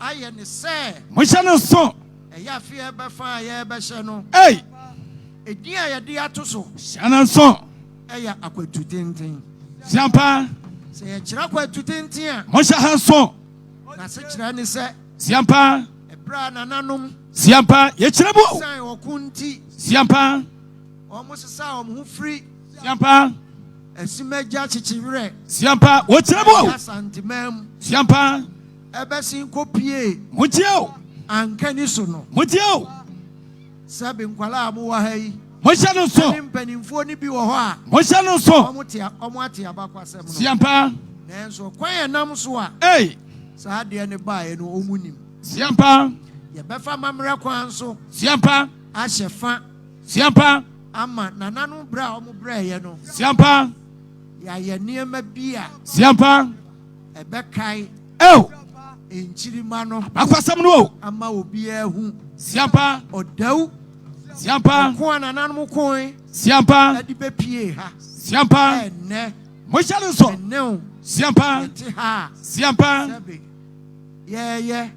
Ayɛ ne sɛ. Mɔhyɛ no nso. Ɛyɛ afie ɛbɛfa a yɛbɛhyɛ no. Hey. Edin a yɛde ato so. Hyɛ no nso. Ɛyɛ akwatu tenten. Siampa. Sɛ yɛkyerɛ akwatu tenten a. Mɔhyɛ ha nso. Na se kyerɛ ne sɛ. Siampa. Ɛbra nananom. Siampa. Yɛkyerɛ bo. San ɔko nti. Siampa. Ɔmo sesa ɔmo ho firi. Siampa. Esimagya kyekyerɛ. Siampa. Wɔkyerɛ bo. Asantemam. Siampa. Ɛbɛsin kopie. Motie o. Anka ni so no. Motie o. Sɛbi nkwala a mo wɔ ha yi. Mɔhyɛ no nso. Ɛne mpanimfoɔ ni bi wɔ hɔ a. Mɔhyɛ no nso. Ɔmo ate abakwasɛm no. Siampa. Nanso kwan yɛ nam so a. Hey. Saa adeɛ ne baeɛ no ɔmo nim. Siampa. Yɛbɛfa mammerɛ kwan so. Siampa. Ahyɛ fa. Siampa. Ama nananom brɛ a ɔmo brɛɛyɛ no. Siampa. Yɛayɛ nneɛma bi a. Siampa. Ɛbɛkae. Oh. Enkyirima no. Akwasɛm no o. Ama obiara hu. Siampa. Odau. Siampa. Ko nananom koe. Siampa. Ɛde bɛpie ha. Siampa. Ɛnɛ. Mɔhyɛ no nso. Ɛnɛw. Siampa. Yɛte ha. Siampa. Sɛbi. Yɛyɛ.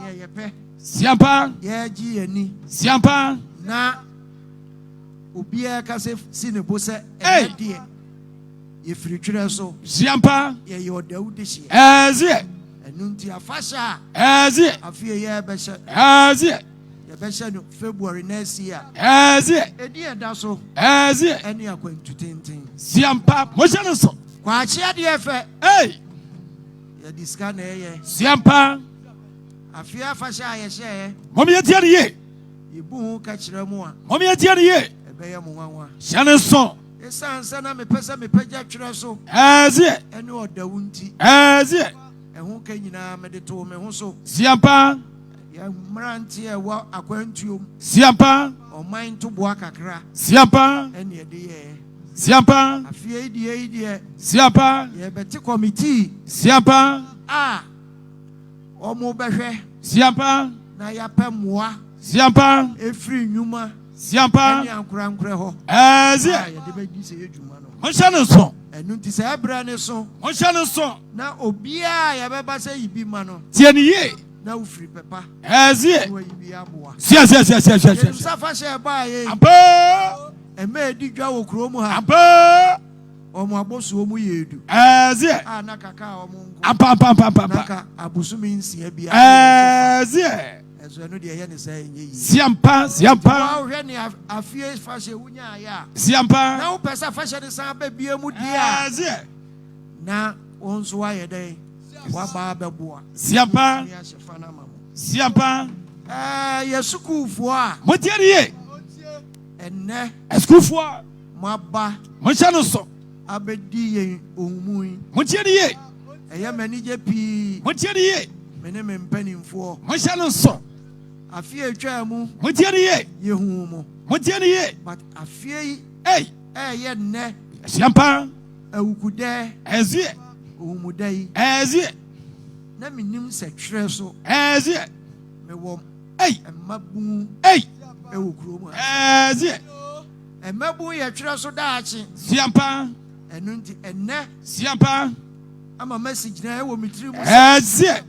Yɛyɛpɛ. Siampa. Yɛgye yɛni. Siampa. Na obiara kasa si ne bo sɛ Hey. ɛnɛ deɛ. Yɛfiri twerɛ so. Siampa. Yɛyɛ Odau de hyia. Ɛzie. Ɛnu nti afahyɛ a. Ɛzie. Afei yɛbɛhyɛ. Ɛzie. Yɛbɛhyɛ no February next year. Ɛzie. Edi ɛda so. Ɛzie. Ɛne akwantu tenten. Siampa. Mɔhyɛ no nso. Kwakye adeɛ fɛ. Hey. Yɛde sika na ɛyɛ. Siampa. Afei afahyɛ a yɛhyɛ. Mɔmi yɛtie ne yie. Yɛbu ho ka kyerɛ mu a. Mɔmi yɛtie ne yie. Ɛbɛyɛ mo nwanwa. Hyɛ no nso. Ɛsan sɛ na mepɛ sɛ mepɛgya twerɛ so. Ɛzie. Ɛne Odau nti. Ɛzie. Ɛho ka nyinaa mede to me ho so. Siampa. Yɛ mmerante a ɛwɔ akwantuom. Siampa. Ɔman toboa kakra. Siampa. Ɛne ɛde yɛ. Siampa. Afei yi deɛ. Siampa. Yɛbɛte committee. Siampa. A ɔmo bɛhwɛ. Siampa. Na yɛapɛ mmoa. Siampa. Efiri nnwuma. Siampa. Ɛne ankorankorɛ hɔ. Ɛzie. Yɛde bɛdi sɛ yɛdwuma no. Mɔhyɛ no nso. Ɛnu nti sɛ ɛbrɛ ne so. Mɔhyɛ no nso. Na obiara yɛbɛba sɛ yi bi ma no. Tie ne yie. Na wofiri pɛpa. Ɛzie. Na wayi bi aboa. Sia. Yɛnsa fahyɛ ɛbaa yɛ. Ampa. Ɛmɛ edi dwa wɔ kurom ha. Ampa. Ɔmo abosuo mu yɛ edu. Ɛzie. A na kaka a ɔmo nko. Ampa. Na ka abosome nsia bi. Ɛzie. Ɛso ɛno deɛ ɛyɛ ne sɛ ɛnyɛ yi. Siampa. Wɔahwɛ ne afie fahyɛ wunya ayɛ a. Siampa. Na wopɛ sɛ fahyɛ ne san bɛbie mu die a. Ɛzie. Na wɔn nso ayɛ dɛn. Waba abɛboa. Siampa. Yɛahyɛ fa no ama mo. Siampa. Yɛ sukuufoɔ a. Motie ne yie. Ɛnɛ. Asukuufoɔ. Mo aba. Mɔhyɛ no nso. Abɛdi yɛn ohumu yi. Motie ne yie. Ɛyɛ m'anigye pii. Motie ne yie. Me ne me mpanimfoɔ. Mɔhyɛ no nso. Afie atwa mu. Motie ne yie. Yehu mo. Motie ne yie. But afie yi. Hey. Ɛyɛ nnɛ. Siampa. Awukudɛ. Ɛzie. Ohumuda yi. Ɛzie. Na menim sɛ twerɛ so. Ɛzie. Mewɔ. Hey. Mmabun. Hey. Ɛwɔ kurom ha. Ɛzie. Mmabun yɛ twerɛ so daakye. Siampa. Ɛno nti ɛnɛ. Siampa. Ama message na ɛwɔ me tiri mu. Ɛzie.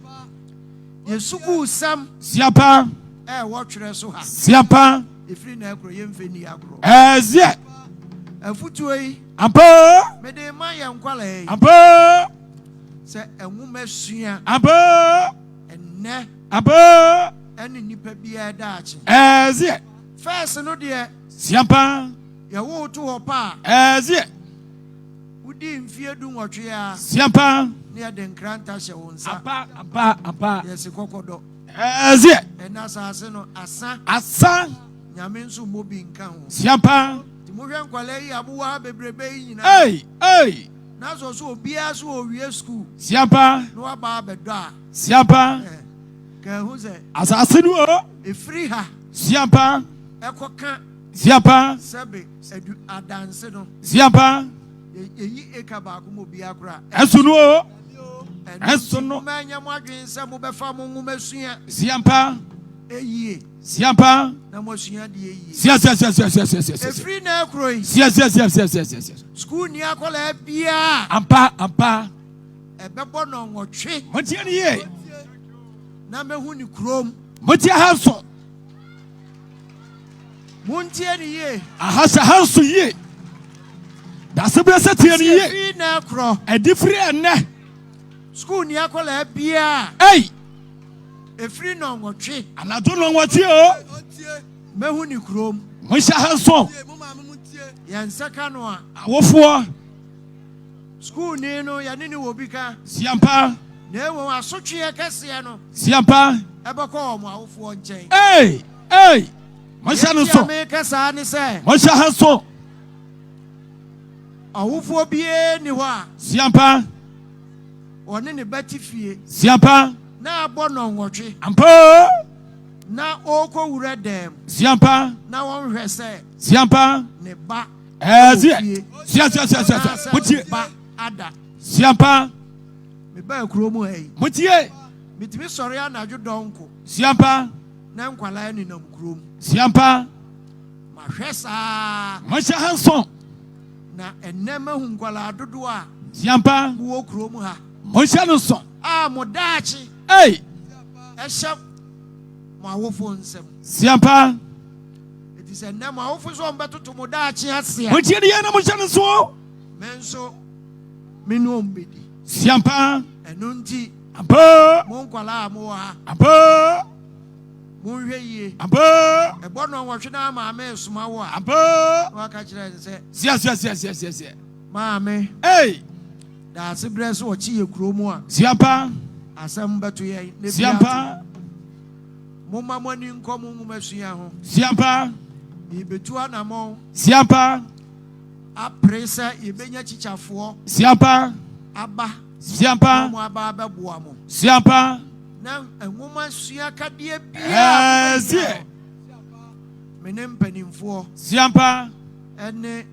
Yɛ sukuu sam. Siampa. Ɛwɔ twerɛ so ha. Siampa. Efiri na ɛkorɔ yɛmfɛ ni agorɔ. Ɛzie. Afutuo yi. Ampa. Mede ma yɛ nkwala yi. Ampa. Sɛ ɛnwoma sua. Ampa. Ɛnɛ. Ampa. Ɛne nipa biara daakye. Ɛzie. First no deɛ. Siampa. Yɛwo to hɔ pa. Ɛzie. Wodi mfie du nwɔtwe a. Siampa. Ne yɛde nkranta hyɛ wo nsa. Ampa. Yɛsi kɔkɔdɔ. Ɛzie. Ɛna asase no asa. Asa. Nyame nso mmɔ bi nka ho. Siampa. Ti mohwɛ nkwala yi a mowɔ ha bebrebe yi nyinaa. Hey. na so so obia so owie school Siapa. no aba bedo a Siapa. ka hu se Asase no o. efiri ha Siapa. ekoka Siapa. sebe edu adanse no Siapa. Eyi eka ba ko mo bia kra Esu no o. Esu no. Manya mo adwen se mo befa mo ngumasua Siapa. Eyie Siapa. na mo sua de eyie Sia. efiri na ekroi Sia. school ni akola bia Ampa. ebebo no nwotwe Motie ne ye. na mehu ni krom Motie hanso. muntie ni ye Ahasa hanso ye. Da sebra setie ne ye. efiri na ekro Edifri enne. school ni akola bia Hey. efiri no nwotwe Anado no nwoti o. mehu ni krom Mohya hanso. yansaka no a Awofo. school ni no ya ni wo bi ka Siampa. na ewo asotwe kese no Siampa. ebeko mo awofo nchen Hey. Mohya no so. me kasa ni se Mohya hanso. awofo bie ni ho a Siampa. one ne bati fie Siampa. na abo no nwotwe Ampa. na okọ wura dem Siampa. na won hwɛ sɛ Siampa. ne ba Sia. Motie. ba ada Siampa. me ba kuro mu ai Motie. mitimi sɔre anadwo dɔnko Siampa. na nkwala ni nam kuro mu Siampa. ma hwɛ saa Mohya hanso. na enema hu nkwala dodo a Siampa. wo kuro mu ha Mohya no so. a mo daachi Hey. ɛhyɛ mo awofo nsɛm Siampa. eti sɛ nna mo awofo so ɔmbɛtoto mo daachi ase a Motie ne ye na mohya no so. me nso me no ombedi Siampa. ɛno nti Ampa. mo nkwala a mo wɔ ha Ampa. mo nhwɛ yie Ampa. ɛbɔ no wɔtwe na maame esoma wo a Ampa. na waka kyerɛ ne sɛ Sia. maame Hey. daase berɛ so wɔkye yɛ kuro mu a Siampa. asɛm bɛto yɛn na bi Siampa. ato. Momma mo ani nkɔ mo nwomasua ho Siampa. yɛbɛtu anammɔn Siampa. apere sɛ yɛbɛnya kyikyafoɔ Siampa. aba Siampa. mo aba bɛboa mo Siampa. na nwoma sua kadeɛ biara me ne mpanimfoɔ Siampa. ɛne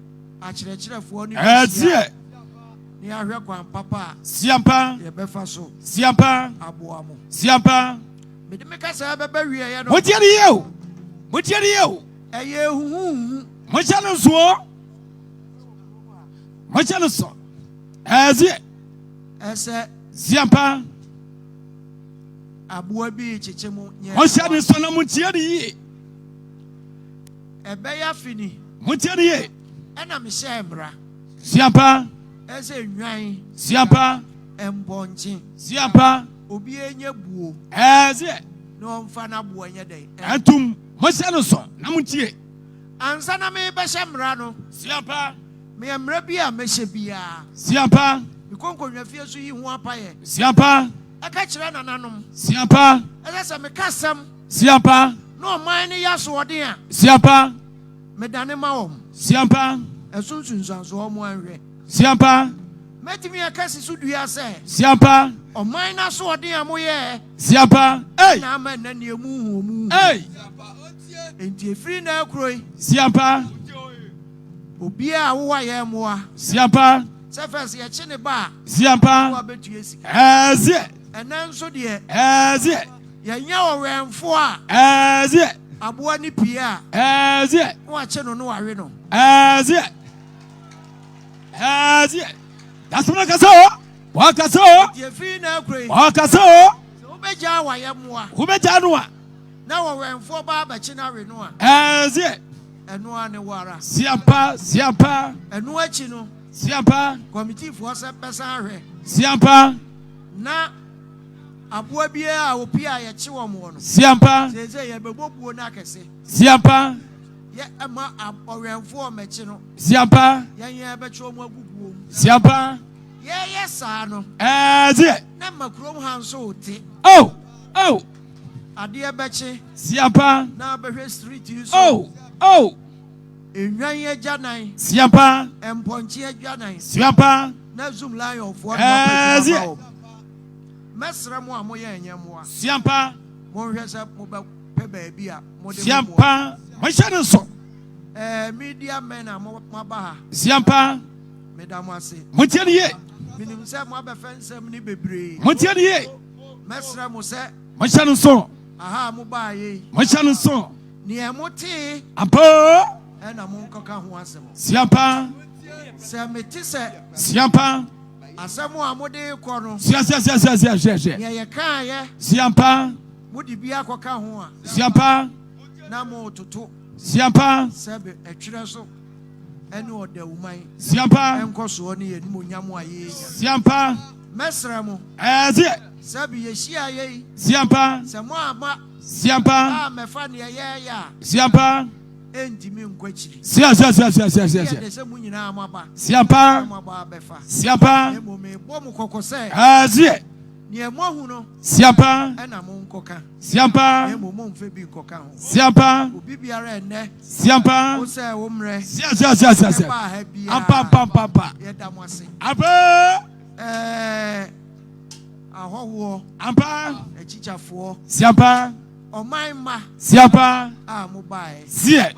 akyerɛkyerɛfoɔ ne Ɛzie. ne ahwɛ kwan papa a Siampa. yɛbɛfa so Siampa. aboa mo Siampa. mede me kasa bɛbɛ wieɛ no Motie ne ye o. Motie ne ye o. ɛyɛ huhuhu Mohya no so. Mohya no so. Ɛzie. ɛsɛ Siampa. aboa bi kyekye mu Mohya no so na motie ne ye. ɛbɛyɛ afini Motie ne ye. ɛna mehyɛ mmara Siampa. ɛsɛ nnwan Siampa. mbɔnkye Siampa. obi enye buo Ɛzie. na ɔmfa n'aboa nyɛ dɛn Atum. Mohya no so na motie. ansa na mebɛhyɛ mmara no Siampa. meyɛ mmara bi a mɛhyɛ biara Siampa. mekɔ nkonnwa fie so yi ho apayɛ Siampa. ɛka kyerɛ nananom Siampa. ɛsɛ sɛ meka asɛm Siampa. na ɔman no yɛ asoɔden a Siampa. medane ma wɔm Siampa. ɛso nsunsuansoɔ mo anhwɛ Siampa. mɛtumi aka si so dua sɛ Siampa. ɔman no asoɔden a moyɛɛ Siampa. Hey. na ama nna neɛ mu Hey. enti ɛfiri na akuro yi Siampa. obiaa a wowa yɛ mmoa Siampa. sɛ fɛs yɛkye ne ba a Siampa. woa bɛtua sika Ɛzie. ɛnɛ nso deɛ Ɛzie. yɛnyɛ ɔwɛmfoɔ a Ɛzie. aboa ne pie a Ɛzie. na wakye no na wawe no Ɛzie. Ɛzie. Dasuna kasa o. Wakasa o. yɛfiri na akuro yi Wakasa o. sɛ wobɛgyaa wayɛ mmoa Wobɛgya no a. na wɔwɛmfoɔ ba abɛkye no awe no a Ɛzie. ɛno a ne wo ara Siampa. Siampa. ɛno akyi no Siampa. kɔmitifoɔ sɛ bɛsan ahwɛ Siampa. na aboa biara a opi a yɛkye wɔ mo no Siampa. sɛ yɛbɛbɔ buo no akɛse Siampa. yɛ ɛma ɔwɛmfoɔ mɛkye no Siampa. yɛnyɛ bɛkyerɛ mu agu buo mu Siampa. yɛyɛ saa no Ɛzie. na ma kurom ha nso wote Oh. adeɛ bɛkye Siampa. na bɛhwɛ street yi so Oh. enwan agya nan Siampa. mpɔnkye agya nan Siampa. na zoom lion for mesra mo a moye enyemoa siampa monhwe se mo be pe baabi a mo de siampa manhyane so media men a mo ba siampa medam ase motie ne ye minim se mo abefa nsam ni bebre motie ne ye mesra mo se manhyane so aha mo ba ye manhyane so ne emote ampa na mo nkoka ho asem siampa se meti se siampa asem a mo de kɔ no sia ne ye kan ye siampa mo di bia koka ho a siampa na mo toto Siampa. Sebe Etwereso. Ene Odauman. Siampa. Enko so ne yeni monyamu aye. Siampa. Mesra mo. Eze. Sebe yeshia ye. Siampa. Semo ama. Siampa. Ah mefa ne ye ya. Siampa. Endimi nkwachiri. Sia. Dese mu nyina amaba. Siampa. Amaba befa. Siampa. Emo me bo mu kokose. Eze. Ne mo hu no. Siampa. Ena mo nkoka. Siampa. Emo mo mfe bi nkoka ho. Siampa. Obi biara enne. Siampa. Wo se wo mre. Sia. Ampa. Yeda mo ase. Apa. Ahowo. Ampa. Echichafo. Siampa. Omaima. Siampa. Ah mobile. Sie.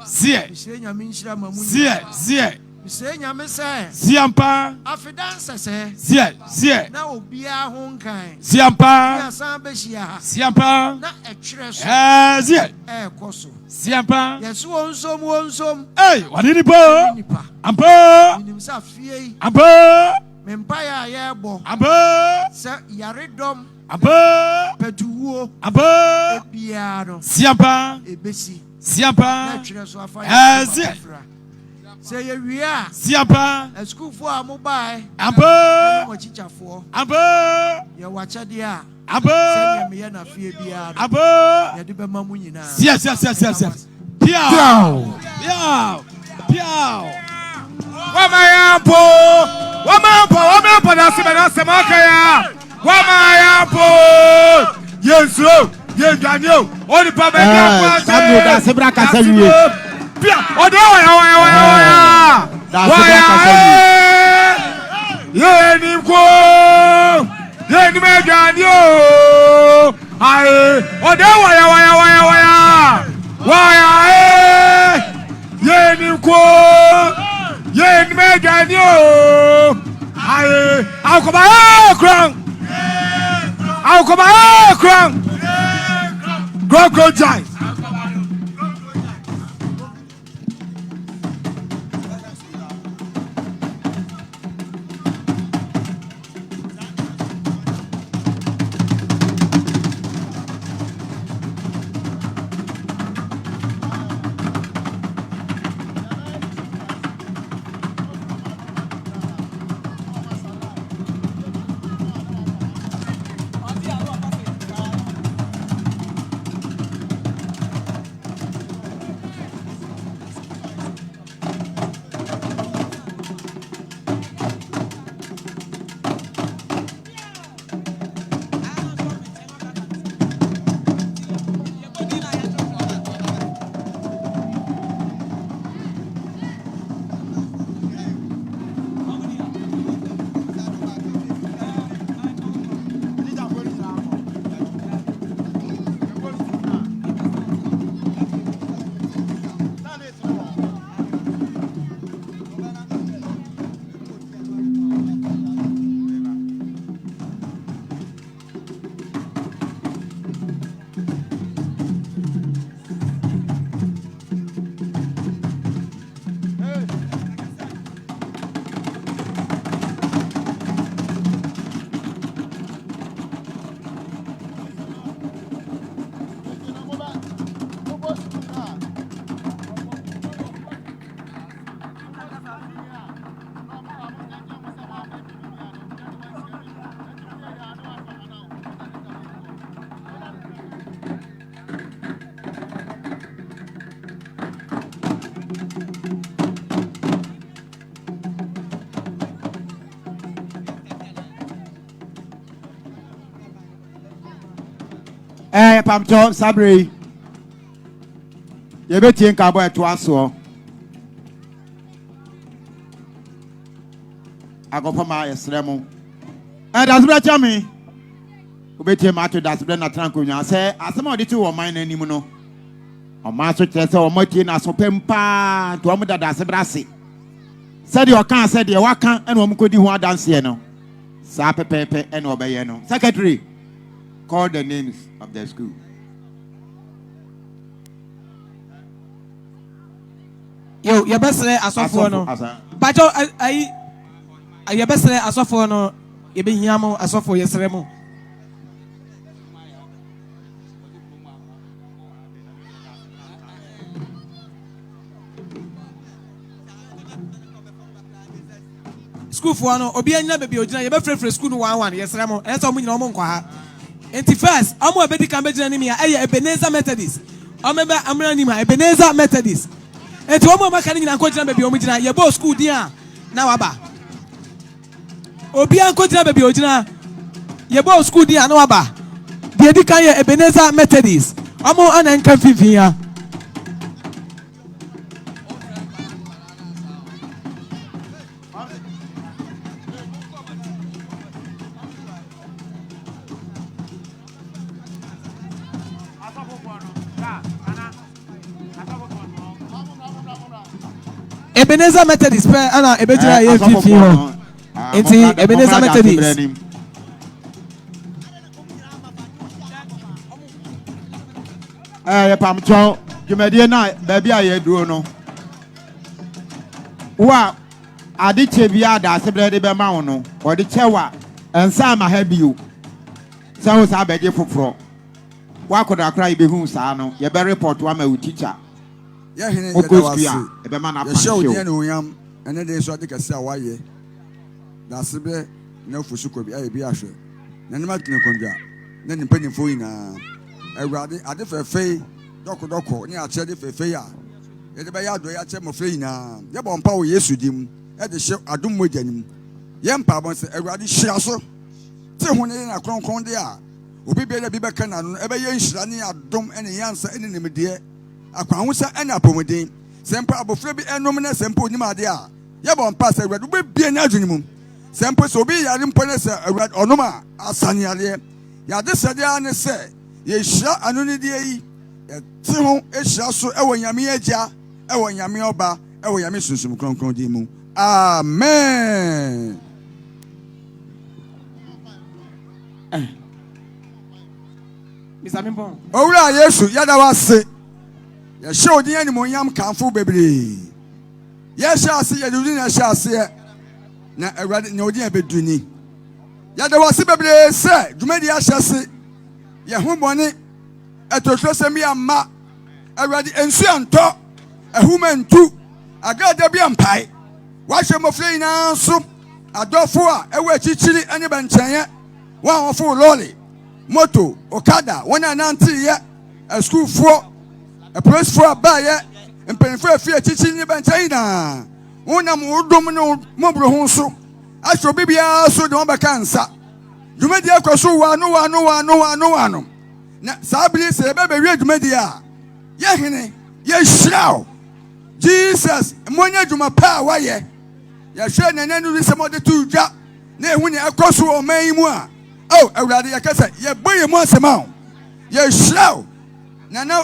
Misre nyame nshira mamu. Sie. Misre nyame se. Siampa. Afidanse se. Sie. Na obia ho nkan. Siampa. Ya san behia. Siampa. Na Etwereso. Sie. Koso. Siampa. Yesu wonsom. Hey, wadini bo. Ampa. Minimsa fie. Ampa. Mempaya yebo. Ampa. Se yaredom. Ampa. Petuwo. Ampa. Ebiano. Siampa. Ebesi. Siampa. Na Etwereso afa. Se ye wia. Siampa. Eskufu a mobile. Ampa. Mo chichafo. Ampa. Ye wacha dia. Ampa. Se me ye na fie bia. Ampa. Ye de be mamu nyina. Sia. Piao. Wamayampo na sema kaya. Wamayampo. Yesu. Yenganyo. Oni pa me kwa. Sabu da sebra kasa wiye. Pia. Waya. Da sebra kasa wiye. Yeni ko. Yeni me ganyo. Ai. Odau waya. Yeni ko. Yeni me ganyo. Ai. Aukoma krang. Go giant. Pamcho Sabri. You better think about it once. Agopama Yesremo. And as well, Jammy. Ubeti matter that's been a tranquil. Say, as some of the two or mine anymore. Or Master Tessa or Martina so pempa to Amada das Brassi. Said your can said your waka and one could do one dance here no. Sape Pepe and Obayeno. Secretary, call the names of the school. Yo, your best as of no. But I your best as of no. You be yamo as of for yesterday. School for no obi anya baby ogina ye be frefre school no 11 yesra mo enso mo nyina mo nkwa ha enti first omo abedi kan begina ni me ya Ebenezer Methodist omo be amra ni ma Ebenezer Methodist enti omo maka ni nyina nkogina baby omo gina ye bo school din a na waba obi an nkogina baby ogina ye bo school din a na waba de di kan ye Ebenezer Methodist omo ana nkan fifin ya Ebenezer Methodist pe ana ebejira ye fifi ho enti Ebenezer Methodist ye pamcho jumedie na baabi a ye duro no wa ade chebia da sebre de be ma wo no wo de chewa ensa ma ha bio sa wo sa beje foforo wa koda kra ibe hu sa no ye be report wa ma wo teacher ya hene ye da wase e be ma na pa show dia no yam ene de so ade kase a waye da sebe na fusu ko bi aye bi ahwe na ne matene kondwa na ni panimfo ina awurade ade fefe doko ni a che de fefe ya ye de be ya do ya che mofre ina ye bo mpa wo Yesu dim e de hye adom mojanim ye mpa bon se awurade hyira so te ho ne na kronkron de a obi be na bi be kana no e be ye nhyira ne adom ene yansa ene nimde akwa ho sa ene apomodin sempa abofra bi enom na sempa onim ade a ye bo mpa se awurade be bie na adwenimu sempa so bi yare mpa ne se awurade onom a asane ade ya de se dia ne se ye hyira anoni de yi ye te ho e hyira so e wo nyame agya e wo nyame oba e wo nyame sunsum kronkron di mu amen. Mr. Mimpon. Owura Yesu yada wase. Ye show di ani mo yam kanfo bebre. Ye sha ase ye dudi na sha ase na awurade na odi abeduni. Yada wase bebre se dwumadi a sha se. Ye ho bone etotro se mi amma. Awurade ensu anto ehumantu agada bi ampai. Wa hwe mofre ina so adofo a ewe chichiri ani banchanye. Wa hofo lolly. Moto, Okada, one and auntie, a school for a press for a buyer, and paying for a fear teaching in China. One am domino mobile honso. I shall be also the one cancer. You made the Akosu, no one. Now, Sabri say, baby, read media. Yahine, yes, shall. Jesus, Monia Juma power, ye. Yashan and then do some of the two jap. Nay, when you Akosu or May moi. Oh, awurade yakasa ye boye mo asema o ye hiraw na na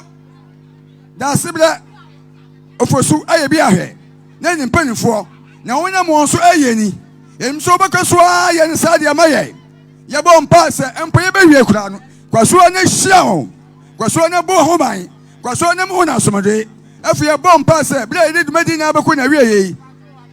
da sibla ofosu aye bi ahwe na ni mpanifo na wona mo nso aye ni emso bakaso aye ni sade amaye ye bo mpa se empa ye behwie kura no kwaso na hiraw kwaso na bo homan kwaso na mo na asomde afi ye bo mpa se bla ye dumadi na abeko na wie ye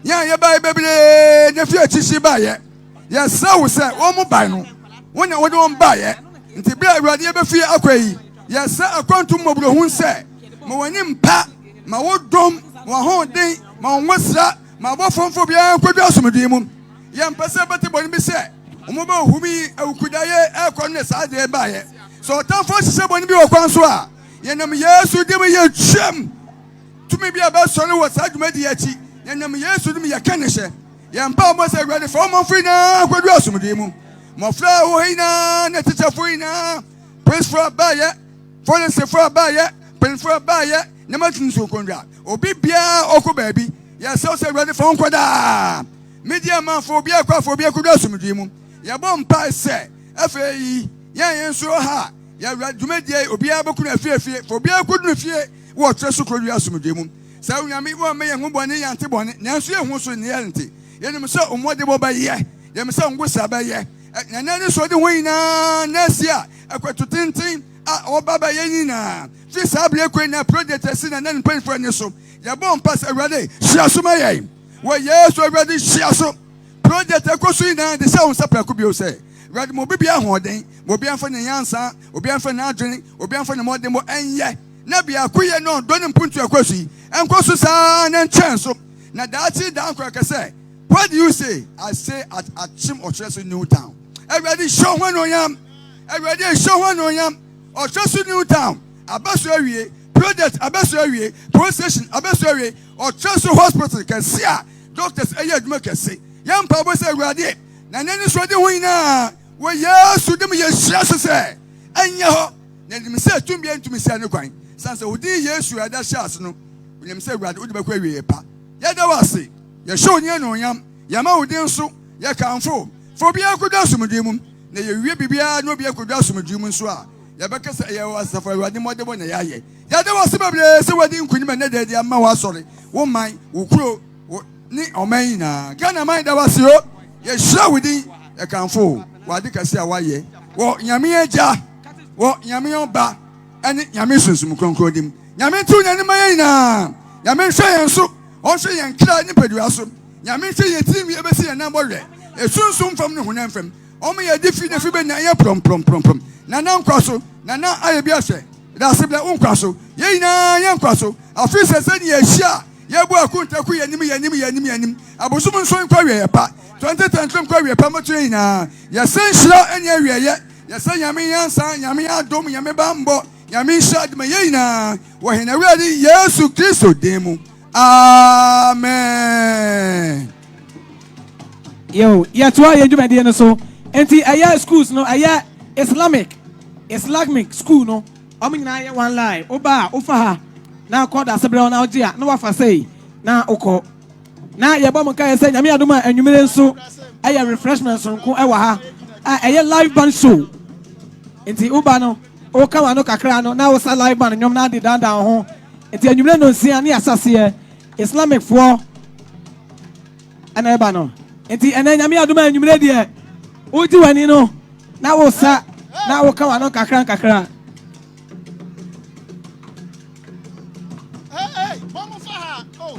ya ye ba bebre na fi achichi ba ye sawo se wo mo ban no when you don't buy it, and to be a radio before Aquay, yes, sir, a quantum of the Hun say, Moanim Pat, my old dome, my whole day, my what's that, my waffle for beyond Quadrosum, young Passabati Bonnie said, Omo who be a Kudaye, a corners, I dare buy it. So, town for someone be a consoir. Yanam yes, who give me your chum to me be about son was I mediati, Yanam yes, who me a canisher. Young Pam was a ready for my free now, Quadrosum. Mofla woina na teacher foina prince for abaye foreign se for abaye prince for abaye na matin so kondra obi bia okọ baabi ya so se ready for nkoda media man for be a kwa for be a kudo asumdwemu ye bom pa se afei yen so ha ya dwumadie obi aboku na fiefie for be a kudo fie wo treso kudo asumdwemu sa unyame wo me ye ho bone yante bone nanso ye ho so ne yante yenim se omode bo ba ye yem se ngosa ba ye na nani so de ho ina nasia akwato tintin a obaba ye nyina fi sabre kwen na project asi na nan pan for ne so ya bom pass awrade hia so ma ye wo yesu awrade hia so project akoso ina de se on sapra ko bi o se awrade mo bibia hoden mo bia fa ne yansa obi anfa na adwene obi anfa ne modem mo enye na bia koye no do ne mpuntu akoso yi enkoso sa na nchen so na dachi dan kwa kase. What do you say? I say at Akyem Etwereso New Town. Everybody show one on yam. Everybody show one on yam. Etwereso New Town. Abaso area project. Abaso area procession. Abaso area Etwereso hospital. Can see doctors. Ayed can say. Yam pabo say everybody. Na nene swadi wina. We yesu dem yesu say. Enyeho. Na dem say tumbi entumi say ne kwan. Sanse odi yesu ada shas no. We dem say everybody. Odi bakwa wie pa. Yada wase. Ya show nye no yam ya ma wodi nso ya kanfo fo bia kodo asomdwemu na ye wie bibia no bia kodo asomdwemu nso a ya beka se ya wasafa wadi modebo na ya ye ya de wase bebre se wadi nkunima na de ama wa sori wo man wo kuro ni oman na Ghana man da wase o ya show wodi ya kanfo wadi kase a wa ye wo nyame agya wo nyame oba ene nyame sunsum konkrodim nyame tu nyane man na nyame hwe nso also yan kra ni peduaso nyame hwe ye tim ye besi yan nambore esunsum fam ne hunan fam o me ye difi na fi be na ye prom na na nkwaso na na aye bi ahwe da sebla unkwaso ye na ye nkwaso afi sese ni ye hia ye bu akuntaku yanim abosum nso nkwa we pa 2010 nkwa we pa moto ye na ye senhira enya we ye se nyame yansa nyame adom nyame bambo nyame shad me ye na wo hena we Yesu Kristo demu. Amen. Yo, yeah, to you do no so. Enti aya schools no aya Islamic school no. Omi na one line. Oba ofa na call da sebre na ogia na wafa say na oko. Na ye bo monka say nyame adoma anwumere nso aya refreshments nko e wa ha. Aya live band show. Enti oba no o ka wa no kakra no na wo sa live band nyom na de down ho. Enti anwumere no nsia ne asase Islamic for ana eba no enti ena nyame adoma anwumere de uji wani no na wo sa na wo ka wa no kakra Hey, mama fa oh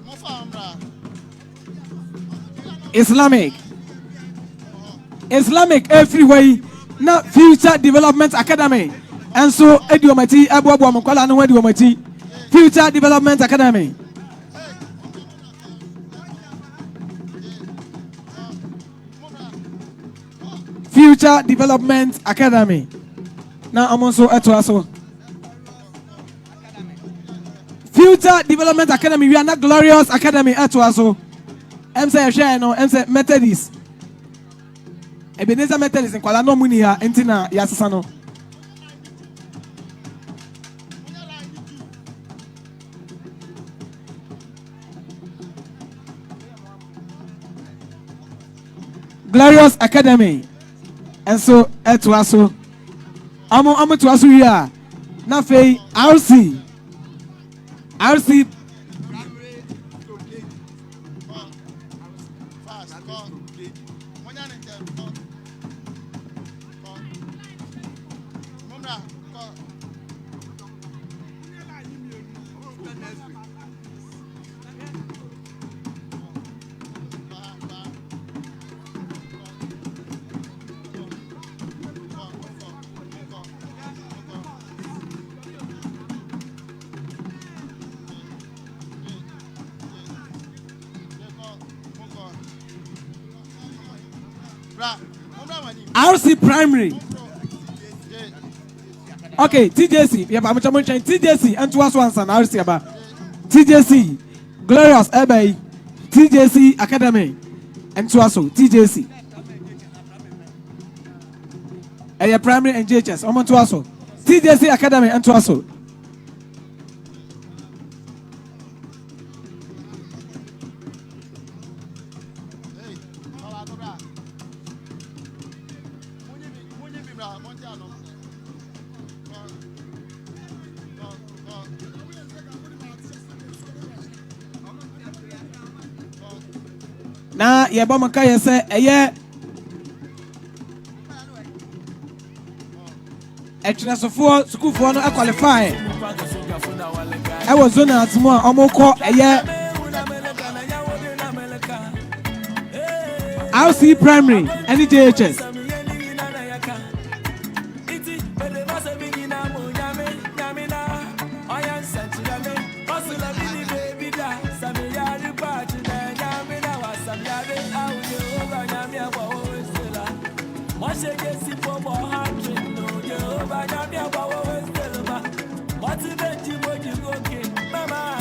mo fa amra Islamic everywhere na Future Development Academy and so ediomati abuabu amkola no ediomati Future Development Academy. Future Development Academy. Now I'm also Etwereso. Future Development Academy. We are not Glorious Academy Etwereso. MC share no MC Methodist. Ebenezer Methodist in Kuala no muni ya entina ya sasa no. Glorious Academy. And so Etwereso. I'm to us here. Nafe RC. RC Primary. Okay, TJC. Yeah, but I'm trying TJC and to us once and RC about TJC. Glorious Ebay. TJC Academy. And to us TJC. And your primary and JHS. I'm to us. TJC Academy and to us. na yɛbɔ mo ka yɛ sɛ ɛyɛ ɛtwerɛsofoɔ sukuufoɔ no qualify ɛwɔ zonals mu a ɔmokɔ ɛyɛ RC primary ɛne JHS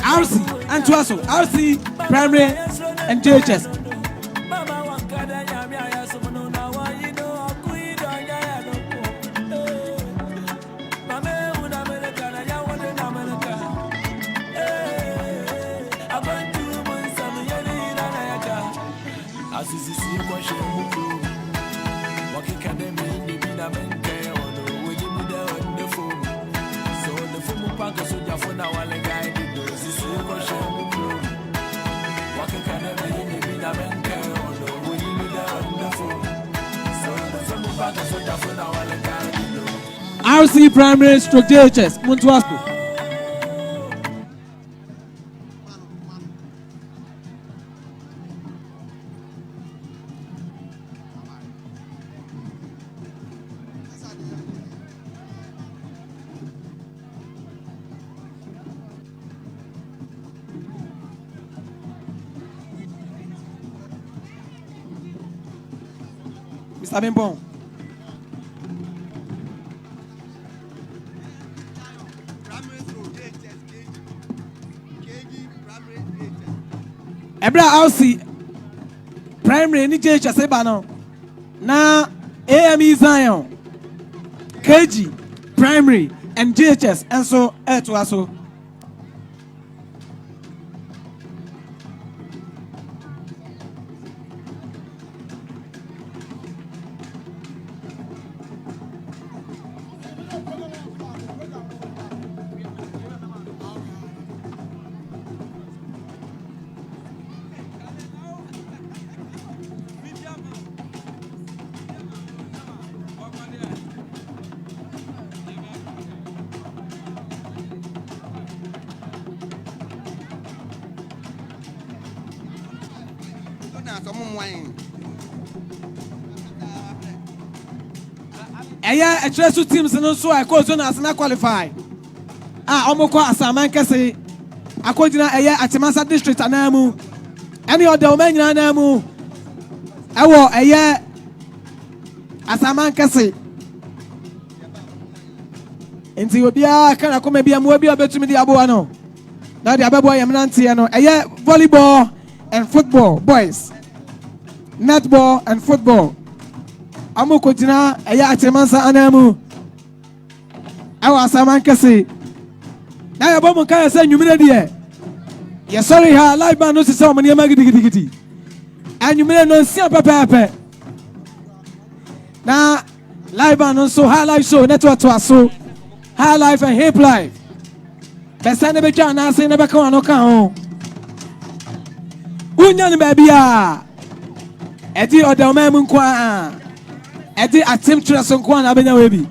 RC Etwereso, RC primary and JHS. RC primary stroke JHS Etwereso. Mr. Bimpong. Ebra RC primary ni JHS eba no na AME Zion KG primary and JHS and so Etwereso. Eya Etwereso teams no so I zone as na qualify. Omoko asaman kese. Akojina eya Atimasa district anamu. Any Odauman nyina anamu. Ewo eya asaman kese. Enti obia kana koma bia mo bia betumi di abo ano. Na di abebo yam nante no eya volleyball and football boys. Netball and football. Amoko jina eya Atimasa anamu. Awa asaman kese. Na ya bomo kaya se nyumire die. Ye sorry ha live band no se se omani ma gidigidi. Anyumire no nsia pepepe. Na live band no so high life show network to aso. High life and hip life. Besa ne be twa na se ne be kan no kan ho. Unya ne ba bia. Edi Odauman mu kwa. Edi Akyem Etwereso kwa na benya we bi.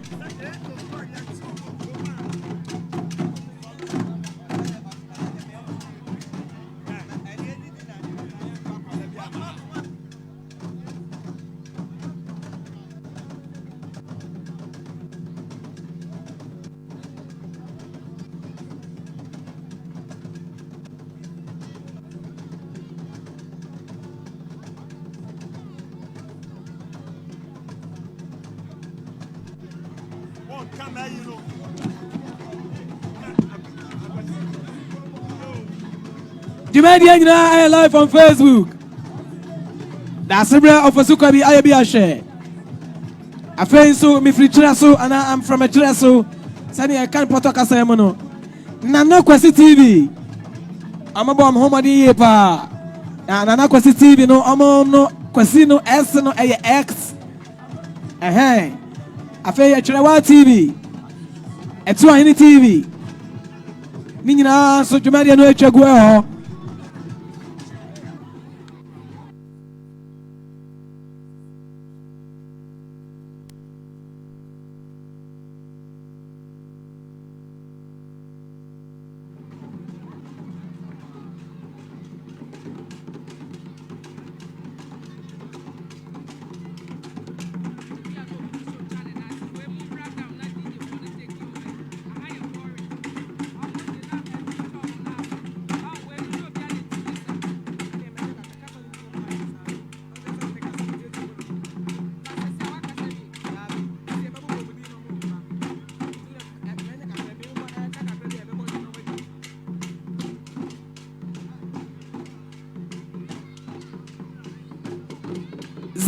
Jumadi nyina live on Facebook. That's the brand of Osukabi Ayabi share. A friend so me free Etwereso and I'm from Etwereso. Sani I can't put a mono. Nana Kwesi TV. I'm about Muhammadi Yepa. Nana Kwesi TV no no Kwesi no S no X. A fey Etwereso TV. Etwereso TV. Nina so Jumadi no Echagua.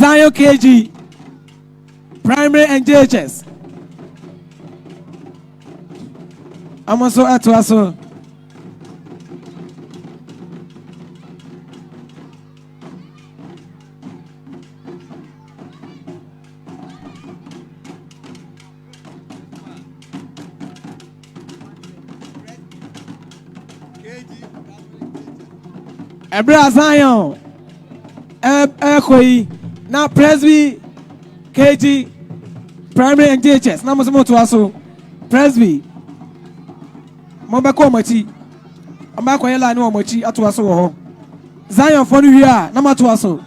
Zion KG, primary and JHS. I'm also at Waso. Ebra Zion, Ekoi, now Presby, KG, primary and JHS. Now Mosumo to Waso, Presby. Mobako Machi, Amako Yela no Mochi at Waso. Zion for New Year, Nama to Waso.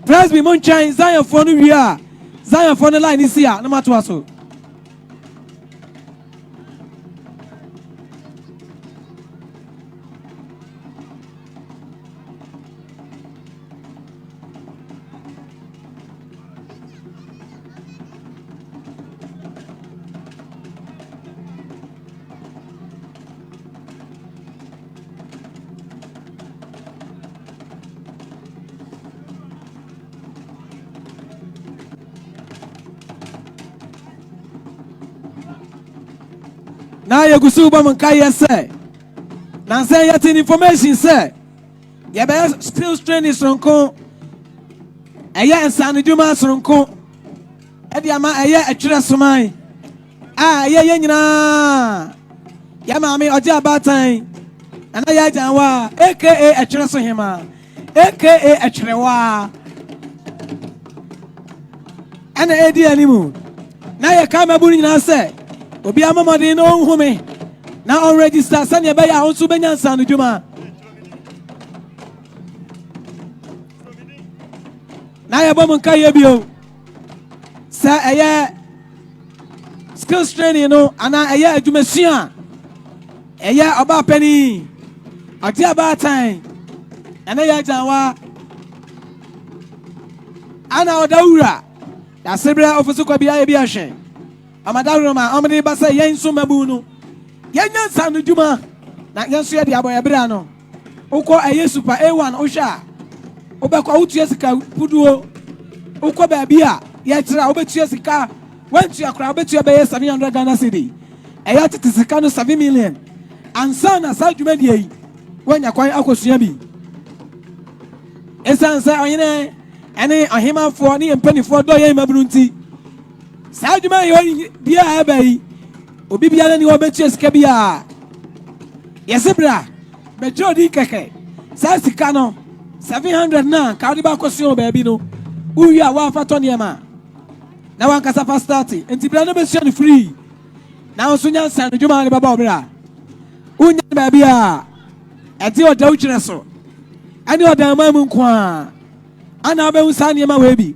Presby Munchain, Zion for New Year, Zion for the line is here, Nama to Waso. Now you go see Obama Kaya say. Now say yet information say. You better still strain is ronko. Aya and San Juma ronko. Ediama aya Etwereso. Ah yeah na. Ya mami oja batime. And aya janwa aka Etwereso hima. Aka Etwerewa. And edi animu. Now you come abuni na say. Obi amamade no nhome na on register sane be ya onso benya nsan no dwuma na ya bom nka ye bio sa eye skills training no ana eye adwumasua eye oba pani ati aba time ana ya janwa ana Odau ya sebra ofisu kwa bia ye bia hwe Amadaroma, Amadi Basa, Yen Sumabuno. Yan San Juma, not Yansia de Aboyabrano. Oko a Yesupa, A1, Osha. Obako Jessica, Puduo. Oko Babia, Yatra, Obet Jessica. Went to your crowd, bet you bay 700 Ghana City. A yacht is a kind of 7 million. And son, as South Media, when you're quite Akosiabi. Esan say, any a him for any and penny for Doya Mabrunti. Saudima yo dia abai obi bia ni wo beches ka bia yesebra bejo di keke sa sika no 700 na ka odi ba kwesio ba bi no uwi a wa fa to niema na wan kasa fa start enti bra no be sio free na onso nya san djuma ni baba obra unya ba bia eti Odau Etwereso ani Odauman mu kwa ana be unsa niema we bi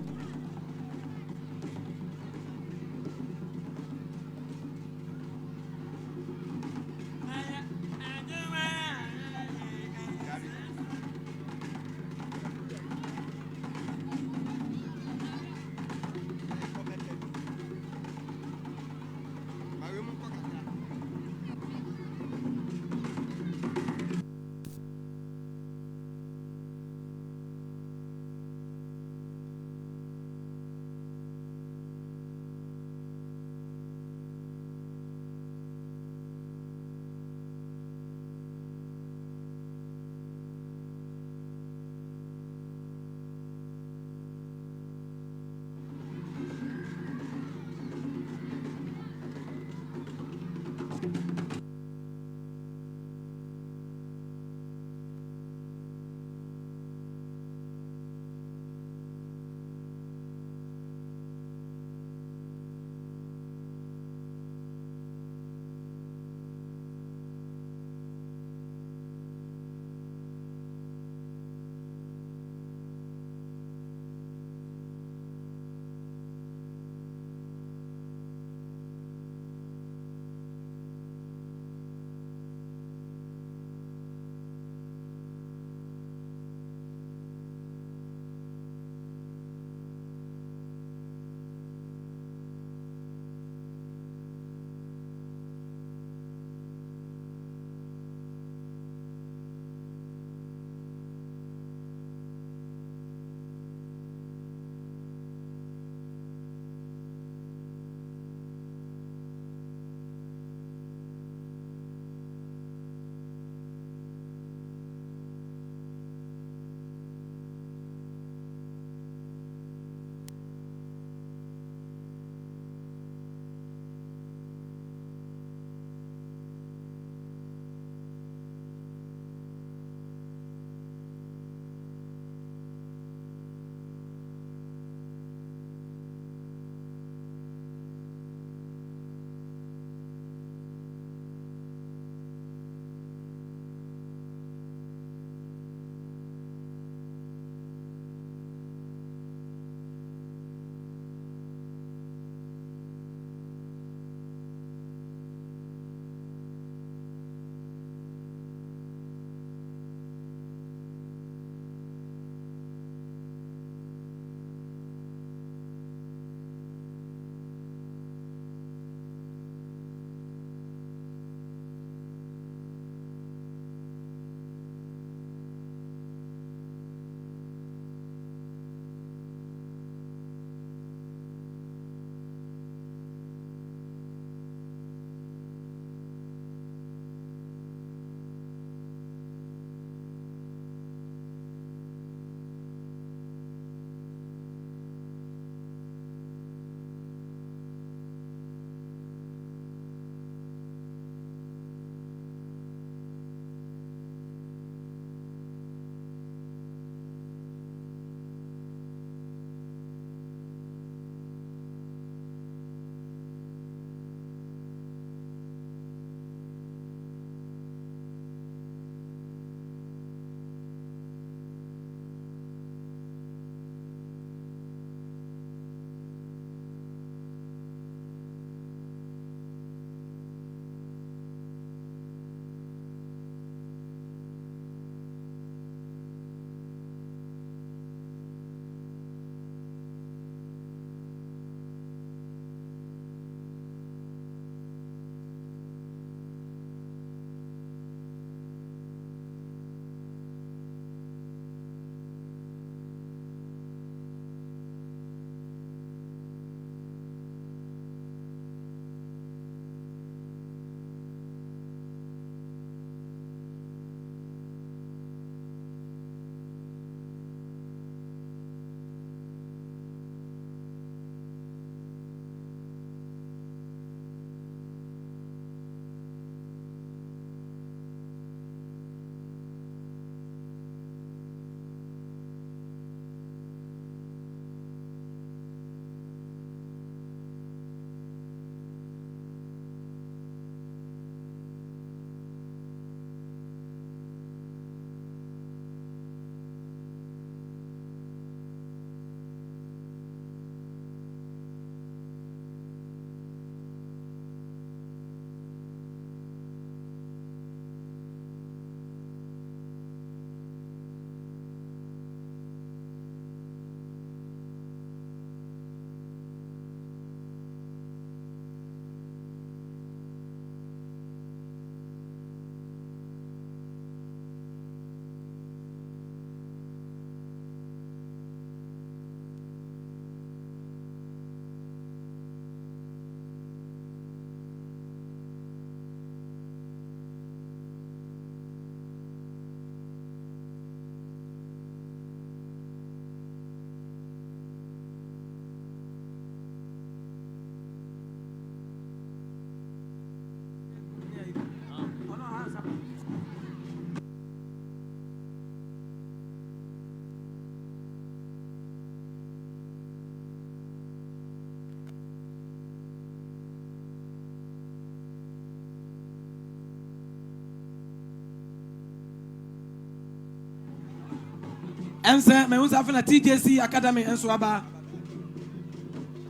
And sir, my own after TJC Academy and Swaba.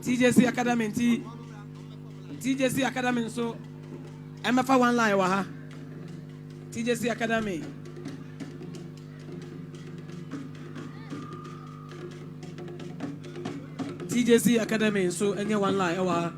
TJC Academy, TJC Academy, so MFA one line, waha. TJC Academy. TJC Academy, so any one line, waha.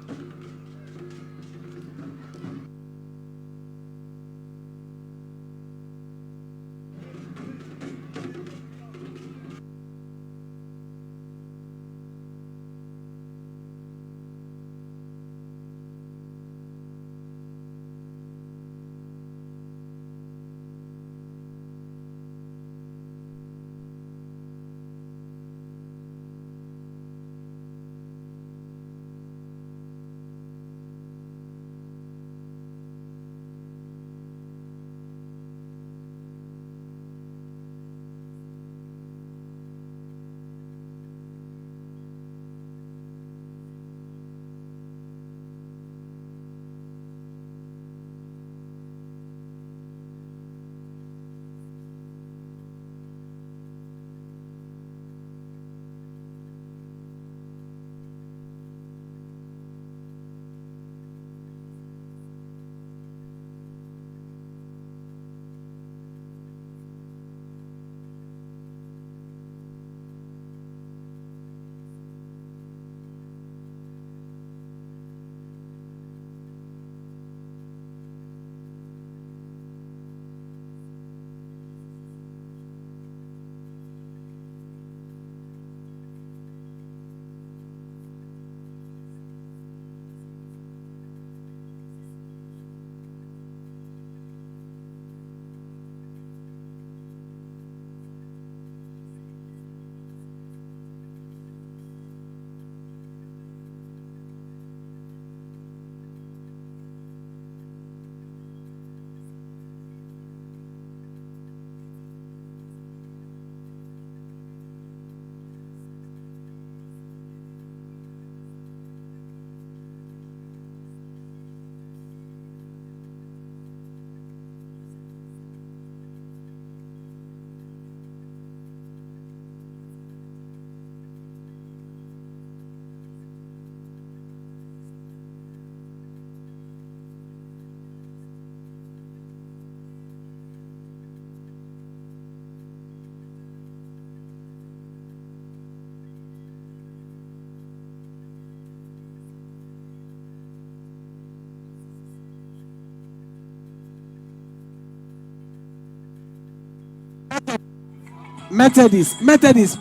Methodist,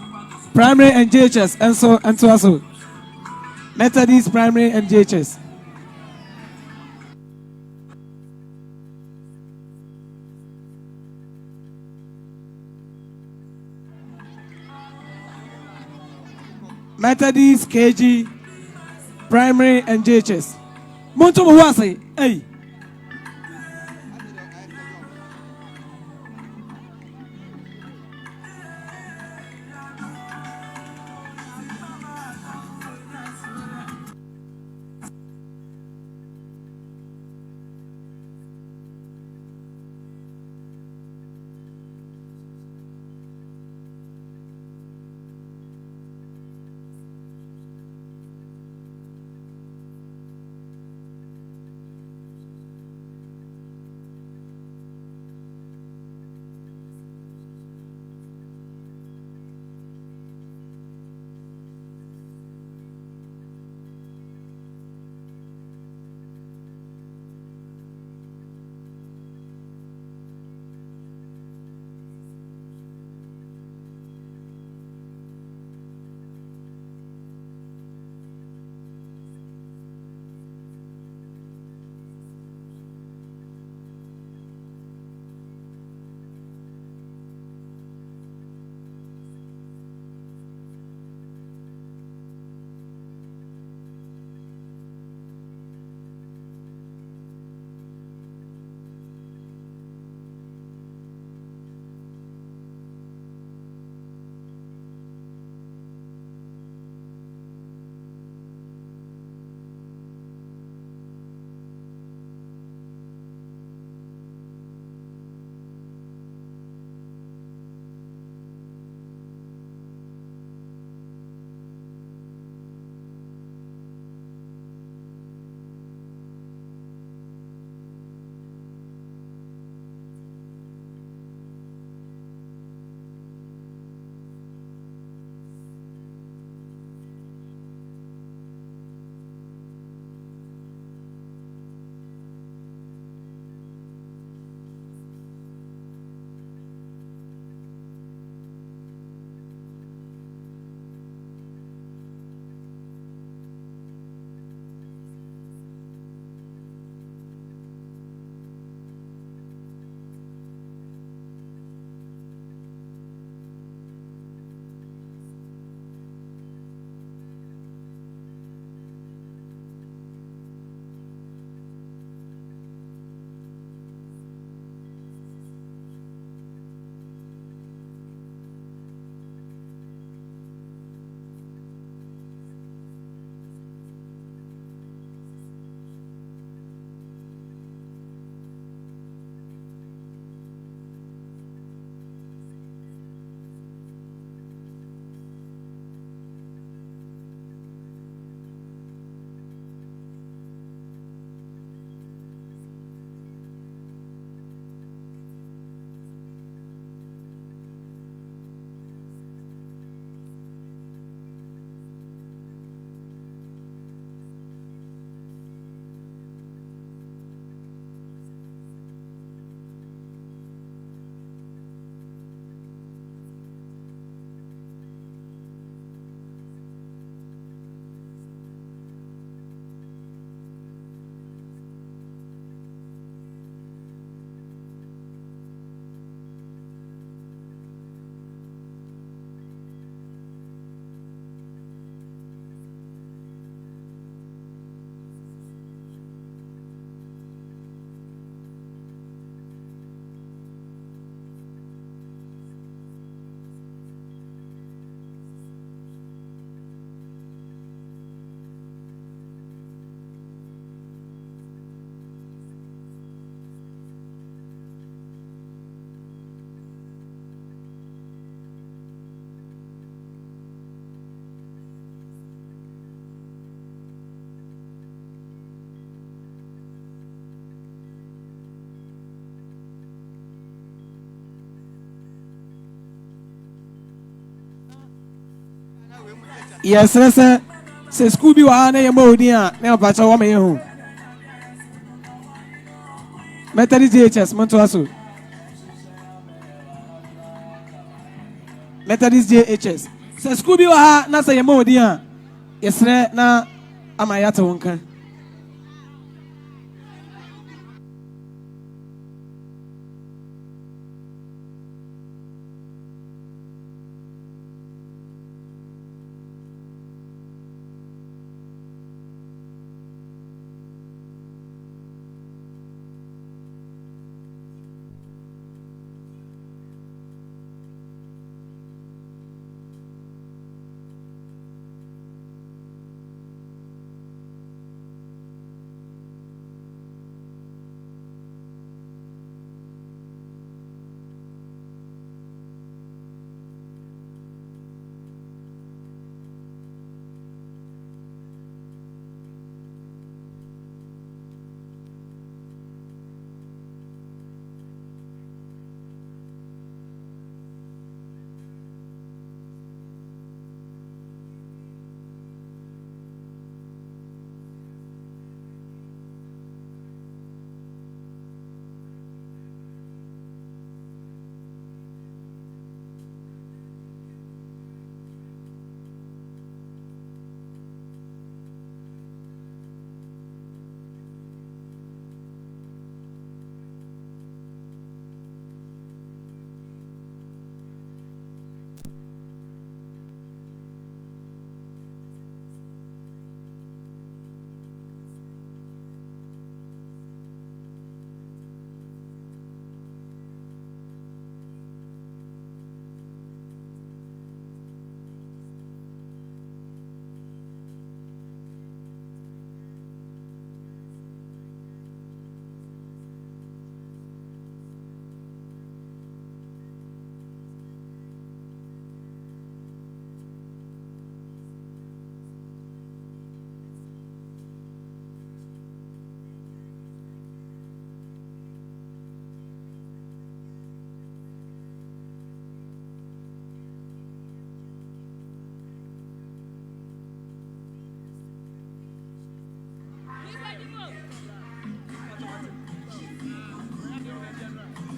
primary and JHS, and so also. Methodist, primary and JHS. Methodist, KG, primary and JHS. Monto Mwase, hey. Yes, sir. Say Scooby wa na yemo dia na obacha wa me hu. Methodist JHS monto aso. Methodist JHS. Say Scooby wa na say yemo dia. Yesre na amayata wonka.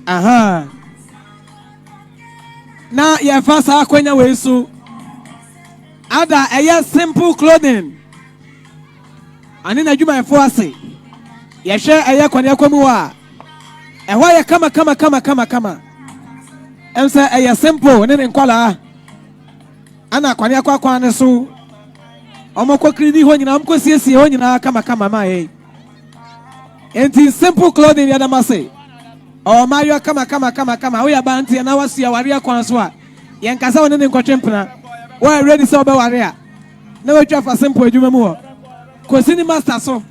Aha. Na ya fasa akwenya we so. Ada eya simple clothing. Ani na dwuma efo ase. Ye hwe eya kwani akwamu wa. Ehwa ye kama. Emse eya simple ne nkwala. Ana kwani akwa ne so. Omokokri ni ho nyina omkosiesie ho nyina kama ma ye. Enti simple clothing ya damase. Oh, Mario, kama. We are bounty and our see a warrior conswa. Yankasa on any contemporary. Why ready so about warrior? Never try for simple Jumamo. Cosini master so.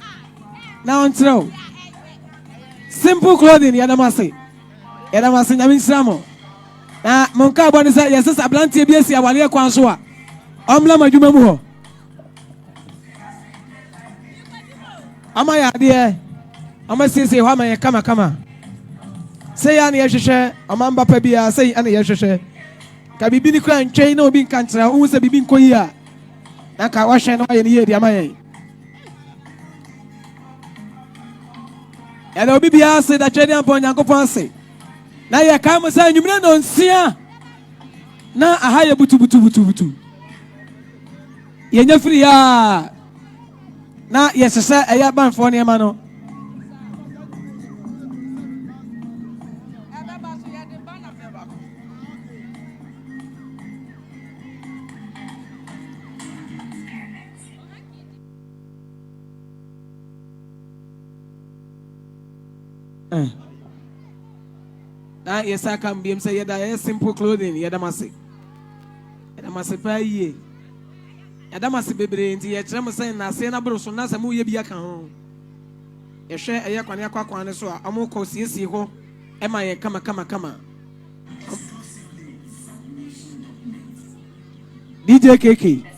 Now on throw. Simple clothing, Yadamasi. Yadamasi, Namin Samo. Now, Monka Bonisa, yes, a blanty BSC, a warrior conswa. Omlama Jumamo. Amaya, dear. I must say, Wama, kama. Say ani yesheshe amamba pa bia say ani yesheshe ka bibi ni kran twɛn na obi nkantra wo sɛ bibi nkoyi a na ka wahwɛ no ayɛ ne yɛ di amaye ɛna obi bia say da twɛn ampɔ nyankopɔn ase na yɛ ka mo sɛ nwumire no nsia na aha yɛ butu yɛnya firi ya na yɛsesɛ ɛyɛ banfoɔ nneɛma no na yesa kam biem say yeda simple clothing yeda mase pa ye yeda mase bebre nti ye kyerem say na se na bro so na se mu ye bia kan ho ye hwe eye kwane akwa ne so a amo ko siesie ho e ma ye kama DJ KK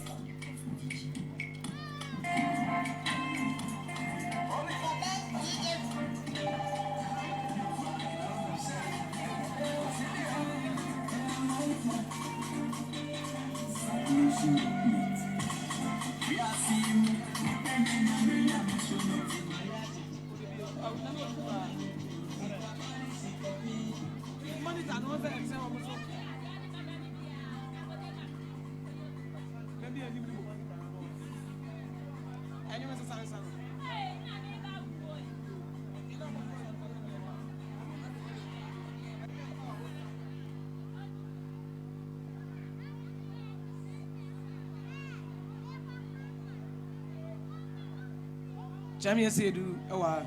Jamie said, "Oh,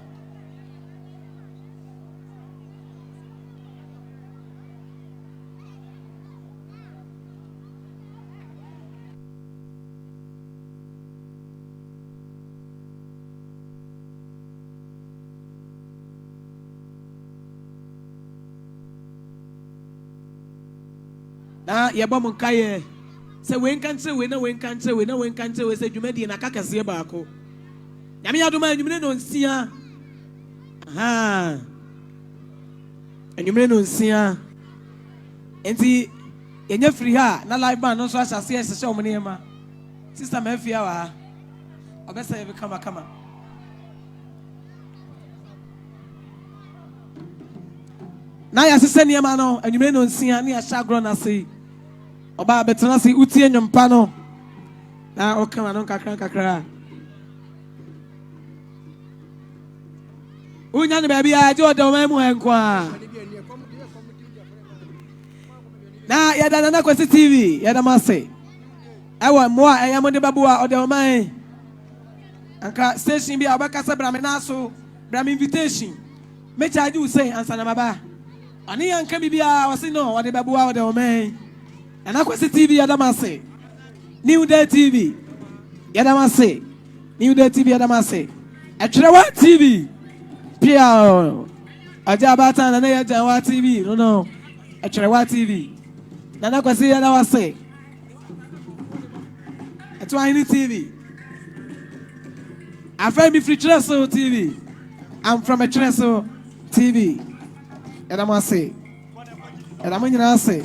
na yɛbɔ mo nkaeɛ sɛ wenka nkyerɛ wei na wenka nkyerɛ wei na wenka nkyerɛ wei sɛ dwumadie na aka kɛseɛ baako nyame yɛ adom a anwumere no nsia anwumere no nsia enti yɛnyɛ firi ha na live band no nso ahyɛ aseɛ ɛhyehyɛ ɔmo nneɛma sister mafia wɔ ha ɔbɛsɛ yɛbi kamakama na yɛahyehyɛ nneɛma no anwumere no nsia ne yɛahyɛ agorɔ no ase ɔbaa bɛtena ase wotie nnwompa no na ɔkama no nkakra wonya no baabi a gye Odauman mu ha nko a na yɛda Nana Kwesi TV yɛda mo ase ɛwɔ mmoa ɛyɛ mo de bɛboa Odauman anka station bi a wobɛkasa bra me na so bra me invitation mɛkyagye wo sɛ ansa na maba ɔne yɛnka biribiaa wɔse no wɔde bɛboa Odauman Nana Kwesi TV yɛda mo ase New Day TV yɛda mo ase New Day TV yɛda mo ase Etwerewa TV Pia Aja Bata na ya Jawa TV no Etwerewa TV Nana Kwesi yɛda mo ase Etwerewa TV After me free Etwereso TV I'm from Etwereso TV yɛda mo ase yɛda mo nyina ase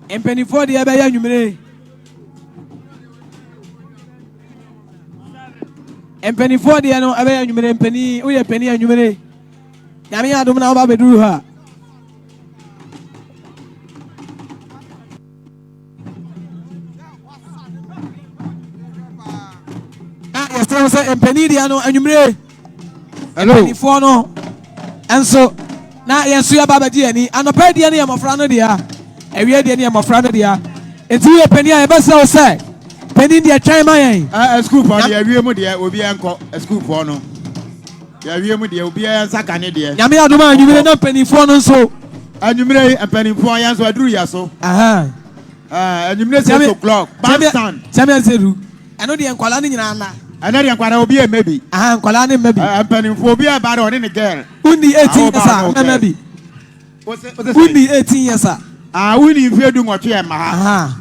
Mpanimfoɔ deɛ ɛbɛyɛ anwummere mpanimfoɔ deɛ no ɛbɛyɛ anwummere mpanin woyɛ panin anwummere nyame yɛ adom na woba bɛduru ha yɛsrɛ wo sɛ mpanin deɛ no anwummere mpanimfoɔ no ɛnso na yɛnso yɛba bɛgye ani anɔpɛ deɛ no yɛ mmɔfra no deɛ awie deɛ no yɛ mmɔfra no deɛ enti woyɛ panin a yɛbɛsrɛ wo sɛ panin deɛ twɛn ma yɛn skuulfoɔ no yɛawie mu deɛ obiara nkɔ skuulfoɔ no yɛawie mu deɛ obiara nsaka ne deɛ nyame adom a anwummere na mpanimfoɔ no nso anwummere mpanimfoɔ yɛn nso aduru yɛ so anwummere 6 o'clock bandstand sɛme ɛsɛ du ɛno deɛ nkwala no nyinaa na ɛnɛ deɛ nkwala obi yɛ mɛbi nkwala ne mɛbi mpanimfoɔ obi yɛ ba de ɔne ne girl wonni 18 years a mɛbi wonni 18 years a wonni mfie du nwɔtwe yɛ ma ha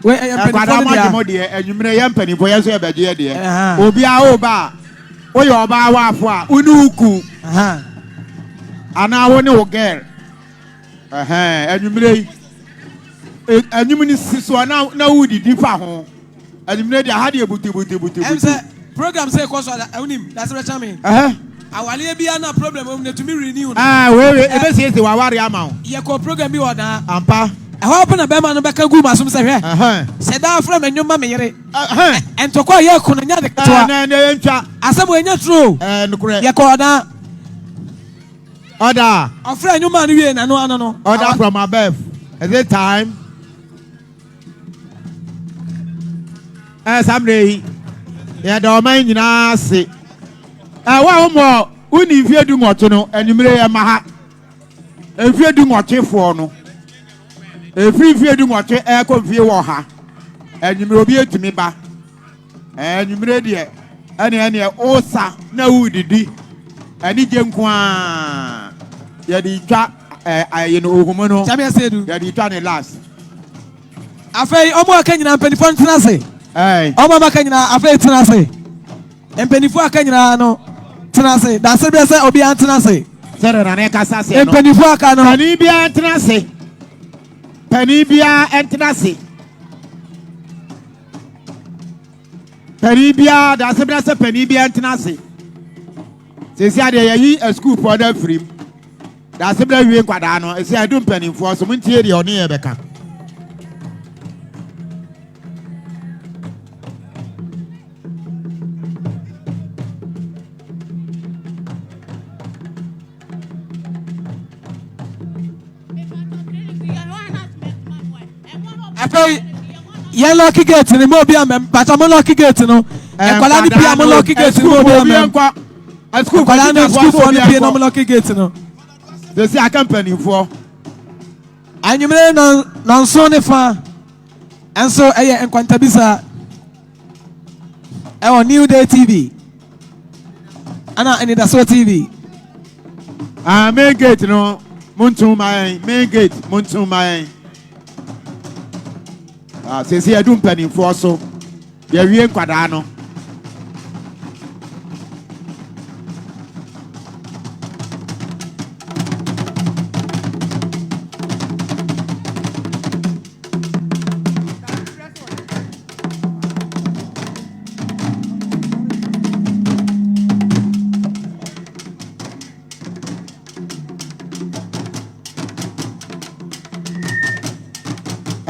nkwala magye mo deɛ anwummere yɛ mpanimfoɔ yɛ nso yɛ bɛgye deɛ obiara woba a woyɛ ɔbaa waafo a wone wo ku anaa wo ne wo girl anwummere yi anwum ne si so na wodidi fa ho anwummere deɛ aha deɛ butubutubutu program say cause unim that's what I mean awale bia na problem na to me renew we e be say waware ama o ye ko program bi oda ampa ɛhɔ open na bɛma no bɛka gu masom sɛ hwɛ sɛ daa frɛ me nnwoma me yere ɛntɔkɔ a yɛko no nya de ketoa asɛm ɛnya turo yɛkɔ ɔdaa Odau. ɔfrɛ nnwoma no wie nano ano no Odau from above. Is it time? Somebody, yeah, the man in us say, one more, we if you do what you know, and you may have my if you do what you for no, if you do what you air confuse her, and you may be to me back, and you may be any osa, no, would it? And it came qua, yeah, the trap, I know, Ohumkan, Jamia said, yeah, the turn last. I say, Omo Kenya, Penifon Tenase. Omo Kenya, I say Tenase. And Penifo Kenya, no, Tenase. That's the best of the Tenase. And Penifo Kano, Penibia Tenase. Penibia and Tenase. Penibia, that's the best of Penibia and Tenase. They say they are a school for the free. That's the way we Quadano. I say I don't penny for some interior near Becca. I say, yellow gate in the Mobiam, but I'm a lucky gate, no. And Colani Piam lucky gate in Mobiam. A school for the piano lucky gate, no. They say I can't penny for. And you may non sonifa. And so, and Quantabisa. Our New Day TV. And I need a so TV. Main gate, no. Muntu my main gate, Muntu my. Says I don't penny for so. You're real Quadano.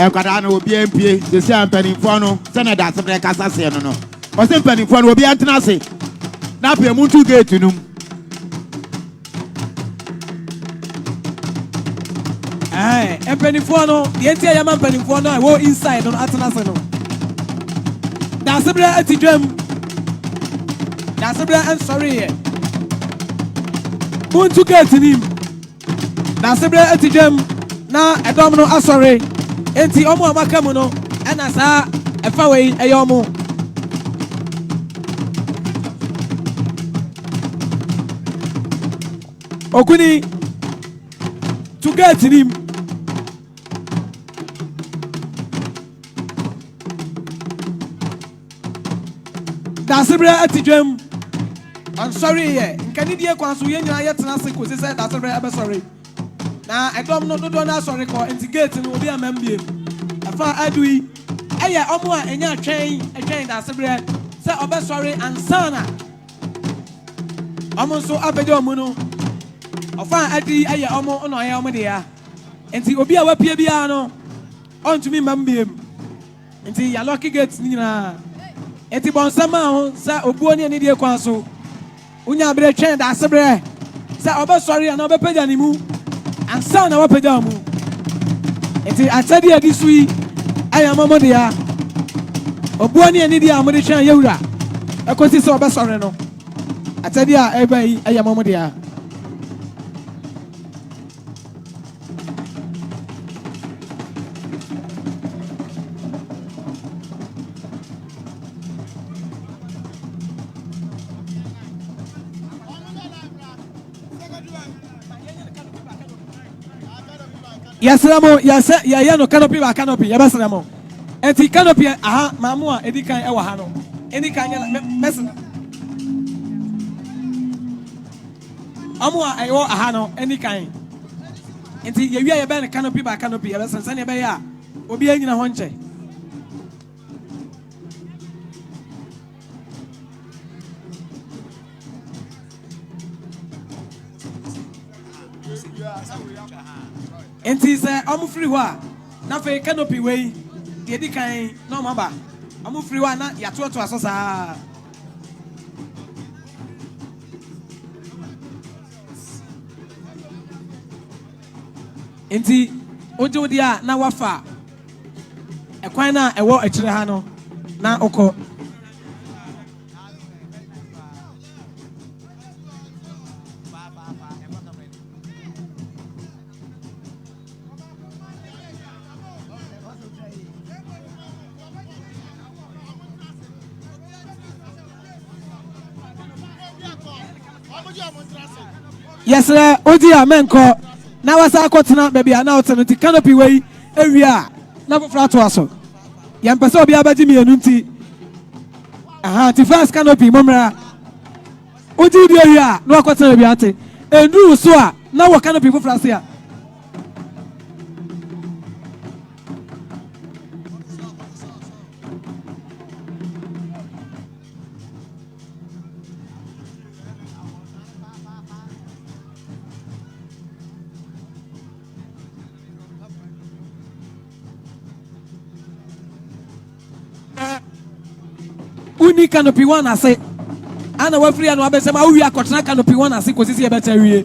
Quadano will be MP, the same penny for no, Senator Casasiano. Or some penny for will be Antanasi. Now, we are Muntu gate to know. Aye, and Penifuano, the entire man Penifuano, I walk inside on Atanasano. That's a blah at the gem. That's a blah, I'm sorry. Muntu gate in him. That's a blah at the gem. Now, I don't know, I'm sorry. Enti omo amakamu no ana saa efa we eyomo okuni to get him dasebra atidwam I'm sorry ye nkani die kwanso ye nyina yetena se ko se dasebra ebe sorry na edom no dodo na sorry ko intigate no obi amambie afa adui eye omo a enya atwen da sebre se obe sorry ansana omo so abede omo no afa adi eye omo no eye omo de ya enti obi a wapie bia no ontumi mambie enti ya lucky gate ni na enti bonsama ho se obuo ne die kwanso unya abre twen da sebre se obe sorry na obe pega ni mu ansa na wapagya mu enti atade adi sui aya mama de ya obuo ne ani de amode hwan yewura ekosi se obesore no atade a ebai aya mama de ya Yasramo ya no canopy ba canopy ya basramo enti canopy aha mamu a edikan e wa ha no edikan ya mes amu a ayo aha no edikan enti ya wi ya be no canopy ba canopy ya basan ya be ya obi anyina ho nche enti se omu free ho a Na fe canopy way. The Edikan no mamba. I'm free one ya to asosa. Enti ojo dia na wafa. Ekwan na ewo ekire ha no na okọ. Yes, sir. Odi amenko. Na wasa akotena baby na otenoti canopy way area na fofra to aso. Ya mpese obi abaji mienu nti. Aha, ti first canopy momra. Odi di area na akotena baby ate. Endu so a na wo canopy fofra se a. Uni canopy one ase ana wa free anu abese ma wi akotena canopy one ase kosisi e beta wie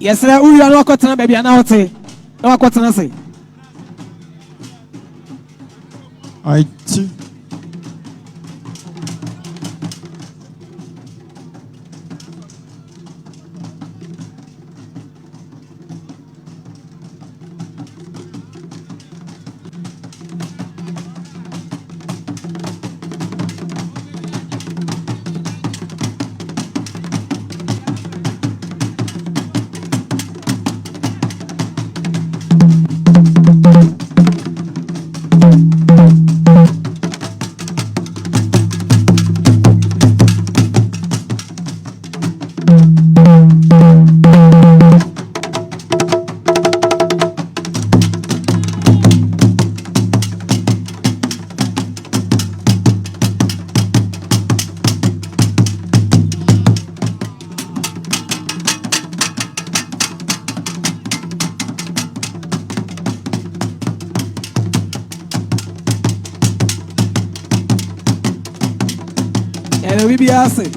Yes, sir. Uri anu akotena baby ana ote. Na akotena se. Aiti. We be asking.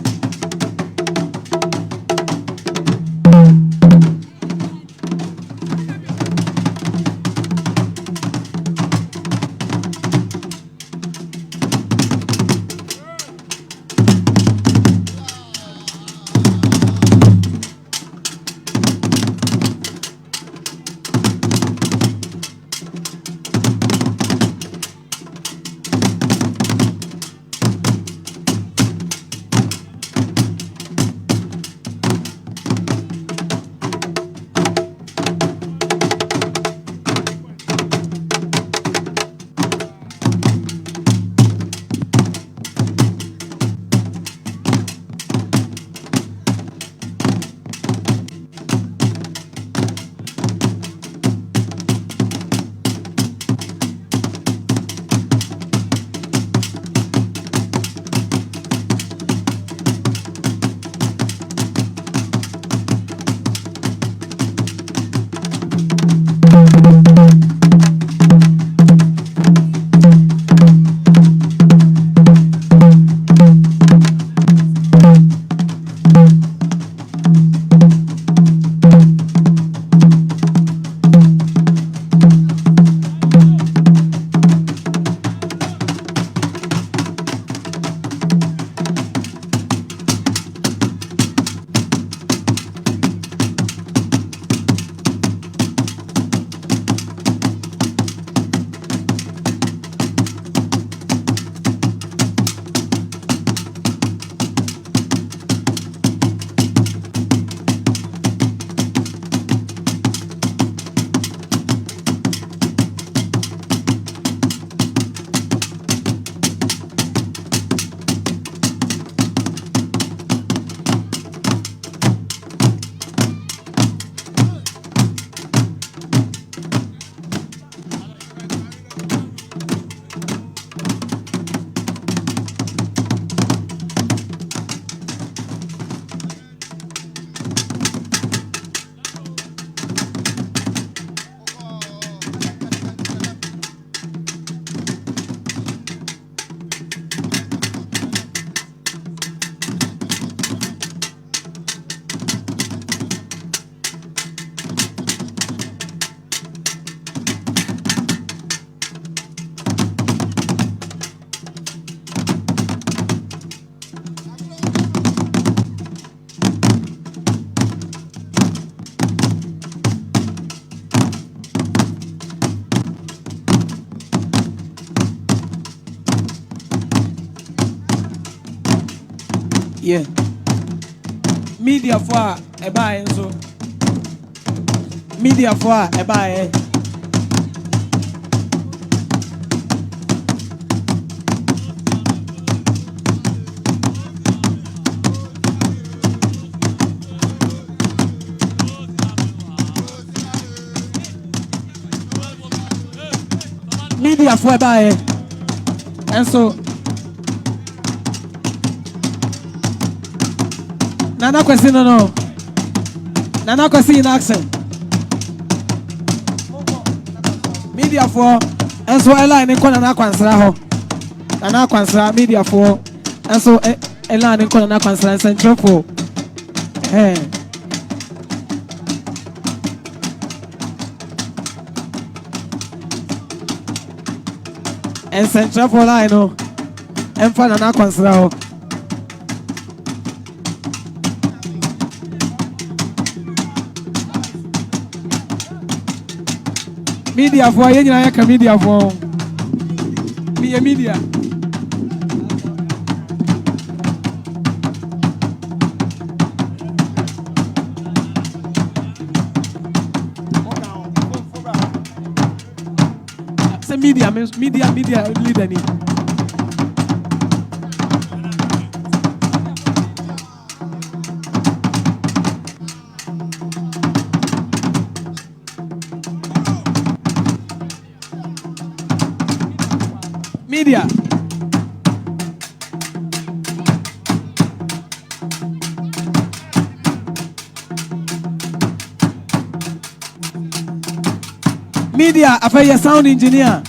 Yeah. Media for a buy so. Media for a buy. Media for a buy. And so Nana question no. Nana question in action. Media for and so line in corner na kwansra ho. Nana kwansra media for and so line in corner na kwansra central for. And central for line no. And for Nana kwansra ho. Media for you know media for me media. Say media means media leader ni. Media. Media, I your sound engineer.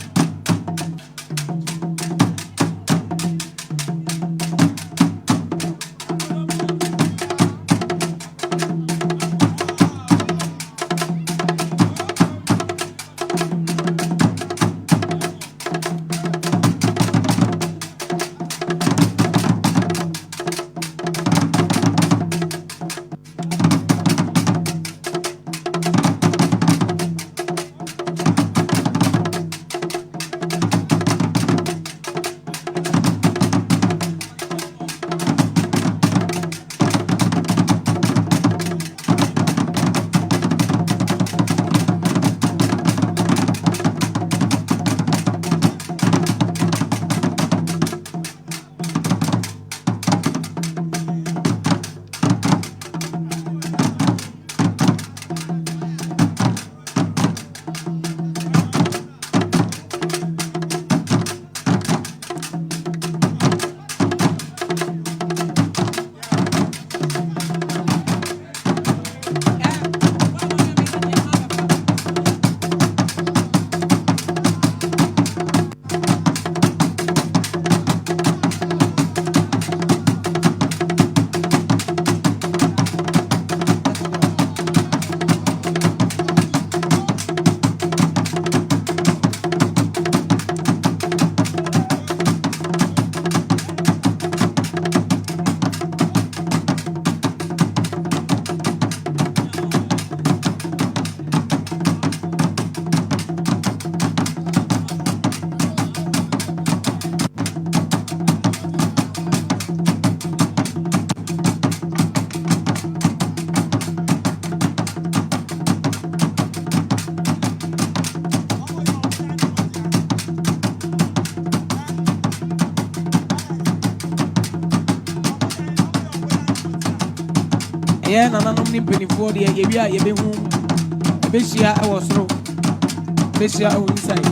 Yeah, nananom ni mpanyinfoɔ deɛ yɛbi a yɛbɛhu yɛbɛhyia ɛwɔ soro yɛbɛhyia ɛwɔ inside.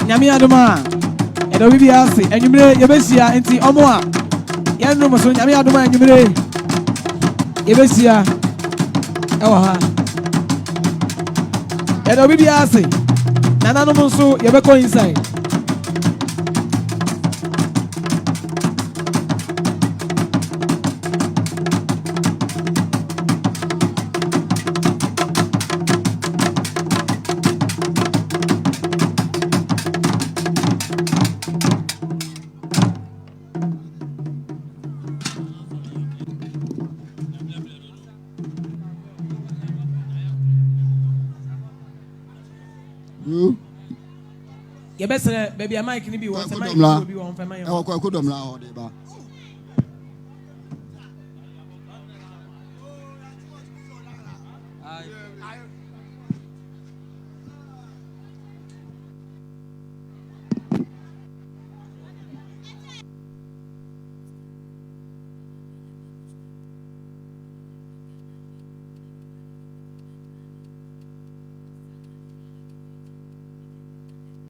Nyame adoma And we be asking, and you may Yabesia and the Omoa. Yanu so Yami Aduma and you may Yabesia. And we be asking, Nana Monso, Yabeko inside. Yabesere baby Mike ni bi won se Mike bi won fa man yo. E ko dom la o de ba.